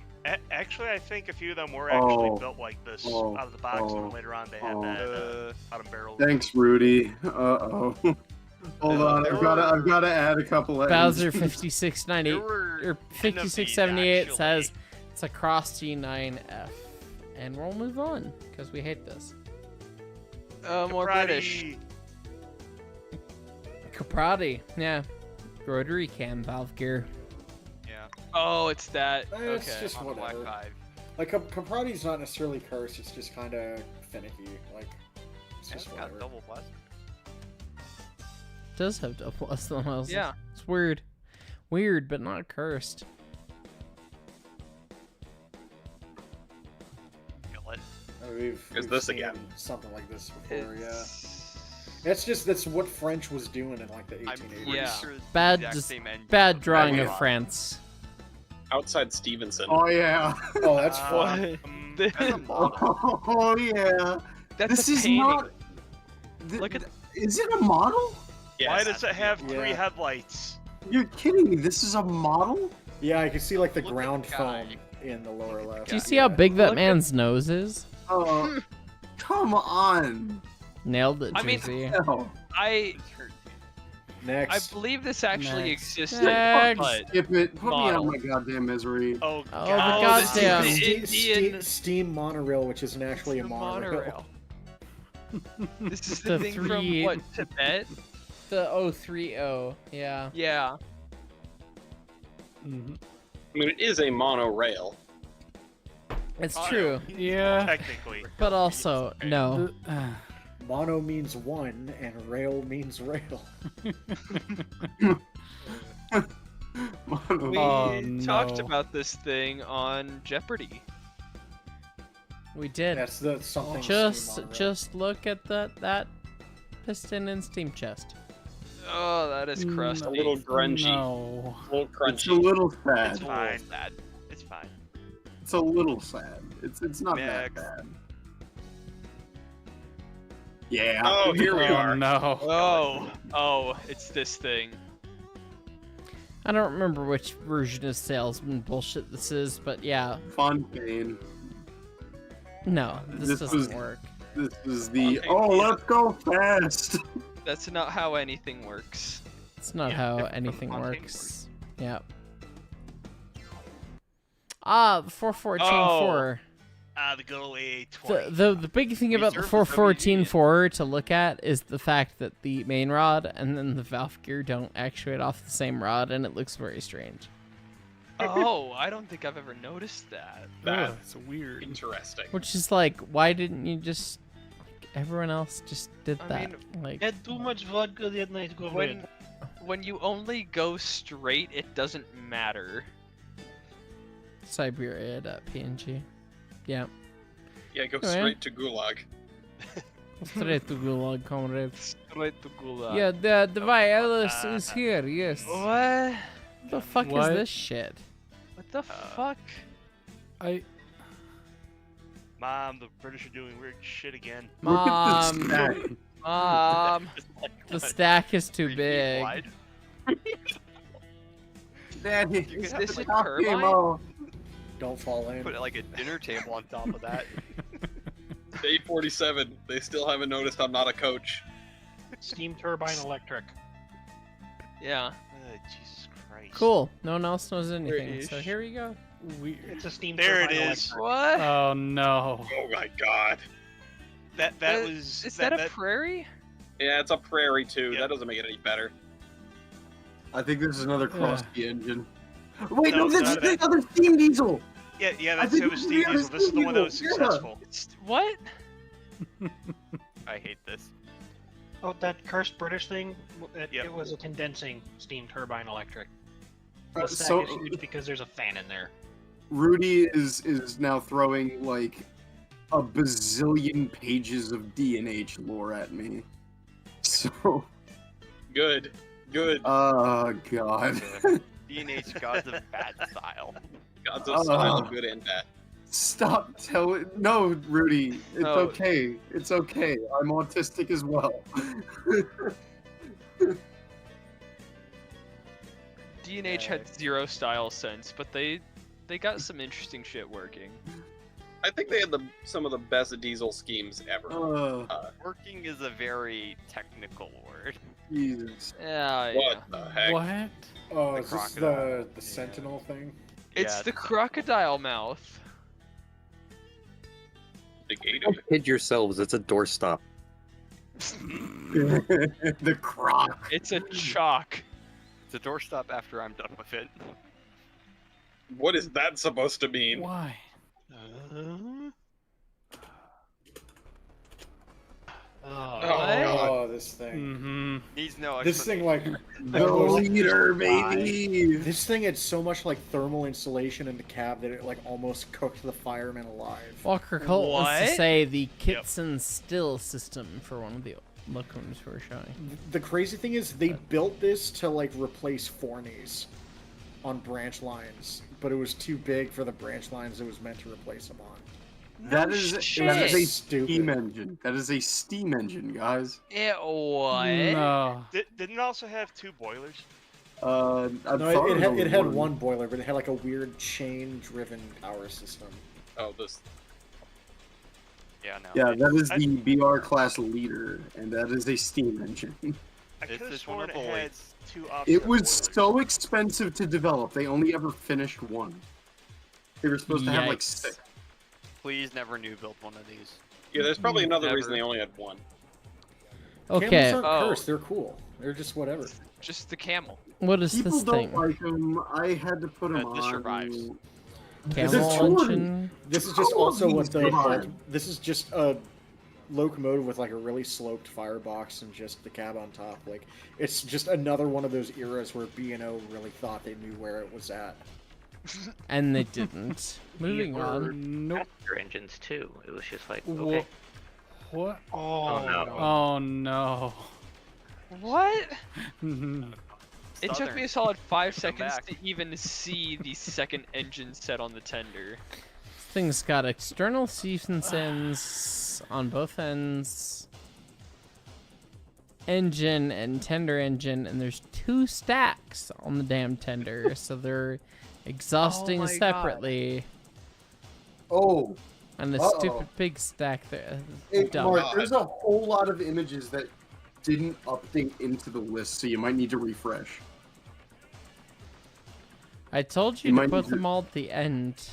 Actually, I think a few of them were actually Oh. built like this Oh. out of the box, and Oh. then later on they had Oh. that bottom barrel. Thanks, Rudy. Uh-oh. Hold on, there I've gotta add a couple of Bowser engines. 5698 There were or 10 of these, 5678 says actually. it's a Cross T9F. And we'll move on, because we hate this. More British. Caprati. Caprati, yeah. Rotary cam valve gear. Yeah. Oh, it's that. It's Okay. just On the Black whatever. 5. Like Caprati's not necessarily cursed. It's just kind of finicky. Like it's It's just got whatever. double blast. Does have double plus the miles. Yeah. It's weird. Weird, but not cursed. Kill it. We've this seen again? something like this before. It's... That's what French was doing in like the I'm 1880s. pretty Yeah. sure it's the Bad, exact just same engine bad with drawing the of rod. France. Outside Stevenson. Oh, yeah. Oh, that's Uh, fun. That's a model. Oh, yeah. That's This a is painting. not... Look at- Is it a model? Yes. Why does it have Yeah. 3 headlights? You're kidding me. This is a model? Yeah, I can see like the Look at ground the guy. foam in the lower left. Do you see how big that Look at- man's nose is? Oh, come on. Nailed it, I mean- Jersey. Hell. I Next. believe this actually Next. existed, Next. but Skip it. Put me out Model. of my goddamn misery. Oh, Oh, God. the this is goddamn. the Steam, Indian steam monorail, which isn't actually a the monorail. This is The the thing three- from what, Tibet? The 030, yeah. Yeah. I mean, it is a monorail. It's Oh, true, Yeah. Technically. but also, no. Mono means one, and rail means rail. We Oh, talked no. about this thing on Jeopardy. We did. That's the something. Just steam monorail. just look at that piston and steam chest. Oh, that is Mm, crusty. A little grungy. No. A little It's a crunchy. little It's sad. a little Fine. sad. It's fine. It's a little sad. It's not that Next. bad. Yeah. Oh, here we Oh are. no. Oh, it's this thing. I don't remember which version of salesman bullshit this is, but yeah. Fontaine. No, this doesn't work. This is the let's go fast. That's not how anything works. It's not how anything works. Yeah. Ah, the 414.4. The good old AA20. The big thing about the 414.4 to look at is the fact that the main rod and then the valve gear don't actuate off the same rod, and it looks very strange. Oh, I don't think I've ever noticed that. That's weird. Interesting. Which is like, why didn't you just... Everyone else just did I that. mean, like, Had too much vodka that night. Go ahead. When you only go straight, it doesn't matter. Siberia.png. Yeah. Yeah, go Oh, yeah? straight to Gulag. Straight to Gulag, comrades. Straight to Gulag. Yeah, the virus is here, yes. What? What the fuck What? is this shit? What the fuck? Mom, the British are doing weird shit again. Mom, Mom. the stack is too big. Daddy, Is this a top turbine? game. Don't fall in. Put like a dinner table on top of that. Day 47. They still haven't noticed I'm not a coach. Steam turbine electric. Yeah. Jesus Christ. Cool. No one else knows anything. British. So here we go. It's a steam There it turbine is. electric. What? Oh no. Oh my god. That was. Is that a prairie? Yeah, it's a prairie too. Yep. That doesn't make it any better. I think this is another Krusty engine. Wait, No, no, this it's is not the other steam diesel. Yeah, I that's think it was it's Steve the Diesel. This is the one that was yeah. successful. What? I hate this. Oh, that cursed British thing. It Yep. was a condensing steam turbine electric. The Uh, stack so- is huge because there's a fan in there. Rudy is now throwing like a bazillion pages of D&H lore at me. So, Good. Good. oh god. D&H gods of bad style. Gods of style, good and bad. Stop telling. No, Rudy, it's No. okay. It's okay. I'm autistic as well. D&H had zero style sense, but they got some interesting shit working. I think they had some of the best diesel schemes ever. Working is a very technical word. Jesus. Yeah, What the heck? What? Oh, The is this crocodile. the Sentinel thing? It's Yeah, the it's- crocodile mouth. The gator. Don't kid yourselves. It's a doorstop. The croc. It's a chalk. It's a doorstop after I'm done with it. What is that supposed to mean? Why? Oh, this thing. Mm-hmm. Needs no This thing, like, The leader, baby. this thing had so much like thermal insulation in the cab that it like almost cooked the firemen alive. Walker Colt wants to What? say the Kitson still system for one of the locomotives we were showing. The crazy thing is they built this to like replace Forneys on branch lines, but it was too big for the branch lines it was meant to replace them on. That is a shit. steam engine. That is a steam engine, guys. What? No. Didn't it also have two boilers? I No, thought it had was one boiler, but it had like a weird chain-driven power system. Oh, this. Yeah, no. Yeah, that is the BR class leader, and that is a steam engine. I This could have is one sworn of it the had lights. two offset It was boilers. so expensive to develop. They only ever finished one. They were supposed to have like Yikes. 6. Please never new build one of these. Yeah, there's probably another Never. reason they only had one. Okay, Camels aren't Oh. cursed, they're cool. They're just whatever. Just the camel. what is People this don't thing? like them. I had to put them This on. survives. This is Camel true. engine? This is just All of also what these the survive. this is just a locomotive with like a really sloped firebox and just the cab on top. Like it's just another one of those eras where B&O really thought they knew where it was at. And they didn't. Moving on. Nope. Passenger engines too. It was just like Wha- okay. What? Oh, no. Oh no. What? Mhm. It took Southern. me a solid 5 Come seconds back. to even see the second engine set on the tender. This thing's got external seats and on both ends. engine and tender engine, and there's 2 stacks on the damn tender, so they're exhausting my separately. Oh, And the stupid big stack there. hey, Dumb. Mark, there's a whole lot of images that didn't update into the list, so you might need to refresh. I told you You to might put need to- them all at the end.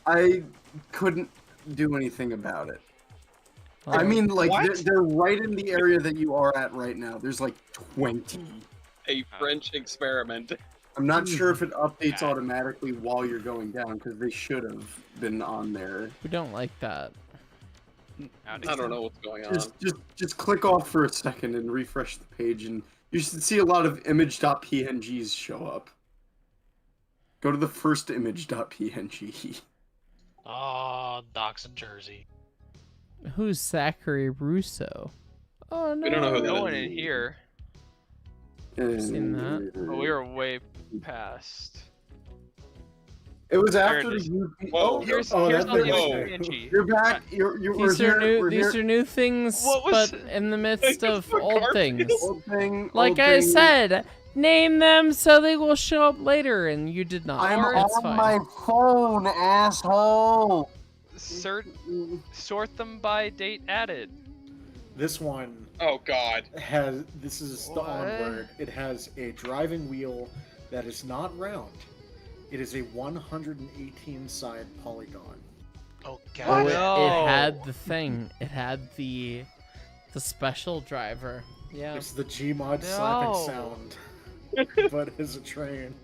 I couldn't do anything about it. I Like, mean, like, What? they're right in the area that you are at right now. There's like 20. A French experiment. I'm not sure if it updates automatically while you're going down, because they should have been on there. we don't like that. I don't know what's going on. Just click off for a second and refresh the page, and you should see a lot of image.pngs show up. Go to the first image.png. Oh, Doc's in Jersey. Who's Zachary Russo? Oh no. We don't know who that No is. one in here. Seen that. Oh, we were way past. It was There after it the is. UP. Whoa. Here's oh, here's that's all the it. PNG. You're back. We're These here. are new. We're These here. are new things, What was- but in the midst of the old car things. Old thing, Like old I thing. said, name them so they will show up later, and you did not. I'm That's on fine. my phone, asshole. Sort them by date added. This one Oh God. has, this is the What? onward. It has a driving wheel that is not round. It is a 118 side polygon. Oh Oh, god. it had the thing. It had the special driver. Yeah. It's the Gmod slapping No. sound, but as a train.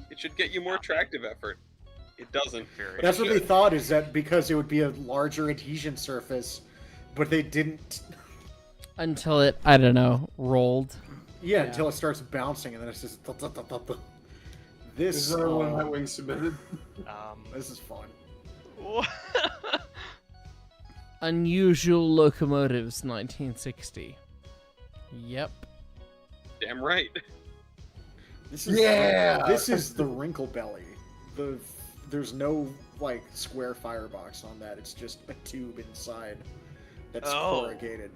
It should get you more tractive effort. It doesn't. but That's it what they should. thought, is that because it would be a larger adhesion surface, but they didn't. Until it, I don't know, rolled. Yeah, until it starts bouncing, and then it's just. This Is that one that Wing submitted? This is fun. Unusual Locomotives 1960. Yep. Damn right. This is Yeah! This is the wrinkle belly. There's no like square firebox on that. It's just a tube inside that's corrugated.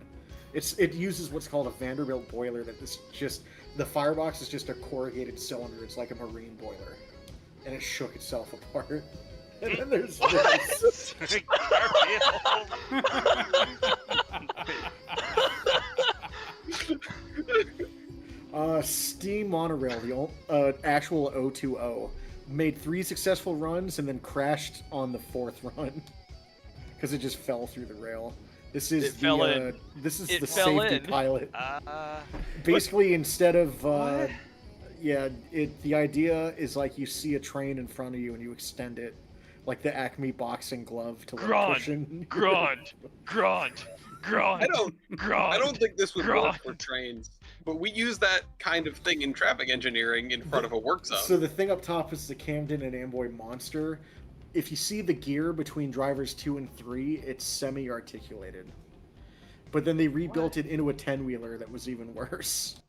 It uses what's called a Vanderbilt boiler. That is just the firebox is just a corrugated cylinder. It's like a marine boiler, and it shook itself apart. And then there's this. Steam monorail, the actual 020, made 3 successful runs and then crashed on the 4th run because it just fell through the rail. This is This is the safety pilot. Basically, instead of the idea is like you see a train in front of you and you extend it, like the Acme boxing glove to like cushion. Grunt. I don't think this would work for trains, but we use that kind of thing in traffic engineering in front of a work zone. So the thing up top is the Camden and Amboy Monster. If you see the gear between drivers 2 and 3, it's semi-articulated. But then they rebuilt it into a 10-wheeler that was even worse.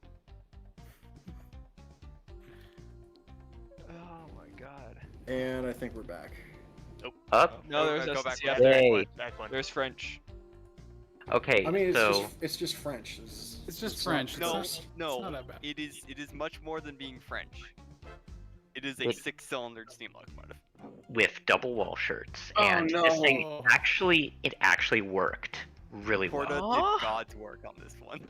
Oh my god. And I think we're back. Up. No, there's go back SCF. Yay. Back one. There's French. Okay, I mean, so it's just French. It's just not- French. No, It's no, not that bad. it is much more than being French. It is a With- 6-cylindered steam locomotive. with double wall shirts, Oh, and no. this thing actually worked really Porta well. did God's work on this one.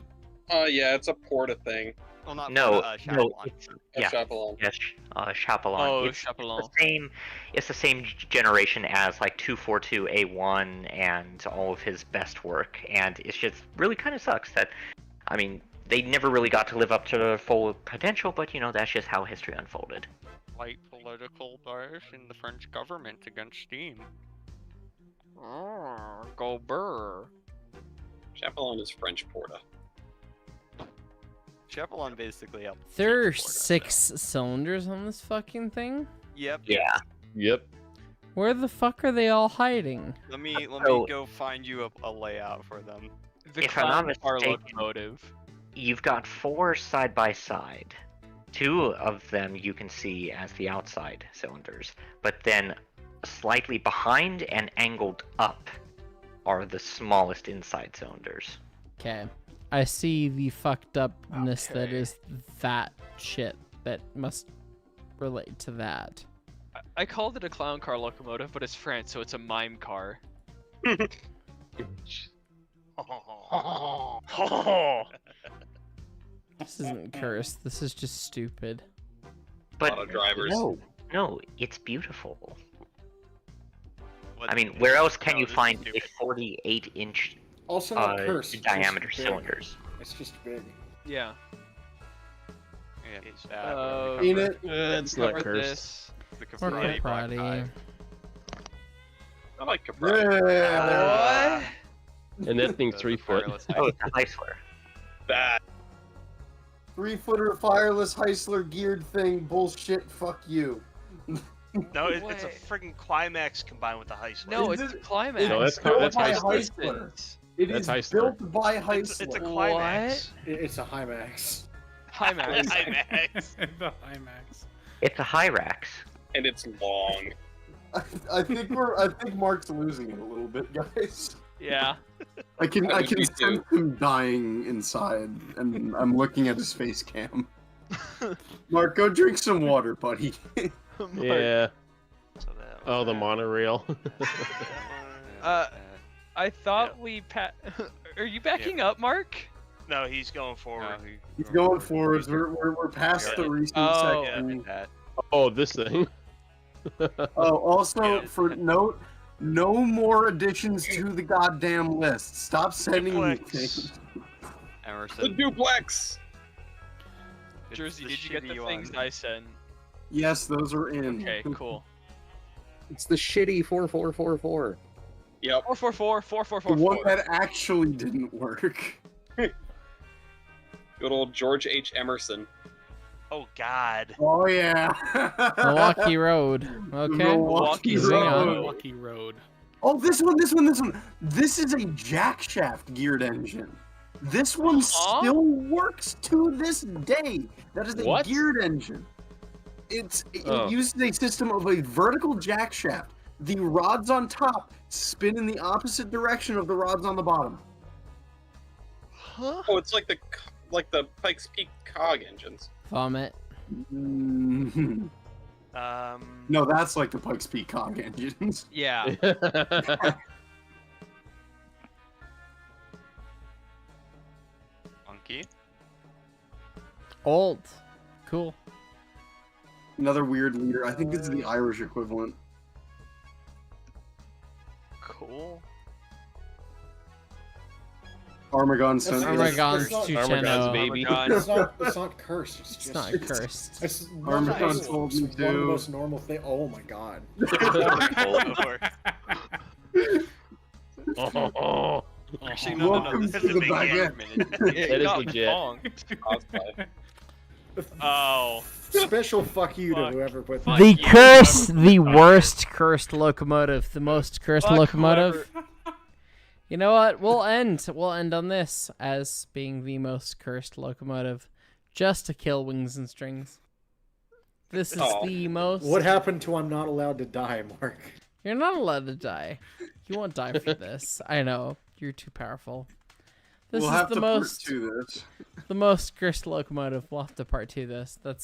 Yeah, it's a Porta thing. Well, not No, Porta, no, Chapelon. it's A yeah, Chapelon. yes, Chapelon. Oh, It's Chapelon. the same. It's the same generation as like 242A1 and all of his best work, and it's just really kind of sucks that, I mean, they never really got to live up to their full potential, but you know that's just how history unfolded. Light political bias in the French government against steam. Oh, go burr. Chapelon is French Porta. Chapelon basically helped. There are teach Porta, 6 so- cylinders on this fucking thing? Yep. Yeah. Yep. Where the fuck are they all hiding? Let me So- go find you a layout for them. The If I'm not clown car mistaken- locomotive. You've got 4 side by side. 2 of them you can see as the outside cylinders, but then slightly behind and angled up are the smallest inside cylinders. Okay. I see the fucked upness that is that shit that must relate to that. I called it a clown car locomotive, but it's French, so it's a mime car. This isn't cursed. This is just stupid. But Auto drivers. no, it's beautiful. What I mean, where else can no, you this is find stupid. a 48-inch Also not cursed. it's just diameter big. cylinders? It's just big. Yeah. Yeah, It's, Ain't it? It's not covered cursed. this. The Or Capri Black Caprati. Hive. I like Capri. Yeah. What? And that thing's 3 foot. Wireless Oh, Hive. it's a Heisler. Bad. 3-footer fireless Heisler geared thing. Bullshit. Fuck you. No, it's a Way. freaking climax combined with the Heisler. No, Is it's it- climax. No, that's built by Heisler. Heisler. It That's is Heisler. built by Heisler. It's a climax. It's a Hymax. Climax. IMAX. The IMAX. It's a Hyrax. And it's long. I think Mark's losing it a little bit, guys. Yeah. I can That was me sense too. him dying inside, and I'm looking at his face cam. Mark, go drink some water, buddy. Yeah. So that Oh, the was monorail. I thought we Are you backing up, Mark? No, he's going forward. He's going forwards. We're past the recent Oh, section. Oh, this thing. Oh, also Yeah. for note, no more additions to the goddamn list. Stop sending me Duplex. things. The Emerson. duplex. Jersey, the did you get the shitty things one. I sent? Yes, those are in. Okay, cool. It's the shitty 4444. Yep. 444 The 4444. one that actually didn't work. Good old George H. Emerson. Oh God. Oh yeah. Milwaukee Road. Okay. Milwaukee Moving on. Road. Lucky Road. Oh, this one. This is a jackshaft geared engine. This one still works to this day. That is a What? geared engine. It Oh. uses a system of a vertical jackshaft. The rods on top spin in the opposite direction of the rods on the bottom. Huh? Oh, it's like the Pikes Peak cog engines. Vomit. Mhm. No, that's like the Pikes Peak cog engines. Yeah. Funky. Old. Cool. Another weird leader. I think this is the Irish equivalent. Cool. Armagon sent Armagon's not- 210. baby. It's not cursed. It's It's just not cursed. It's Armagon told me one of the to. most normal thing. Oh my god. Oh, Actually, Welcome This to is a the big baguette. minute. That is Got legit. bonked. Oh. Special fuck you to Fuck. whoever put Fuck that. The you, curse, whoever- the worst cursed locomotive, the most cursed Fuck locomotive. whoever- You know what? We'll end on this as being the most cursed locomotive, just to kill Wings and Strings. This is Aw. the most. What happened to I'm not allowed to die, Mark? You're not allowed to die. You won't die for this. I know you're too powerful. This We'll is have the to most part 2 this. the most cursed locomotive. We'll have to part 2 this. That's